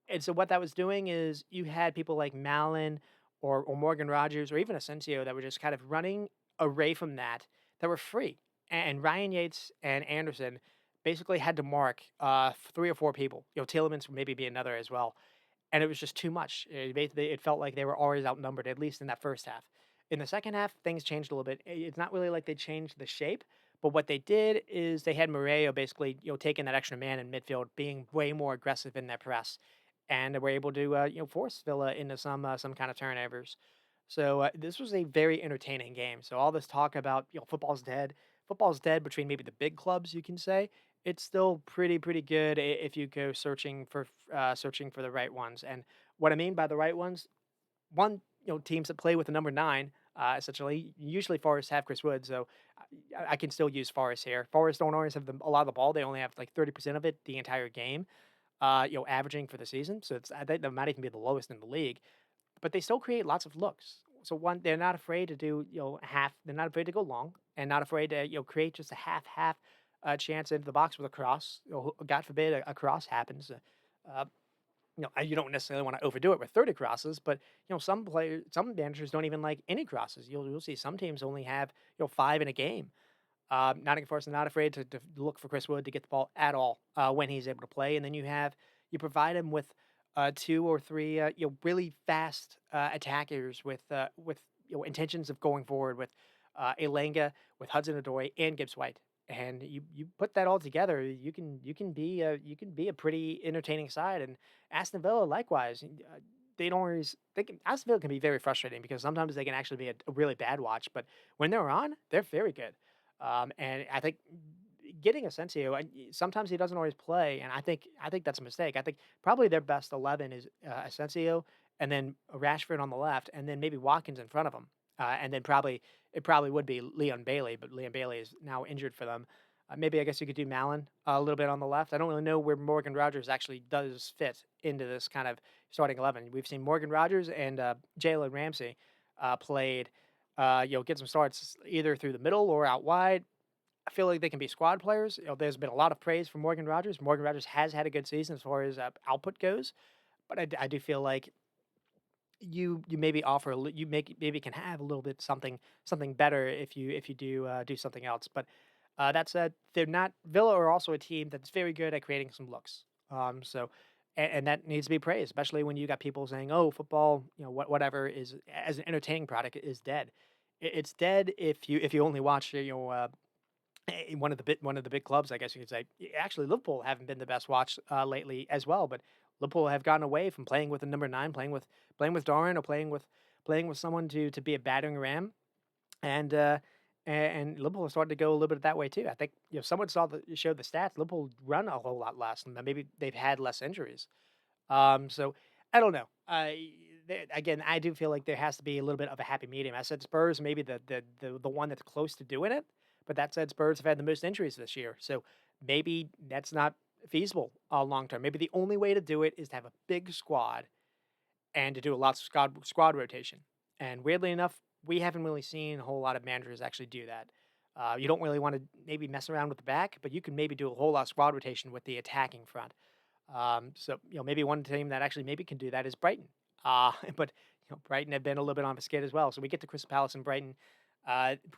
And so what that was doing is you had people like Malin or Morgan Rogers or even Asensio that were just kind of running away from that were free. And Ryan Yates and Anderson basically had to mark 3 or 4 people. Tielemans would maybe be another as well. And it was just too much. It felt like they were always outnumbered, at least in that first half. In the second half, things changed a little bit. It's not really like they changed the shape, but what they did is they had Moreo basically, taking that extra man in midfield, being way more aggressive in their press, and they were able to, force Villa into some kind of turnovers. So this was a very entertaining game. So all this talk about football's dead between maybe the big clubs, you can say it's still pretty good if you go searching for the right ones. And what I mean by the right ones, one teams that play with the number 9. Essentially, usually Forest have Chris Wood, so I can still use Forest here. Forest don't always have a lot of the ball; they only have like 30% of it the entire game, averaging for the season. So I think that might even be the lowest in the league. But they still create lots of looks. So one, they're not afraid to do half. They're not afraid to go long, and not afraid to create just a half chance into the box with a cross. God forbid a cross happens. Uh, you don't necessarily want to overdo it with 30 crosses, but some managers don't even like any crosses. You'll see some teams only have 5 in a game. Nottingham Forest are not afraid to look for Chris Wood to get the ball at all when he's able to play, and then you provide him with two or three really fast attackers with intentions of going forward with Elanga, with Hudson Odoi, and Gibbs White. And you put that all together, you can be a pretty entertaining side. And Aston Villa likewise. They don't always they can Aston Villa can be very frustrating because sometimes they can actually be a really bad watch, but when they're on, they're very good. And I think getting Asensio, and sometimes he doesn't always play, and I think that's a mistake. I think probably their best 11 is Asensio, and then Rashford on the left, and then maybe Watkins in front of him, and then it probably would be Leon Bailey, but Leon Bailey is now injured for them. Maybe I guess you could do Malin a little bit on the left. I don't really know where Morgan Rogers actually does fit into this kind of starting 11. We've seen Morgan Rogers and Jalen Ramsey played, get some starts either through the middle or out wide. I feel like they can be squad players. There's been a lot of praise for Morgan Rogers. Morgan Rogers has had a good season as far as output goes, but I do feel like you maybe offer maybe can have a little bit something better if you do something else. But that said, they're not Villa are also a team that's very good at creating some looks. And that needs to be praised, especially when you got people saying, "Oh, football, whatever is as an entertaining product is dead." It's dead if you only watch one of the big clubs, I guess you could say. Actually, Liverpool haven't been the best watch lately as well, but Liverpool have gotten away from playing with a number nine, playing with Darwin, or playing with someone to be a battering ram, and Liverpool has started to go a little bit that way too. I think someone showed the stats. Liverpool run a whole lot less, and maybe they've had less injuries. So I don't know. Again, I do feel like there has to be a little bit of a happy medium. I said Spurs, maybe the one that's close to doing it, but that said, Spurs have had the most injuries this year, so maybe that's not feasible long term. Maybe the only way to do it is to have a big squad and to do a lot of squad rotation. And weirdly enough, we haven't really seen a whole lot of managers actually do that. You don't really want to maybe mess around with the back, but you can maybe do a whole lot of squad rotation with the attacking front. So maybe one team that actually maybe can do that is Brighton. But Brighton have been a little bit on the skid as well. So we get to Crystal Palace and Brighton.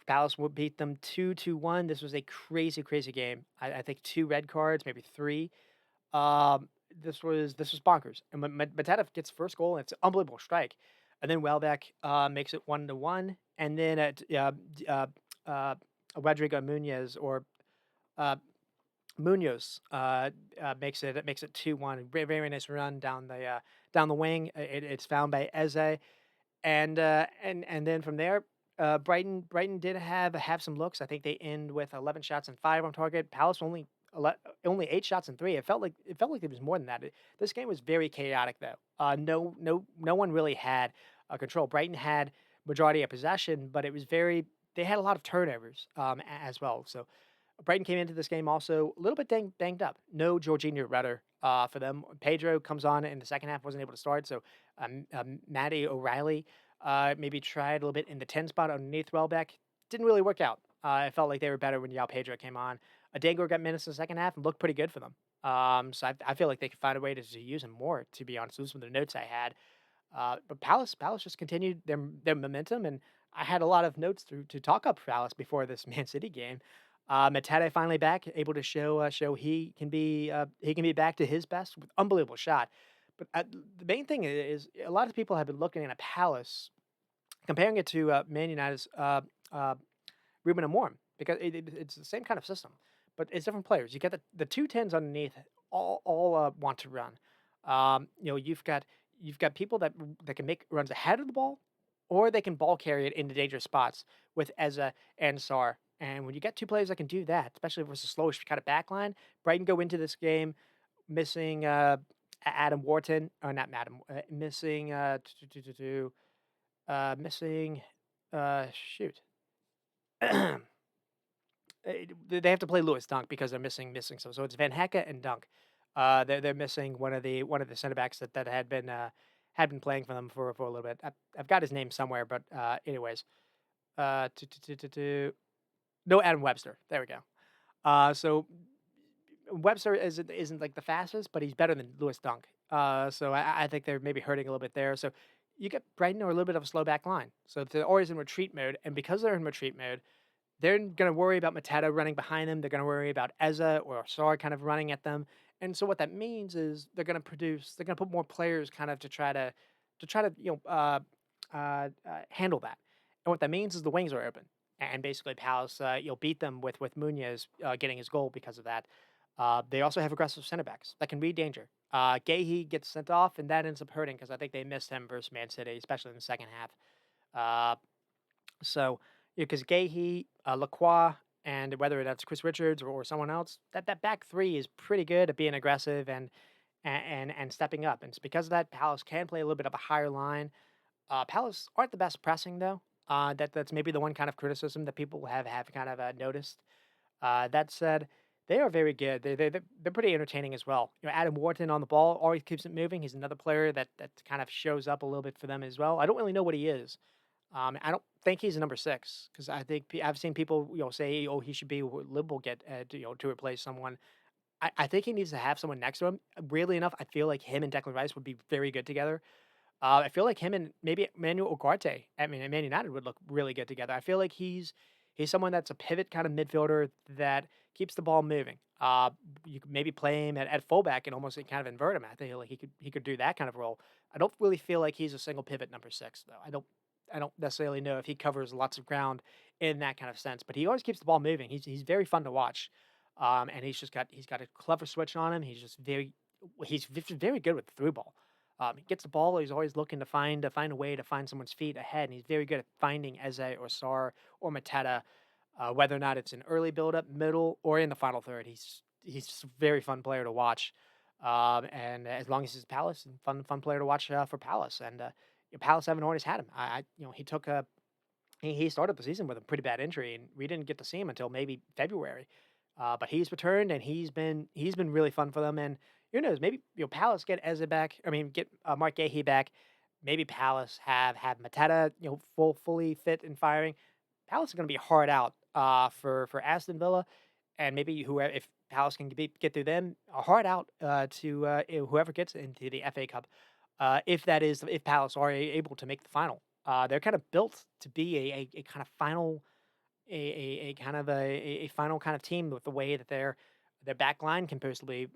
Palace would beat them 2-1. This was a crazy, crazy game. I think two red cards, maybe three. This was bonkers. And when Mateta gets first goal, and it's an unbelievable strike, and then Welbeck makes it 1-1, and then Rodrigo Munoz or uh, Munoz makes it 2-1. Very, very nice run down the wing. It's found by Eze, and then from there, Brighton did have some looks. I think they end with 11 shots and 5 on target. Palace only 8 shots and 3. It felt like it was more than that. This game was very chaotic though. No one really had control. Brighton had majority of possession, but they had a lot of turnovers as well. So Brighton came into this game also a little bit banged up. No Jorginho Rutter for them. Pedro comes on in the second half, wasn't able to start. So Matty O'Reilly maybe tried a little bit in the 10 spot underneath Welbeck. Didn't really work out. It felt like they were better when Yao Pedro came on. Dango got minutes in the second half and looked pretty good for them. So I feel like they could find a way to use him more, to be honest. Those are some of the notes I had. But Palace just continued their momentum, and I had a lot of notes to talk up Palace before this Man City game. Matete finally back, able to show he can be back to his best with unbelievable shot. But the main thing is a lot of people have been looking at Palace, comparing it to Man United's Ruben Amorim, because it's the same kind of system, but it's different players. You get the two tens underneath, all want to run. You've got people that can make runs ahead of the ball, or they can ball carry it into dangerous spots with Eza and Sar. And when you get two players that can do that, especially if it's a slowish kind of back line, Brighton go into this game missing Adam Wharton, or not Adam, missing missing shoot. They have to play Lewis Dunk because they're missing so it's Van Hecke and Dunk. They're missing one of the center backs that had been playing for them for a little bit. I've got his name somewhere, but anyways, uh, to, to, to, to, no, Adam Webster. There we go. So Webster isn't like the fastest, but he's better than Lewis Dunk. So I think they're maybe hurting a little bit there. So you get Brighton or a little bit of a slow back line. So they're always in retreat mode, and because they're in retreat mode, they're gonna worry about Mateta running behind them. They're gonna worry about Eza or Sar kind of running at them. And so what that means is they're gonna put more players kind of to try to handle that. And what that means is the wings are open, and basically Palace you'll beat them with Munoz getting his goal because of that. They also have aggressive center backs that can read danger. Gahey gets sent off, and that ends up hurting because I think they missed him versus Man City, especially in the second half. Uh, so, because Gahey, Lacroix, and whether that's Chris Richards or someone else, that back three is pretty good at being aggressive and stepping up. And it's because of that, Palace can play a little bit of a higher line. Palace aren't the best pressing though. That's maybe the one kind of criticism that people have kind of noticed. That said, they are very good. They're pretty entertaining as well. Adam Wharton on the ball always keeps it moving. He's another player that kind of shows up a little bit for them as well. I don't really know what he is. I don't think he's a number 6 because I think I've seen people say, "Oh, he should be where Liverpool get to replace someone." I think he needs to have someone next to him. Weirdly enough, I feel like him and Declan Rice would be very good together. I feel like him and maybe Manuel Ugarte, I mean, at Man United would look really good together. I feel like he's someone that's a pivot kind of midfielder that keeps the ball moving. You could maybe play him at fullback and almost kind of invert him. I think like he could do that kind of role. I don't really feel like he's a single pivot number 6 though. I don't necessarily know if he covers lots of ground in that kind of sense, but he always keeps the ball moving. He's very fun to watch, and he's got a clever switch on him. He's very good with the through ball. He gets the ball. He's always looking to find a way to find someone's feet ahead, and he's very good at finding Eze or Sar or Mateta, whether or not it's an early build-up, middle, or in the final third. He's just a very fun player to watch, and as long as he's Palace, and fun player to watch for Palace. And Palace haven't always had him. He took a he started the season with a pretty bad injury, and we didn't get to see him until maybe February. But he's returned, and he's been really fun for them. And who knows, maybe Palace get Eze back. I mean, get Mark Gahey back. Maybe Palace have Mateta fully fit and firing. Palace is going to be hard out for Aston Villa, and maybe whoever if Palace can get through them, a hard out to whoever gets into the FA Cup. If Palace are able to make the final, they're kind of built to be a kind of final a kind of a final kind of team with the way that their back line comparatively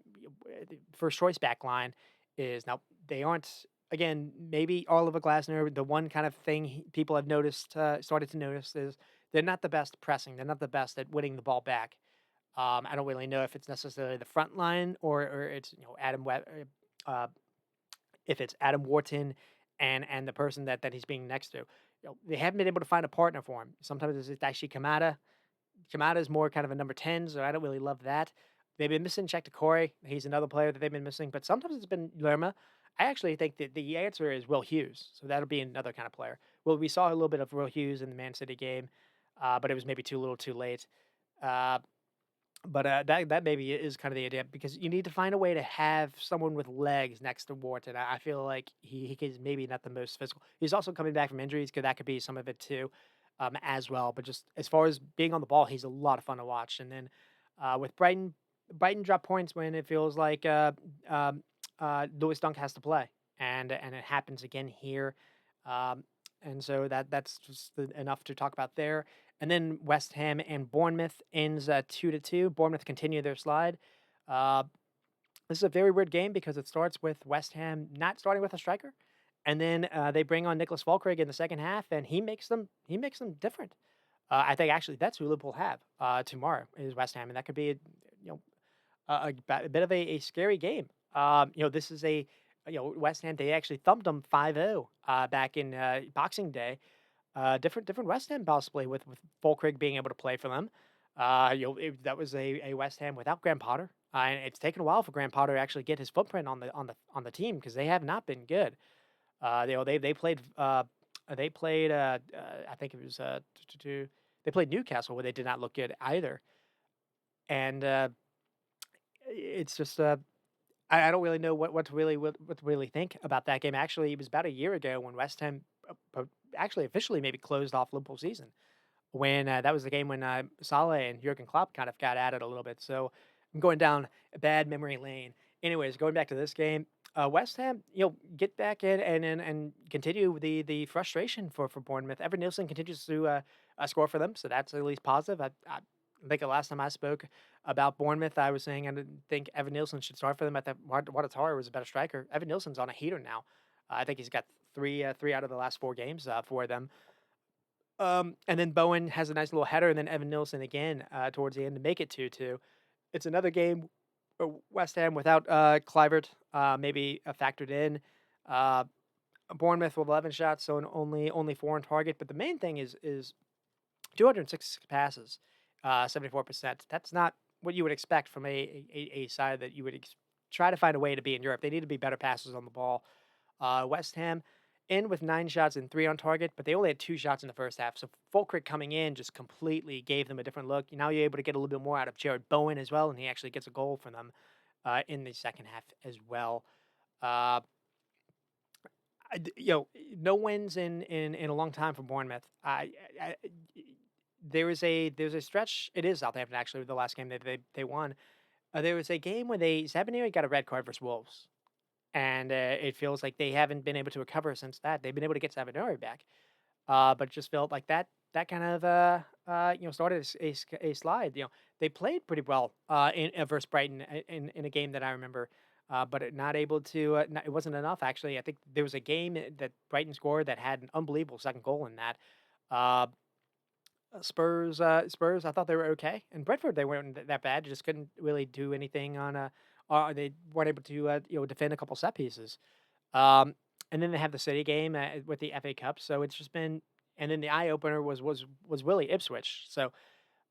the first choice back line is now they aren't again maybe Oliver Glasner the one kind of thing people have noticed started to notice is they're not the best pressing, they're not the best at winning the ball back. I don't really know if it's necessarily the front line or it's if it's Adam Wharton and the person that he's being next to. They haven't been able to find a partner for him. Sometimes it's actually Kamada. Kamada is more kind of a number 10, so I don't really love that. They've been missing Check Corey. He's another player that they've been missing, but sometimes it's been Lerma. I actually think that the answer is Will Hughes, so that'll be another kind of player. Well, we saw a little bit of Will Hughes in the Man City game, but it was maybe too little too late. Uh, but that maybe is kind of the idea because you need to find a way to have someone with legs next to Wharton. I feel like he is maybe not the most physical. He's also coming back from injuries, because that could be some of it too, as well. But just as far as being on the ball, he's a lot of fun to watch. And then with Brighton drop points when it feels like Lewis Dunk has to play, and it happens again here. Um, and so that's just enough to talk about there. And then West Ham and Bournemouth ends 2-2. Bournemouth continue their slide. Uh, this is a very weird game because it starts with West Ham not starting with a striker, and then they bring on Nicholas Falkirk in the second half, and he makes them different. I think actually that's who Liverpool have tomorrow is West Ham, and that could be a bit of a scary game. This is West Ham. They actually thumped them 5-0 back in Boxing Day. Different West Ham possibly with Fulkrug being able to play for them. That was a West Ham without Graham Potter, and it's taken a while for Graham Potter to actually get his footprint on the team because they have not been good. They played I think it was they played Newcastle where they did not look good either, and it's just I don't really know what to really think about that game. Actually, it was about a year ago when West Ham actually officially maybe closed off Liverpool season when that was the game when Salah and Jurgen Klopp kind of got at it a little bit. So I'm going down a bad memory lane. Anyways, going back to this game, West Ham, get back in and continue the frustration for Bournemouth. Evan Nielsen continues to score for them, so that's at least positive. I think the last time I spoke about Bournemouth, I was saying I didn't think Evan Nielsen should start for them. I thought Watatara was a better striker. Evan Nielsen's on a heater now. I think he's got three out of the last four games for them. And then Bowen has a nice little header, and then Evan Nielsen again towards the end to make it 2-2. It's another game. West Ham without Clivert, maybe factored in. Uh, Bournemouth with 11 shots, so only four on target. But the main thing is 206 passes, 74%. That's not what you would expect from a side that you would try to find a way to be in Europe. They need to be better passes on the ball. West Ham in with 9 shots and 3 on target, but they only had 2 shots in the first half. So Fulkrick coming in just completely gave them a different look. Now you're able to get a little bit more out of Jared Bowen as well, and he actually gets a goal for them in the second half as well. Uh, no wins in a long time for Bournemouth. I there's a stretch. It is Southampton actually the last game that they won. There was a game where Zabanieri got a red card versus Wolves, and it feels like they haven't been able to recover since that. They've been able to get Zabanieri back, but it just felt like that kind of started a slide. They played pretty well in versus Brighton in a game that I remember. But not able to. It wasn't enough actually. I think there was a game that Brighton scored that had an unbelievable second goal in that. Uh, Spurs, I thought they were okay, and Brentford they weren't that bad. Just couldn't really do anything on they weren't able to defend a couple set pieces. Um, and then they have the City game with the FA Cup, so it's just been. And then the eye opener was Willie Ipswich. So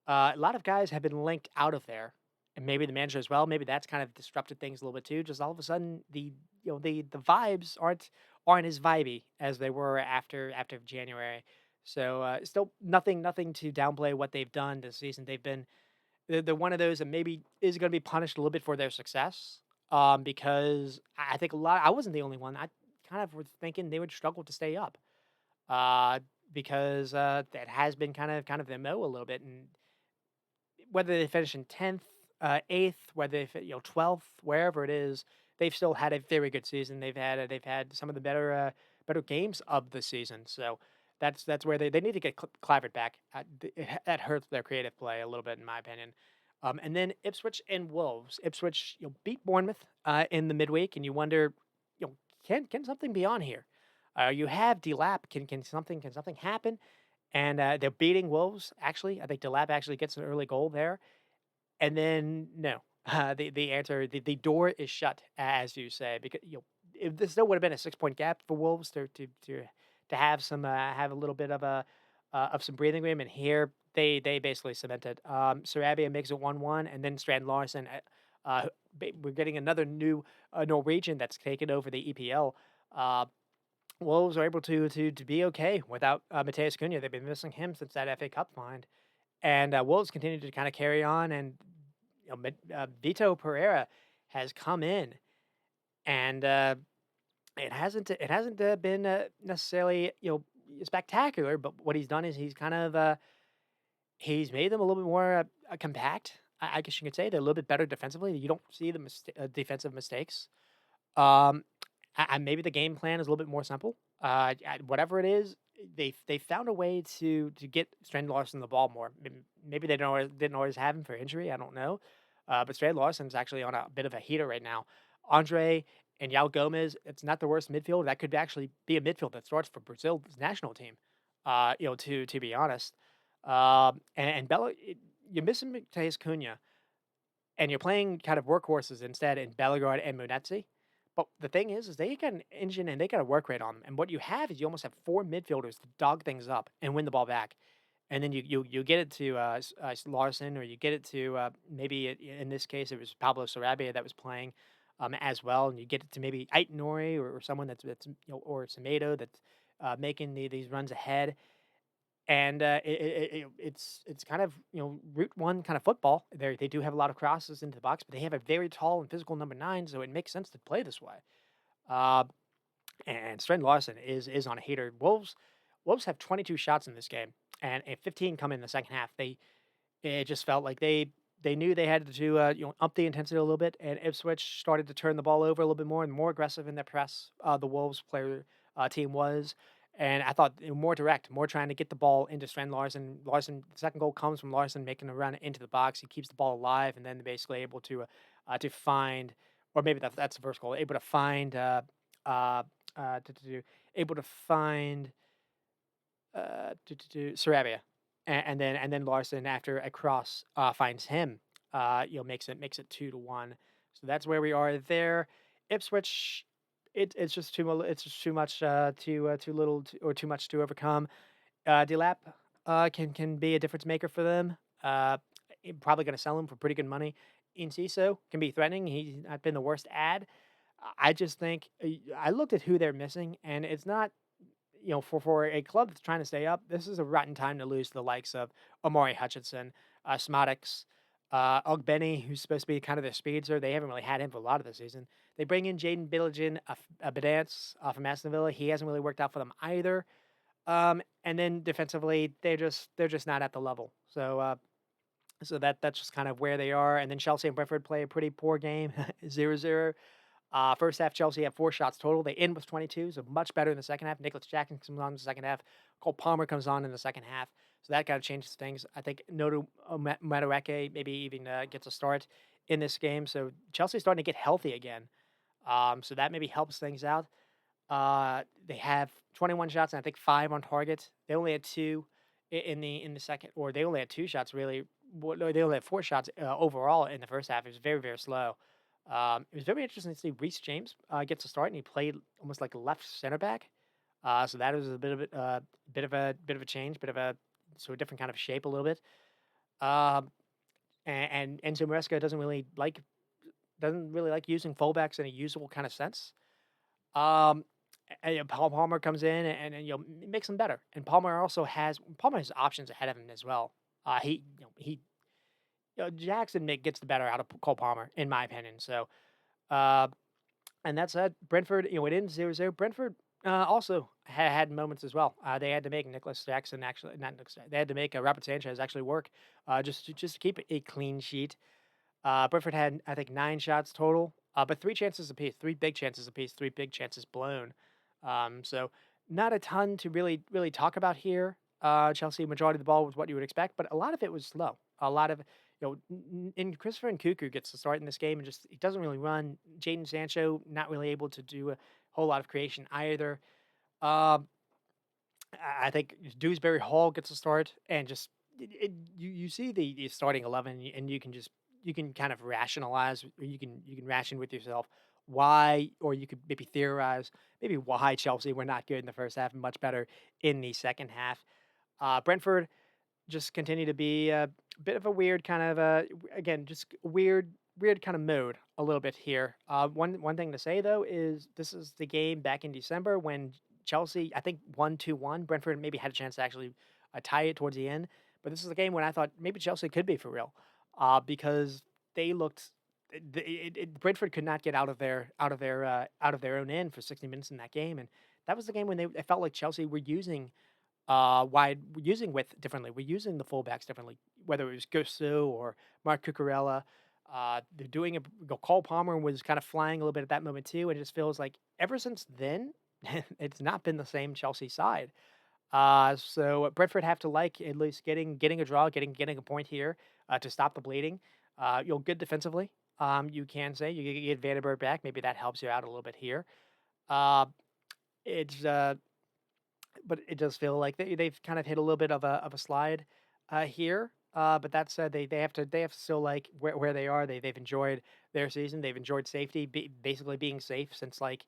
a lot of guys have been linked out of there, and maybe the manager as well. Maybe that's kind of disrupted things a little bit too. Just all of a sudden, the vibes aren't as vibey as they were after January. So still nothing to downplay what they've done this season. They've been they're one of those that maybe is going to be punished a little bit for their success. Because I think a lot. I wasn't the only one. I kind of was thinking they would struggle to stay up. Uh, because that has been kind of their mo a little bit, and whether they finish in 10th, 8th, whether they 12th, wherever it is, they've still had a very good season. They've had some of the better games of the season. So that's where they need to get Clivert back. That hurts their creative play a little bit, in my opinion. And then Ipswich and Wolves. Ipswich beat Bournemouth in the midweek, and you wonder, can something be on here? You have Delap. Can something happen? And they're beating Wolves. Actually, I think Delap actually gets an early goal there, and then no, the answer the door is shut, as you say, because if this still would have been a 6 point gap for Wolves to have have a little bit of some breathing room, and here they basically cemented. Sarabia makes it 1-1, and then Strand Larson. We're getting another new Norwegian that's taken over the EPL. Uh, Wolves are able to be okay without Mateus Cunha. They've been missing him since that FA Cup find, and Wolves continue to kind of carry on. And Vito Pereira has come in, and it hasn't been necessarily spectacular, but what he's done is he's kind of he's made them a little bit more compact. I guess you could say they're a little bit better defensively. You don't see the defensive mistakes. Um, maybe the game plan is a little bit more simple. Whatever it is, they found a way to get Strand Larson the ball more. Maybe they didn't always have him for injury. I don't know. But Strand Larson's actually on a bit of a heater right now. Andre and Yao Gomez, it's not the worst midfield. That could actually be a midfield that starts for Brazil's national team. To be honest, and Bella, you're missing Mateus Cunha, and you're playing kind of workhorses instead in Bellegarde and Munetzi. But the thing is they got an engine and they got a work rate on them. And what you have is you almost have four midfielders to dog things up and win the ball back. And then you get it to Larson, or you get it to maybe in this case it was Pablo Sarabia that was playing as well, and you get it to maybe Ait Nori, or someone that's or Semedo that's making these runs ahead. And it's kind of route one kind of football. They do have a lot of crosses into the box, but they have a very tall and physical number 9, so it makes sense to play this way. Uh, and Strand Larson is on a heater. Wolves have 22 shots in this game, and 15 come in the second half. It just felt like they they knew they had to up the intensity a little bit, and Ipswich started to turn the ball over a little bit more and more aggressive in their press. The Wolves player team was, and I thought they were more direct, more trying to get the ball into Sven Larson. The second goal comes from Larson making a run into the box. He keeps the ball alive, and then basically able to find, or maybe that's the first goal, able to find, uh, able to find Sarabia, and then Larson after a cross finds him. Makes it 2-1. So that's where we are there. Ipswich, it's just too much too little or too much to overcome. Delap can be a difference maker for them. Probably going to sell him for pretty good money. Inciso can be threatening. He's not been the worst ad. I just think I looked at who they're missing, and it's not for a club that's trying to stay up, this is a rotten time to lose to the likes of Omari Hutchinson, Smotics, Ogbenny, who's supposed to be kind of their speedster. They haven't really had him for a lot of the season. They bring in Jaden Billigen, a Bedance from Aston Villa. He hasn't really worked out for them either. And then defensively, they're just not at the level. So that's just kind of where they are. And then Chelsea and Brentford play a pretty poor game, 0-0. First half, Chelsea had 4 shots total. They end with 22, so much better in the second half. Nicholas Jackson comes on in the second half. Cole Palmer comes on in the second half. So that kind of changes things. I think Noto Madueke maybe even gets a start in this game. So Chelsea's starting to get healthy again. So that maybe helps things out. They have 21 shots and I think 5 on target. They only had 2 in the second, or they only had 2 shots really. No, they only had 4 shots overall in the first half. It was very, very slow. It was very interesting to see Reece James gets a start, and he played almost like a left center back. So that was a bit of a change, bit of a sort of different kind of shape a little bit. Um, and Enzo Maresca doesn't really like using fullbacks in a usable kind of sense. Um, Paul Palmer comes in and makes them better. And Palmer has options ahead of him as well. Jackson gets the better out of Cole Palmer in my opinion. So uh, and that said, Brentford, it ends 0-0. Brentford also had moments as well. They had to make Nicholas Jackson actually, not Nicholas, they had to make Robert Sanchez actually work just to keep a clean sheet. Brentford had, I think, 9 shots total, but 3 chances apiece, 3 big chances apiece, 3 big chances blown. So not a ton to really talk about here. Chelsea majority of the ball was what you would expect, but a lot of it was slow. A lot of and Christopher Nkunku gets to start in this game and just he doesn't really run. Jaden Sancho not really able to do a whole lot of creation either. Um, I think Dewsbury Hall gets a start and just you see the starting 11 and you can kind of rationalize or you can ration with yourself why, or you could maybe theorize maybe why Chelsea were not good in the first half and much better in the second half. Brentford just continue to be a bit of a weird kind of again just weird kind of mode a little bit here. One thing to say though is this is the game back in December when Chelsea I think won 2-1. Brentford maybe had a chance to actually tie it towards the end, but this is a game when I thought maybe Chelsea could be for real, because they looked. Brentford could not get out of their own end for 60 minutes in that game, and that was the game when it felt like Chelsea were using we're using width differently. We're using the fullbacks differently, whether it was Gusto or Mark Cucurella. They're doing it. Cole Palmer was kind of flying a little bit at that moment too, and it just feels like ever since then, it's not been the same Chelsea side. So Brentford have to like at least getting a draw, getting a point here to stop the bleeding. Good defensively. You can say you get Vandenberg back. Maybe that helps you out a little bit here. Uh, it's but it does feel like they've kind of hit a little bit of a slide here. But that said, they have to still like where they are. They've enjoyed their season. They've enjoyed safety, basically being safe since like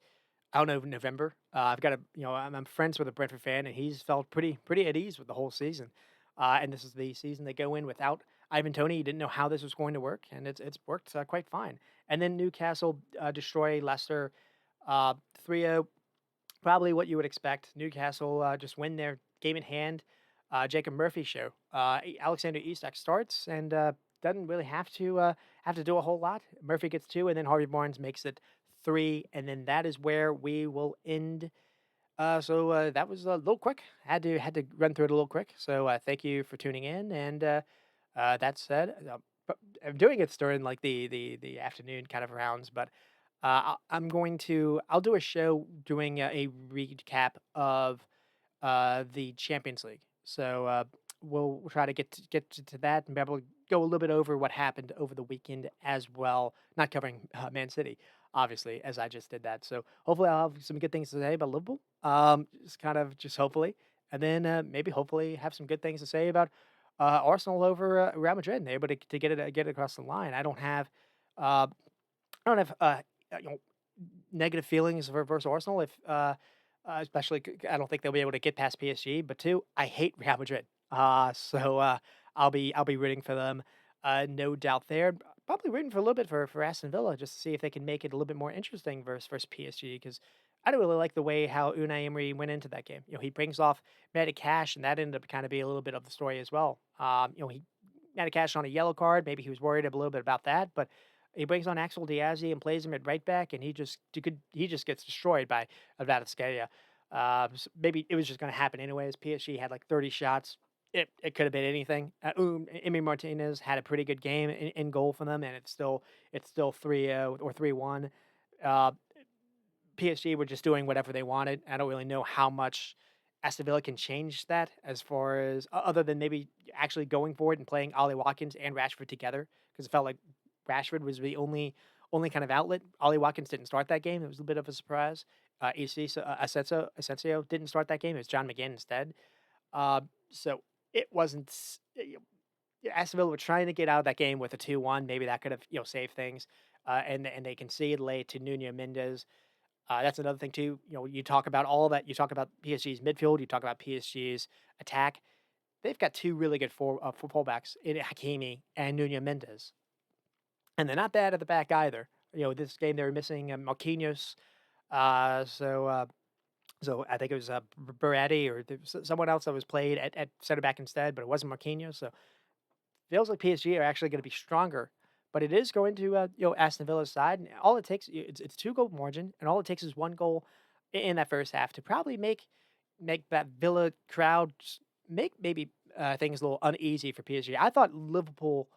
I don't know November. I've got I'm friends with a Brentford fan, and he's felt pretty at ease with the whole season. And this is the season they go in without Ivan Toney. He didn't know how this was going to work, and it's worked quite fine. And then Newcastle destroy Leicester 3-0, probably what you would expect. Newcastle just win their game in hand. Jacob Murphy show. Alexander Isak starts and doesn't really have to do a whole lot. Murphy gets 2, and then Harvey Barnes makes it 3, and then that is where we will end. So that was a little quick. Had to run through it a little quick. So thank you for tuning in, and that said, but I'm doing it during like the afternoon kind of rounds. But I'm going to I'll do a show doing a recap of the Champions League. So we'll try to get to that and be able to go a little bit over what happened over the weekend as well. Not covering Man City, obviously, as I just did that. So hopefully I'll have some good things to say about Liverpool. Just hopefully, and then maybe hopefully have some good things to say about Arsenal over Real Madrid and able to get it across the line. Uh, I don't have you know negative feelings versus Arsenal if especially I don't think they'll be able to get past PSG. But two, I hate Real Madrid. I'll be rooting for them, no doubt there. Probably rooting for a little bit for Aston Villa just to see if they can make it a little bit more interesting versus PSG because I don't really like the way how Unai Emery went into that game. He brings off Matty Cash, and that ended up kind of being a little bit of the story as well. He Matty Cash on a yellow card. Maybe he was worried a little bit about that, but he brings on Axel Diazy and plays him at right back, and he just gets destroyed by Kvaratskhelia. Maybe it was just going to happen anyways. PSG had like 30 shots. It could have been anything. Emi Martinez had a pretty good game in goal for them, and it's still 3-0 or 3-1. Uh, PSG were just doing whatever they wanted. I don't really know how much Aston Villa can change that as far as other than maybe actually going for it and playing Ollie Watkins and Rashford together because it felt like Rashford was the only kind of outlet. Ollie Watkins didn't start that game. It was a bit of a surprise. Asensio didn't start that game. It was John McGinn instead. So it wasn't. Aston Villa were trying to get out of that game with a 2-1. Maybe that could have saved things. And they conceded late to Nuno Mendes. That's another thing too. You talk about all that. You talk about PSG's midfield. You talk about PSG's attack. They've got two really good fullbacks in Hakimi and Nuno Mendes, and they're not bad at the back either. This game they were missing Marquinhos, so I think it was Berardi or there was someone else that was played at center back instead, but it wasn't Marquinhos. So feels like PSG are actually going to be stronger, but it is going to Aston Villa's side, and all it takes it's 2 goal margin, and all it takes is 1 goal in that first half to probably make that Villa crowd make maybe things a little uneasy for PSG. I thought Liverpool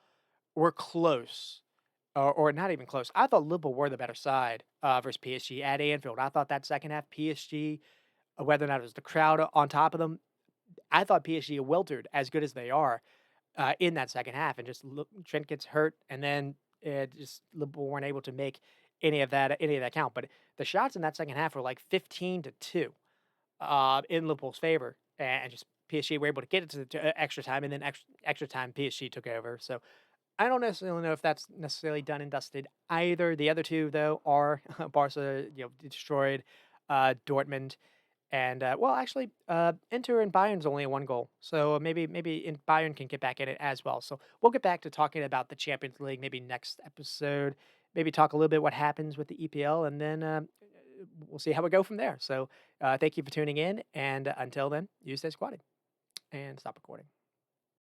were close, or not even close. I thought Liverpool were the better side versus PSG at Anfield. I thought that second half PSG, whether or not it was the crowd on top of them, I thought PSG wilted as good as they are in that second half, and just Trent gets hurt, and then just Liverpool weren't able to make any of that count. But the shots in that second half were like 15-2 in Liverpool's favor, and just PSG were able to get it to extra time, and then extra time PSG took over. So I don't necessarily know if that's necessarily done and dusted either. The other two, though, are Barca, destroyed Dortmund, and actually, Inter and Bayern's only 1 goal, so maybe Bayern can get back in it as well. So we'll get back to talking about the Champions League maybe next episode. Maybe talk a little bit what happens with the EPL, and then we'll see how we go from there. So thank you for tuning in, and until then, you stay squatting and stop recording.